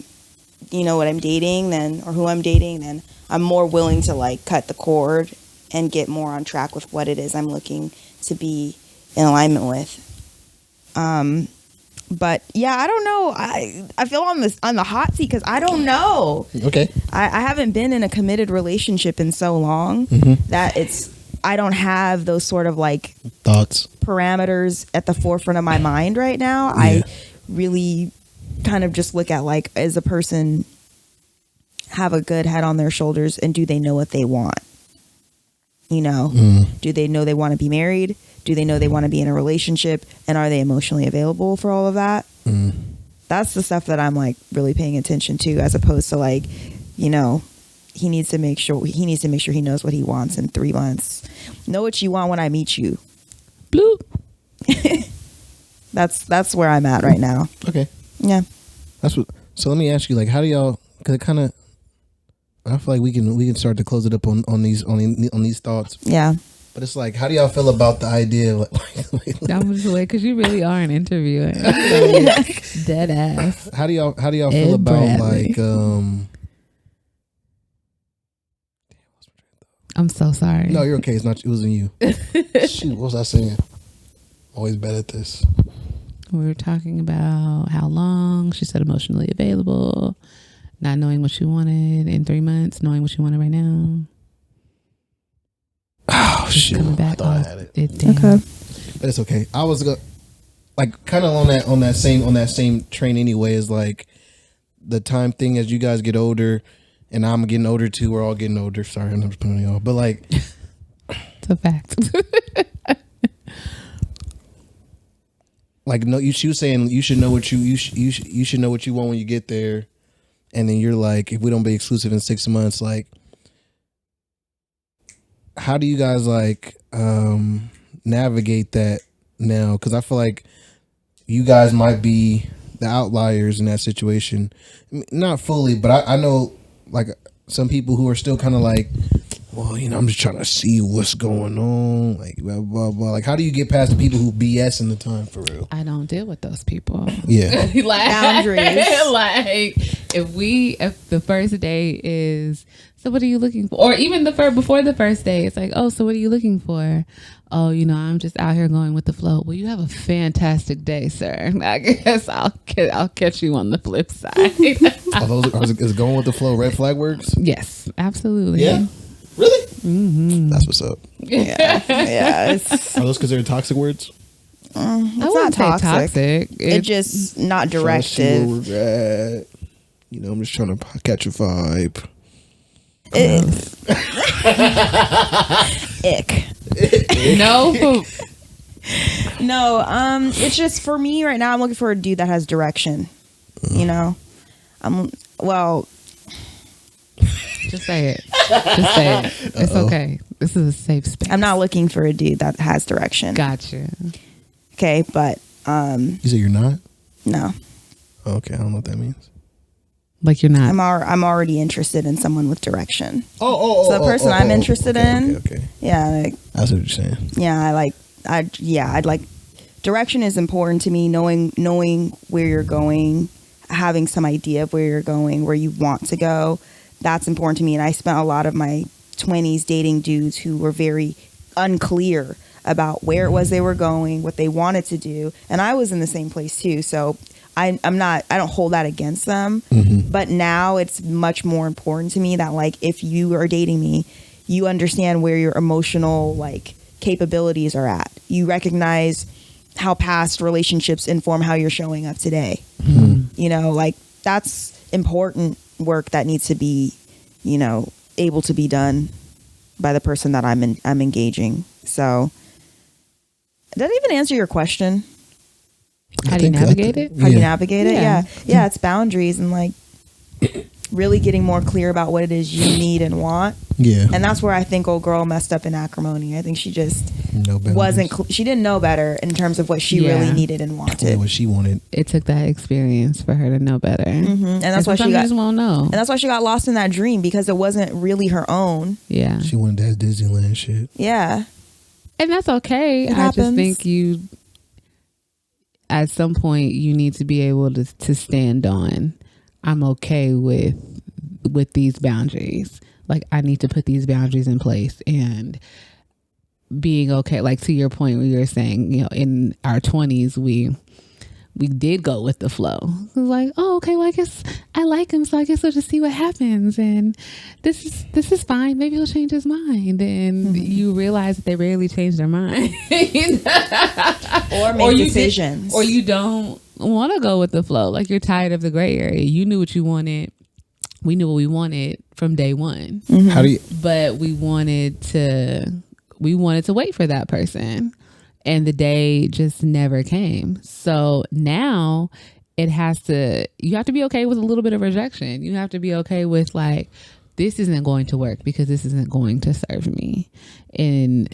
dating, then, or who I'm dating, then I'm more willing to like cut the cord and get more on track with what it is I'm looking to be in alignment with. But yeah, I don't know. I feel on the hot seat because I don't know. Okay. I haven't been in a committed relationship in so long that I don't have those sort of like Thoughts, parameters at the forefront of my mind right now. Yeah. I really kind of just look at like, is a person have a good head on their shoulders, and do they know what they want? You know, do they know they want to be married? Do they know they want to be in a relationship? And are they emotionally available for all of that? That's the stuff that I'm like really paying attention to, as opposed to like, you know, he needs to make sure he knows what he wants in 3 months. Know what you want when I meet you. Bloop. That's where I'm at right now. okay. Yeah. So let me ask you, like, how do y'all? Because it kind of, I feel like we can start to close it up on these thoughts. Yeah. But it's like, how do y'all feel about the idea? I'm just like, because you really are an interviewer. Like, dead ass. How do y'all feel Ed about Bradley. like I'm so sorry. No, you're okay. It wasn't you. Shoot, what was I saying? Always bad at this. We were talking about how long. She said emotionally available, not knowing what you wanted in 3 months, knowing what you wanted right now. Oh Just shit! coming I back thought I off had it. damn. Okay. But it's okay. I was like kind of on that same train anyway. Is like the time thing as you guys get older, and I'm getting older too. We're all getting older. Sorry, I'm just putting y'all. But like, It's a fact. like no, she was saying you should know what you should know what you want when you get there, and then you're like, if we don't be exclusive in 6 months, like, how do you guys like navigate that now? Because I feel like you guys might be the outliers in that situation. I mean, not fully, but I know like some people who are still kind of like, well, you know, I'm just trying to see what's going on, like blah blah blah. Like, how do you get past the people who BS in the time for real? I don't deal with those people. Yeah. Like, Boundaries. Like, if the first day is, so what are you looking for? Or even before the first day, it's like, oh, so what are you looking for? Oh, you know, I'm just out here going with the flow. Well, you have a fantastic day, sir. I guess I'll catch you on the flip side. Is going with the flow red flag words? Yes, absolutely. Yeah. Really? Mm-hmm. That's what's up. Yeah. Yeah. It's Are those considered toxic words? I not wouldn't say toxic. toxic. It's just not Trying to see directive. where we're at. You know, I'm just trying to catch a vibe. Ick. No. No, it's just for me right now. I'm looking for a dude that has direction. You know, Just say it. Just say it. It's okay. This is a safe space. I'm not looking for a dude that has direction. Gotcha. Okay, but You say you're not? no, Okay, I don't know what that means. Like you're not. I'm already interested in someone with direction. Oh. So the person I'm interested in, Okay. yeah, like, That's what you're saying. yeah, I'd like direction is important to me. Knowing where you're going, having some idea of where you're going, where you want to go, that's important to me. And I spent a lot of my 20s dating dudes who were very unclear about where it was they were going, what they wanted to do, and I was in the same place too. So I don't hold that against them. Mm-hmm. But now it's much more important to me that, like, if you are dating me, you understand where your emotional, like, capabilities are at. You recognize how past relationships inform how you're showing up today. Mm-hmm. You know, like, that's important work that needs to be, you know, able to be done by the person that I'm engaging. So did that even answer your question? How do you navigate it? How you navigate it? Yeah. Yeah, it's boundaries and, like, really getting more clear about what it is you need and want. Yeah. And that's where I think old girl messed up in acrimony. I think she just No boundaries. she didn't know better in terms of what she really needed and wanted. What she wanted. It took that experience for her to know better. And that's why she just won't know. And that's why she got lost in that dream, because it wasn't really her own. Yeah. She wanted that Disneyland shit. Yeah. And that's okay. I just think at some point you need to be able to stand on, I'm okay with these boundaries. Like, I need to put these boundaries in place, and being okay. Like, to your point where you're saying, you know, in our 20s, we did go with the flow. It was like, oh, okay, well, I guess I like him, so I guess we'll just see what happens. And this is fine. Maybe he'll change his mind. And you realize that they rarely change their mind. Or make decisions. Or you don't want to go with the flow. Like, you're tired of the gray area. You knew what you wanted. We knew what we wanted from day one. How do you? But we wanted to wait for that person. And the day just never came. So now you have to be okay with a little bit of rejection. You have to be okay with, like, this isn't going to work because this isn't going to serve me in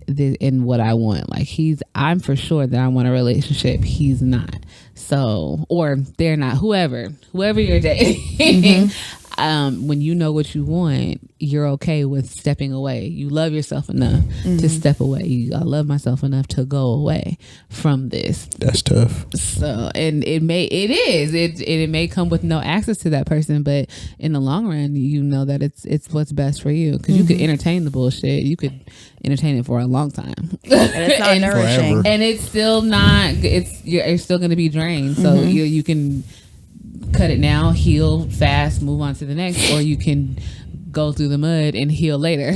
what I want. Like, I'm for sure that I want a relationship. He's not. So, or they're not, whoever you're dating. When you know what you want, you're okay with stepping away. You love yourself enough to step away. I love myself enough to go away from this. That's tough. So, and it may come with no access to that person, but in the long run, you know that it's what's best for you, because you could entertain the bullshit. You could entertain it for a long time, And it's not nourishing. Forever. and it's still not. You're still going to be drained. So you can cut it now, heal fast, move on to the next, or you can go through the mud and heal later.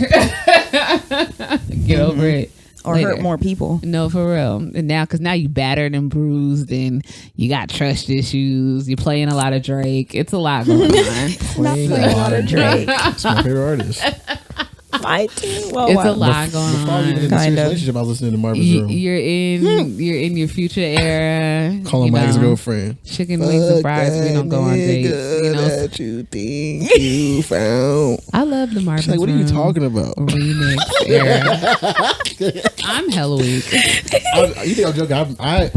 Get over it. Or later. hurt more people. No, for real. And now, because now you battered and bruised, and you got trust issues. You're playing a lot of Drake. It's a lot going on. Not playing a lot of Drake. It's my favorite artist. Mine too. Well, It's a lot going Before we even on. get into this relationship, I was listening to Marvin's Room. You're in your future era. Calling my ex-girlfriend. Chicken wings and fries. We don't go on dates. You know, that you think you found. I love the Marvin's She's like, what are you Room talking about? remix era. I'm hella weak. You think I'm joking? I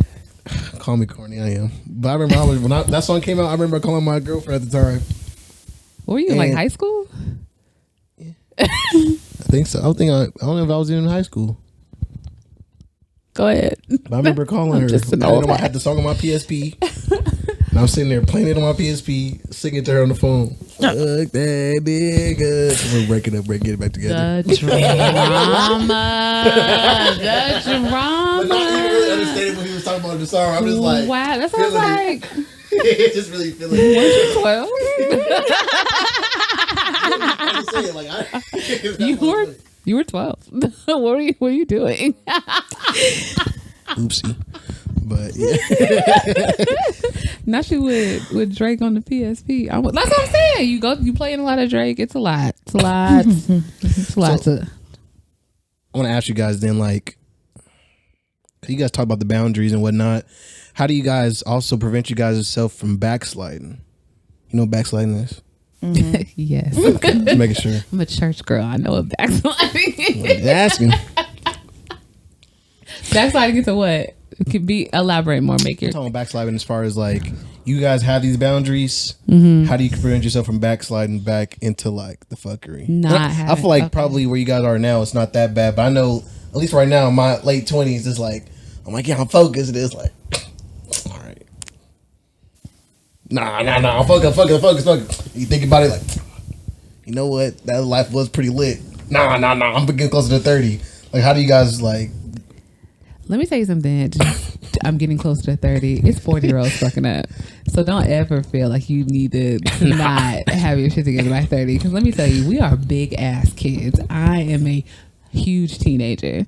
call me corny. I am, but I remember when that song came out. I remember calling my girlfriend at the time. What were you in, like, high school? I think so. I don't know if I was even in high school. Go ahead. But I remember calling her. I had the song on my PSP. And I'm sitting there playing it on my PSP, singing to her on the phone. Fuck that nigga. So we're breaking up, get it back together. The drama. But not even really understanding what he was talking about in the song. I'm just like, wow, that sounds like just really feeling it. 12. I'm just saying, like, You were 12. What were you doing? Oopsie. But yeah. Not you with Drake on the PSP. That's what I'm saying. You playing a lot of Drake. It's a lot. It's a lot. It's a lot. I want to ask you guys then, like, you guys talk about the boundaries and whatnot. How do you guys also prevent you guys yourself from backsliding? You know what backsliding is? Yes. Just making sure. I'm a church girl. I know what backsliding is. Asking. Backsliding into what? It could be, elaborate more. Make your I'm talking backsliding as far as, like, you guys have these boundaries. How do you prevent yourself from backsliding back into, like, the fuckery? I feel like probably where you guys are now, it's not that bad. But I know, at least right now, in my late 20s, it's like, I'm like, yeah, I'm focused. It is like, all right. Nah, I'm focused. You think about it like, you know what? That life was pretty lit. Nah, I'm getting closer to 30. Like, how do you guys, like... Let me tell you something. I'm getting closer to 30. It's 40-year-olds fucking up. So don't ever feel like you need to not have your shit together by 30. Because let me tell you, we are big ass kids. I am a huge teenager.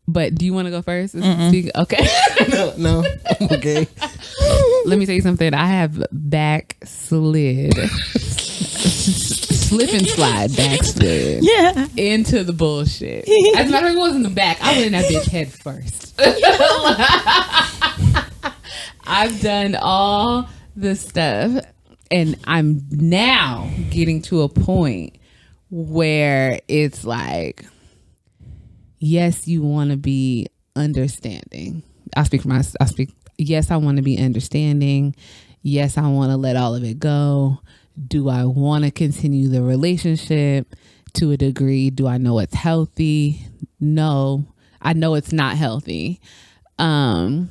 But do you want to go first? Okay. No, I'm okay. Let me tell you something. I have backslid. Slip and slide backslid. Yeah. Into the bullshit. As a matter of fact, it wasn't the back. I went in that bitch head first. I've done all the stuff, and I'm now getting to a point where it's like, yes, you want to be understanding. Yes, I want to be understanding. Yes, I want to let all of it go. Do I want to continue the relationship to a degree? Do I know it's healthy? No, I know it's not healthy. But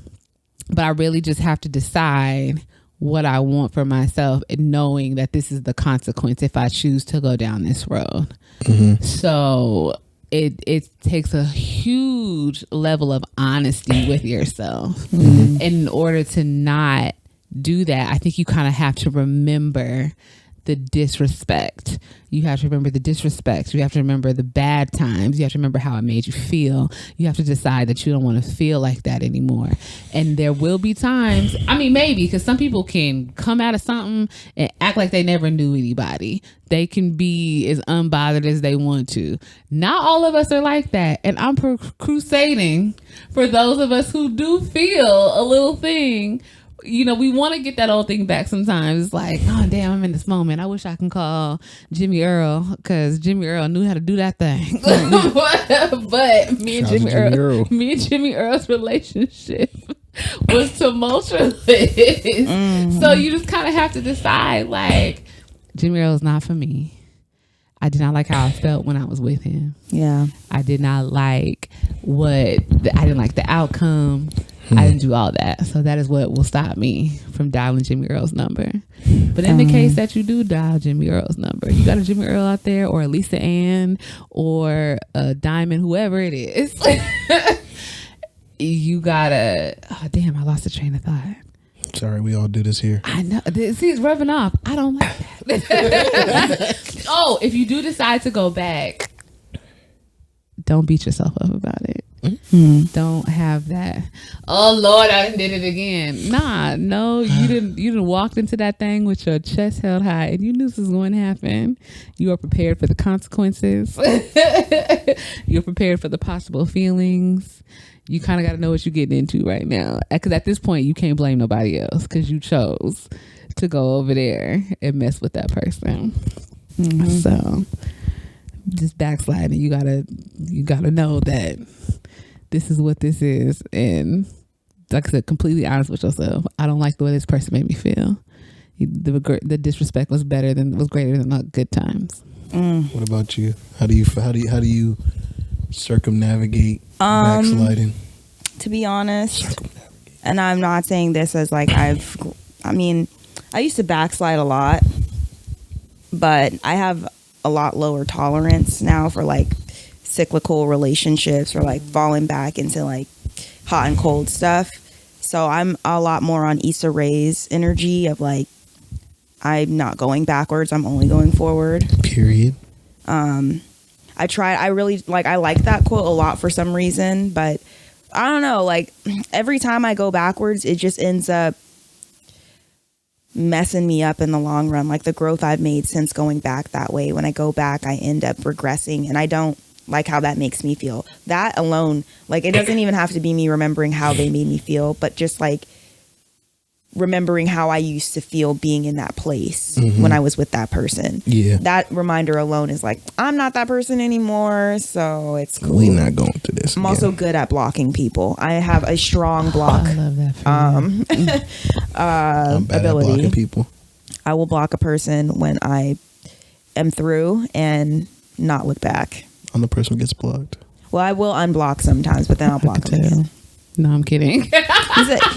I really just have to decide what I want for myself, and knowing that this is the consequence if I choose to go down this road. So it takes a huge level of honesty with yourself. And in order to not do that, I think you kind of have to remember the disrespect. You have to remember the disrespect. You have to remember the bad times. You have to remember how it made you feel. You have to decide that you don't want to feel like that anymore. And there will be times, I mean, maybe, because some people can come out of something and act like they never knew anybody. They can be as unbothered as they want to. Not all of us are like that. And I'm crusading for those of us who do feel a little thing. You know, we want to get that old thing back sometimes. It's like, oh, damn, I'm in this moment. I wish I can call Jimmy Earl, because Jimmy Earl knew how to do that thing. But me and Jimmy Earl's relationship was tumultuous. So you just kind of have to decide, like, Jimmy Earl is not for me. I did not like how I felt when I was with him. Yeah. I did not like I didn't like the outcome. I didn't do all that. So that is what will stop me from dialing Jimmy Earl's number. But in the case that you do dial Jimmy Earl's number, you got a Jimmy Earl out there, or a Lisa Ann, or a Diamond, whoever it is. You gotta, oh damn, I lost the train of thought. Sorry, we all do this here. I know. See, it's rubbing off. I don't like that. Oh, if you do decide to go back, don't beat yourself up about it. Don't have that. Oh Lord, I did it again. Nah, no, you didn't. You didn't walk into that thing with your chest held high, and you knew this was going to happen. You are prepared for the consequences. You're prepared for the possible feelings. You kind of got to know what you're getting into right now, because at this point, you can't blame nobody else, because you chose to go over there and mess with that person. So, just backsliding. You gotta know that this is what this is, and like I said, completely honest with yourself. I don't like the way this person made me feel. The disrespect was greater than the good times. What about you? How do you circumnavigate backsliding? To be honest, and I'm not saying this as like I used to backslide a lot, but I have a lot lower tolerance now for like cyclical relationships, or like falling back into like hot and cold stuff. So I'm a lot more on Issa Rae's energy of like, I'm not going backwards, I'm only going forward. Period. I really like that quote a lot for some reason, but I don't know, like every time I go backwards, it just ends up messing me up in the long run. Like the growth I've made since going back that way, when I go back, I end up regressing, and I don't like how that makes me feel. That alone, like it doesn't even have to be me remembering how they made me feel, but just like remembering how I used to feel being in that place when I was with that person. Yeah. That reminder alone is like, I'm not that person anymore, so it's cool. We're not going through this. I'm also good at blocking people. I have a strong block. I love that for I'm bad ability. at blocking people. I will block a person when I am through and not look back. I'm the person who gets blocked. Well, I will unblock sometimes, but then I'll block them again. No, I'm kidding.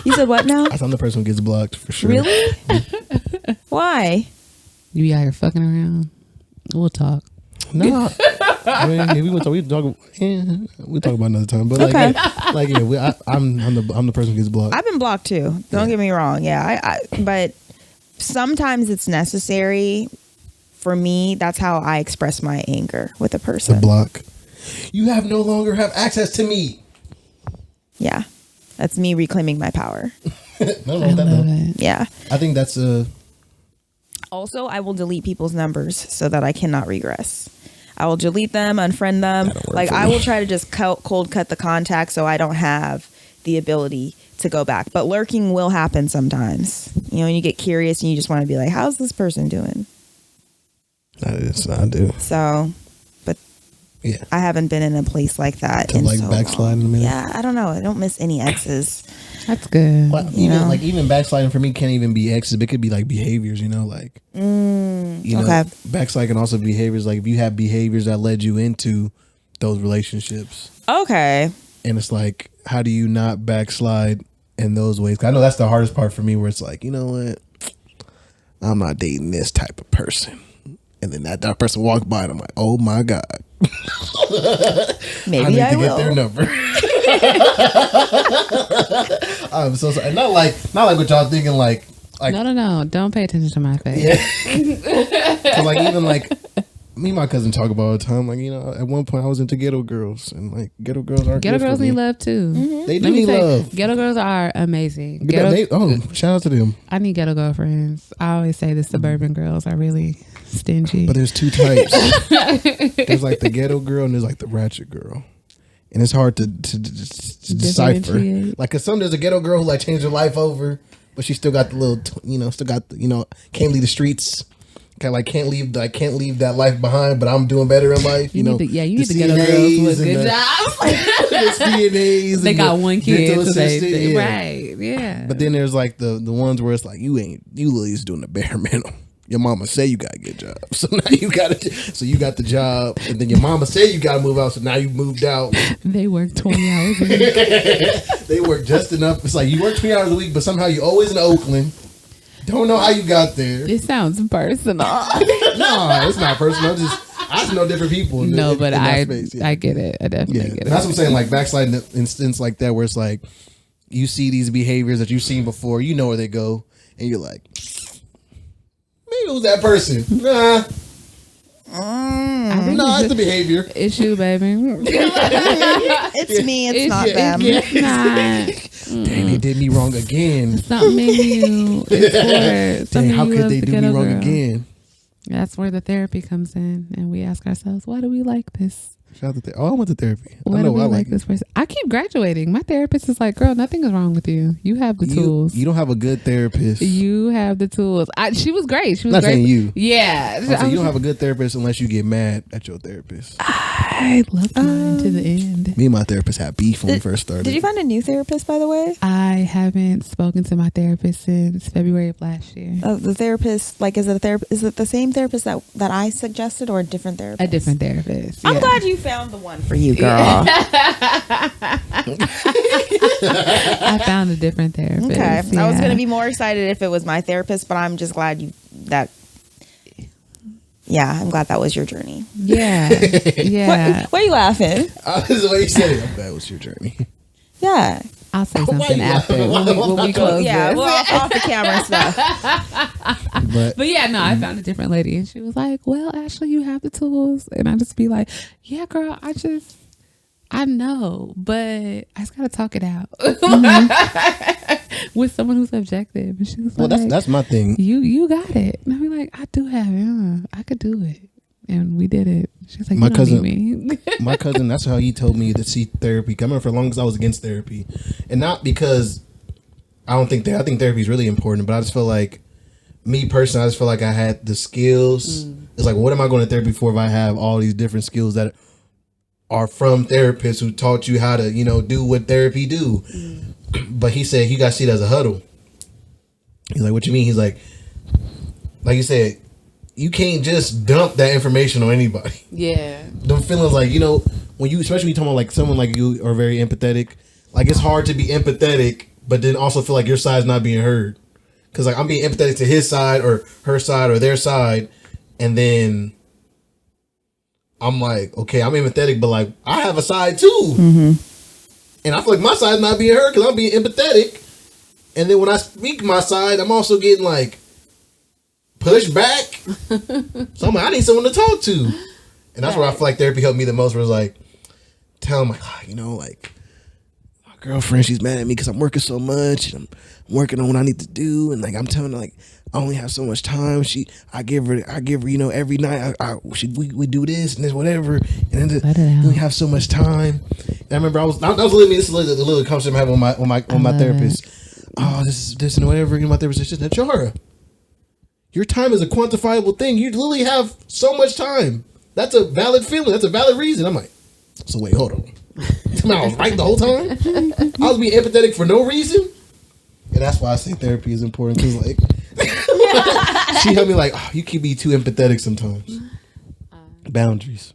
You said what now? I'm the person who gets blocked for sure. Really? Why? You be out here fucking around. We'll talk. No, I mean, we talk about another time. But okay. I'm the person who gets blocked. I've been blocked too. Don't get me wrong. Yeah, but sometimes it's necessary for me. That's how I express my anger with a person. The block. You no longer have access to me. Yeah, that's me reclaiming my power. I love it. Yeah, I think that's a. Also, I will delete people's numbers so that I cannot regress. I will delete them, unfriend them. Like I will try to just cold cut the contact so I don't have the ability to go back. But lurking will happen sometimes. You know, when you get curious and you just want to be like, how's this person doing? I do. So, but Yeah. I haven't been in a place like that To in like so backslide in a long. minute. Yeah, I don't know. I don't miss any exes. That's good. But You know? even backsliding for me can't even be exes. But it could be like behaviors, you know, like Okay. backslide can also be behaviors. Like if you have behaviors that led you into those relationships, Okay. and it's like, how do you not backslide in those ways? 'Cause I know that's the hardest part for me, where it's like, you know what, I'm not dating this type of person, and then that person walked by, and I'm like, oh my god, Maybe I need I to will. get their number. I'm so sorry. Not like what y'all thinking. Like No. Don't pay attention to my face. yeah. So like even like me and my cousin talk about all the time. Like, you know, at one point I was into ghetto girls, and like ghetto girls are Ghetto girls need love too. They do Let me need say, love. ghetto girls are amazing. Yeah, Ghetto, shout out to them. I need ghetto girlfriends. I always say the suburban girls are really stingy. But there's two types. There's like the ghetto girl and there's like the ratchet girl. And it's hard to decipher. Differentiate. Like, cause there's a ghetto girl who like changed her life over, but she still got the little, can't leave the streets. Can't leave that life behind, but I'm doing better in life. You need the ghetto girls with good jobs. The CNAs. They got one kid, dental so assistant, yeah. right? Yeah. But then there's like the ones where it's like you literally just doing the bare minimum. Your mama say you gotta get a job, so now you got the job, and then your mama say you gotta move out, so now you moved out. They work 20 hours a week. They work just enough. It's like you work 20 hours a week, but somehow you always in Oakland. Don't know how you got there. It sounds personal. No, it's not personal. I just know different people. In that space, yeah. I get it. I definitely get it. That's what I'm saying. Like backsliding instance like that, where it's like you see these behaviors that you've seen before, you know where they go, and you're like, maybe it was that person. Nah. No, it's the behavior. It's you, baby. It's me. It's not them. It's not. Dang, they did me wrong again. Something in you. It's for something Dang, how you could as they the do me ghetto wrong girl. again? That's where the therapy comes in, and we ask ourselves, why do we like this? Shout out to I went to therapy. Why I do know we I like this person? I keep graduating. My therapist is like, girl, nothing is wrong with you. You have the tools. You don't have a good therapist. You have the tools. She was great. She was Not great. saying you. Yeah. You don't have a good therapist unless you get mad at your therapist. I love mine to the end. Me and my therapist had beef when we first started. Did you find a new therapist, by the way? I haven't spoken to my therapist since February of last year. The therapist, like, is it the same therapist that I suggested, or a different therapist? A different therapist. I'm yeah. glad you found the one for you, girl. I found a different therapist. Okay. Yeah. I was going to be more excited if it was my therapist, but I'm just glad I'm glad that was your journey. Yeah. Yeah. Why are you laughing? This is what you said. I'm glad it was your journey. Yeah. I'll say Why something you after laughing? when we close Yeah, this. well, off the camera stuff. But yeah, no, I found a different lady, and she was like, well, Ashley, you have the tools. And I just be like, yeah, girl, I know, but I just gotta talk it out with someone who's objective. And she was Well, like, that's my thing. You got it. And I be like, I do have it. I could do it. And we did it. She's like, My you cousin- don't need me. My cousin, that's how he told me to see therapy. I remember for as long as I was against therapy, and not because I think therapy is really important, but I just feel like me personally, I just feel like I had the skills. It's like, what am I going to therapy for if I have all these different skills that are from therapists who taught you how to, do what therapy do? But he said, you got to see it as a huddle. He's like, what you mean? He's like you said, you can't just dump that information on anybody. Yeah. Them feelings like, when you, especially when you talking about like someone like you are very empathetic, like it's hard to be empathetic, but then also feel like your side's not being heard. Cause like I'm being empathetic to his side or her side or their side. And then I'm like, okay, I'm empathetic, but like I have a side too. And I feel like my side's not being heard because I'm being empathetic. And then when I speak my side, I'm also getting like pushed back. So I'm like, I need someone to talk to. And that's where I feel like therapy helped me the most, where it's like, tell them, like, my girlfriend, she's mad at me because I'm working so much. And I'm working on what I need to do. And like, I'm telling her, like, I only have so much time. I give her, every night, we do this and this, whatever. And then we have so much time. And I remember this is a little conversation I'm having with my therapist. Oh, this and whatever. And my therapist said, Nachara, your time is a quantifiable thing. You literally have so much time. That's a valid feeling. That's a valid reason. I'm like, so wait, hold on. I was right the whole time. I was being empathetic for no reason. And that's why I say therapy is important. Because like, she helped me like, oh, you can be too empathetic sometimes. Boundaries.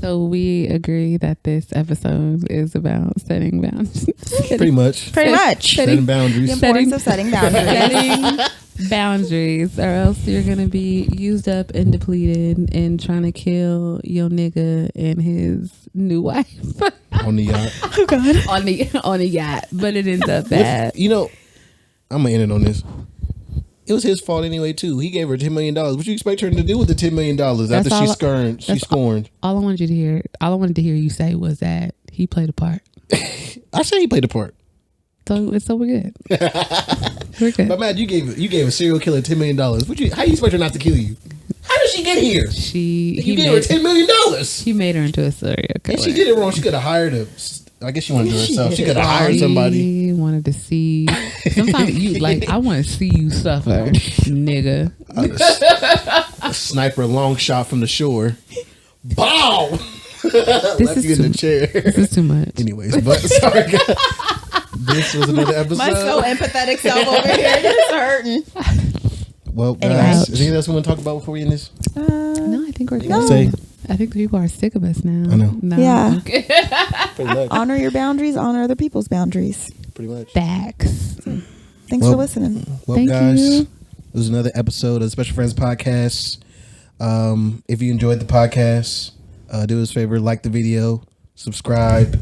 So we agree that this episode is about setting boundaries. Pretty much. Pretty much. Setting boundaries. The importance of setting boundaries. Setting boundaries, or else you're gonna be used up and depleted and trying to kill your nigga and his new wife On the yacht. Oh God. on the yacht, but it ends up bad. You know, I'm going to end it on this. It was his fault anyway, too. He gave her $10 million. What you expect her to do with the $10 million after she scorned? All I wanted to hear you say was that he played a part. I say he played a part. So we're good. We're good. But man, you gave a serial killer $10 million. How you expect her not to kill you? How did she get here? You gave her $10 million. He made her into a serial killer. If she did it wrong, she could have hired I guess she wanted to do it herself. She could have hired somebody. He wanted to see. Sometimes I want to see you suffer, nigga. A sniper long shot from the shore. Bow! This Left you in the chair. This is too much. Anyways, but sorry guys. This was another episode. My so empathetic self over here is hurting. Well, guys, Anyway. is there anything else we want to talk about before we end this? No, I think we're good. Say, I think the people are sick of us now. I know. No. Yeah. pretty much. Honor your boundaries. Honor other people's boundaries. Pretty much. Facts. Thanks for listening. Well, Thank guys, you. it was another episode of the Special Friends Podcast. If you enjoyed the podcast, do us a favor, like the video, subscribe.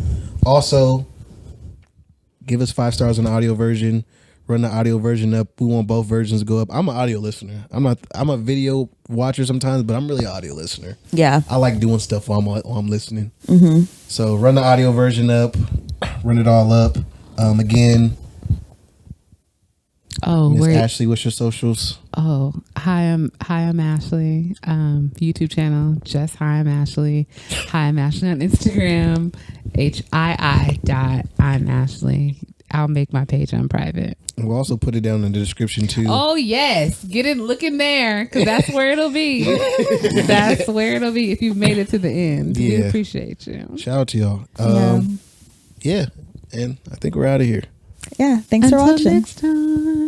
Also, give us 5 stars on the audio version. Run the audio version up. We want both versions to go up. I'm an audio listener. I'm a video watcher sometimes, but I'm really an audio listener. Yeah. I like doing stuff while I'm listening. Mm-hmm. So run the audio version up. Run it all up. Again, Miss Ashley, what's your socials? Oh, hi, I'm Ashley. YouTube channel, just hi, I'm Ashley. Hi, I'm Ashley on Instagram. HII.I'm Ashley. I'll make my page on private. And we'll also put it down in the description too. Oh yes, look in there because that's where it'll be. That's where it'll be if you've made it to the end. Yeah. We appreciate you. Shout out to y'all. Yeah, and I think we're out of here. Yeah. Thanks for Until watching. next time.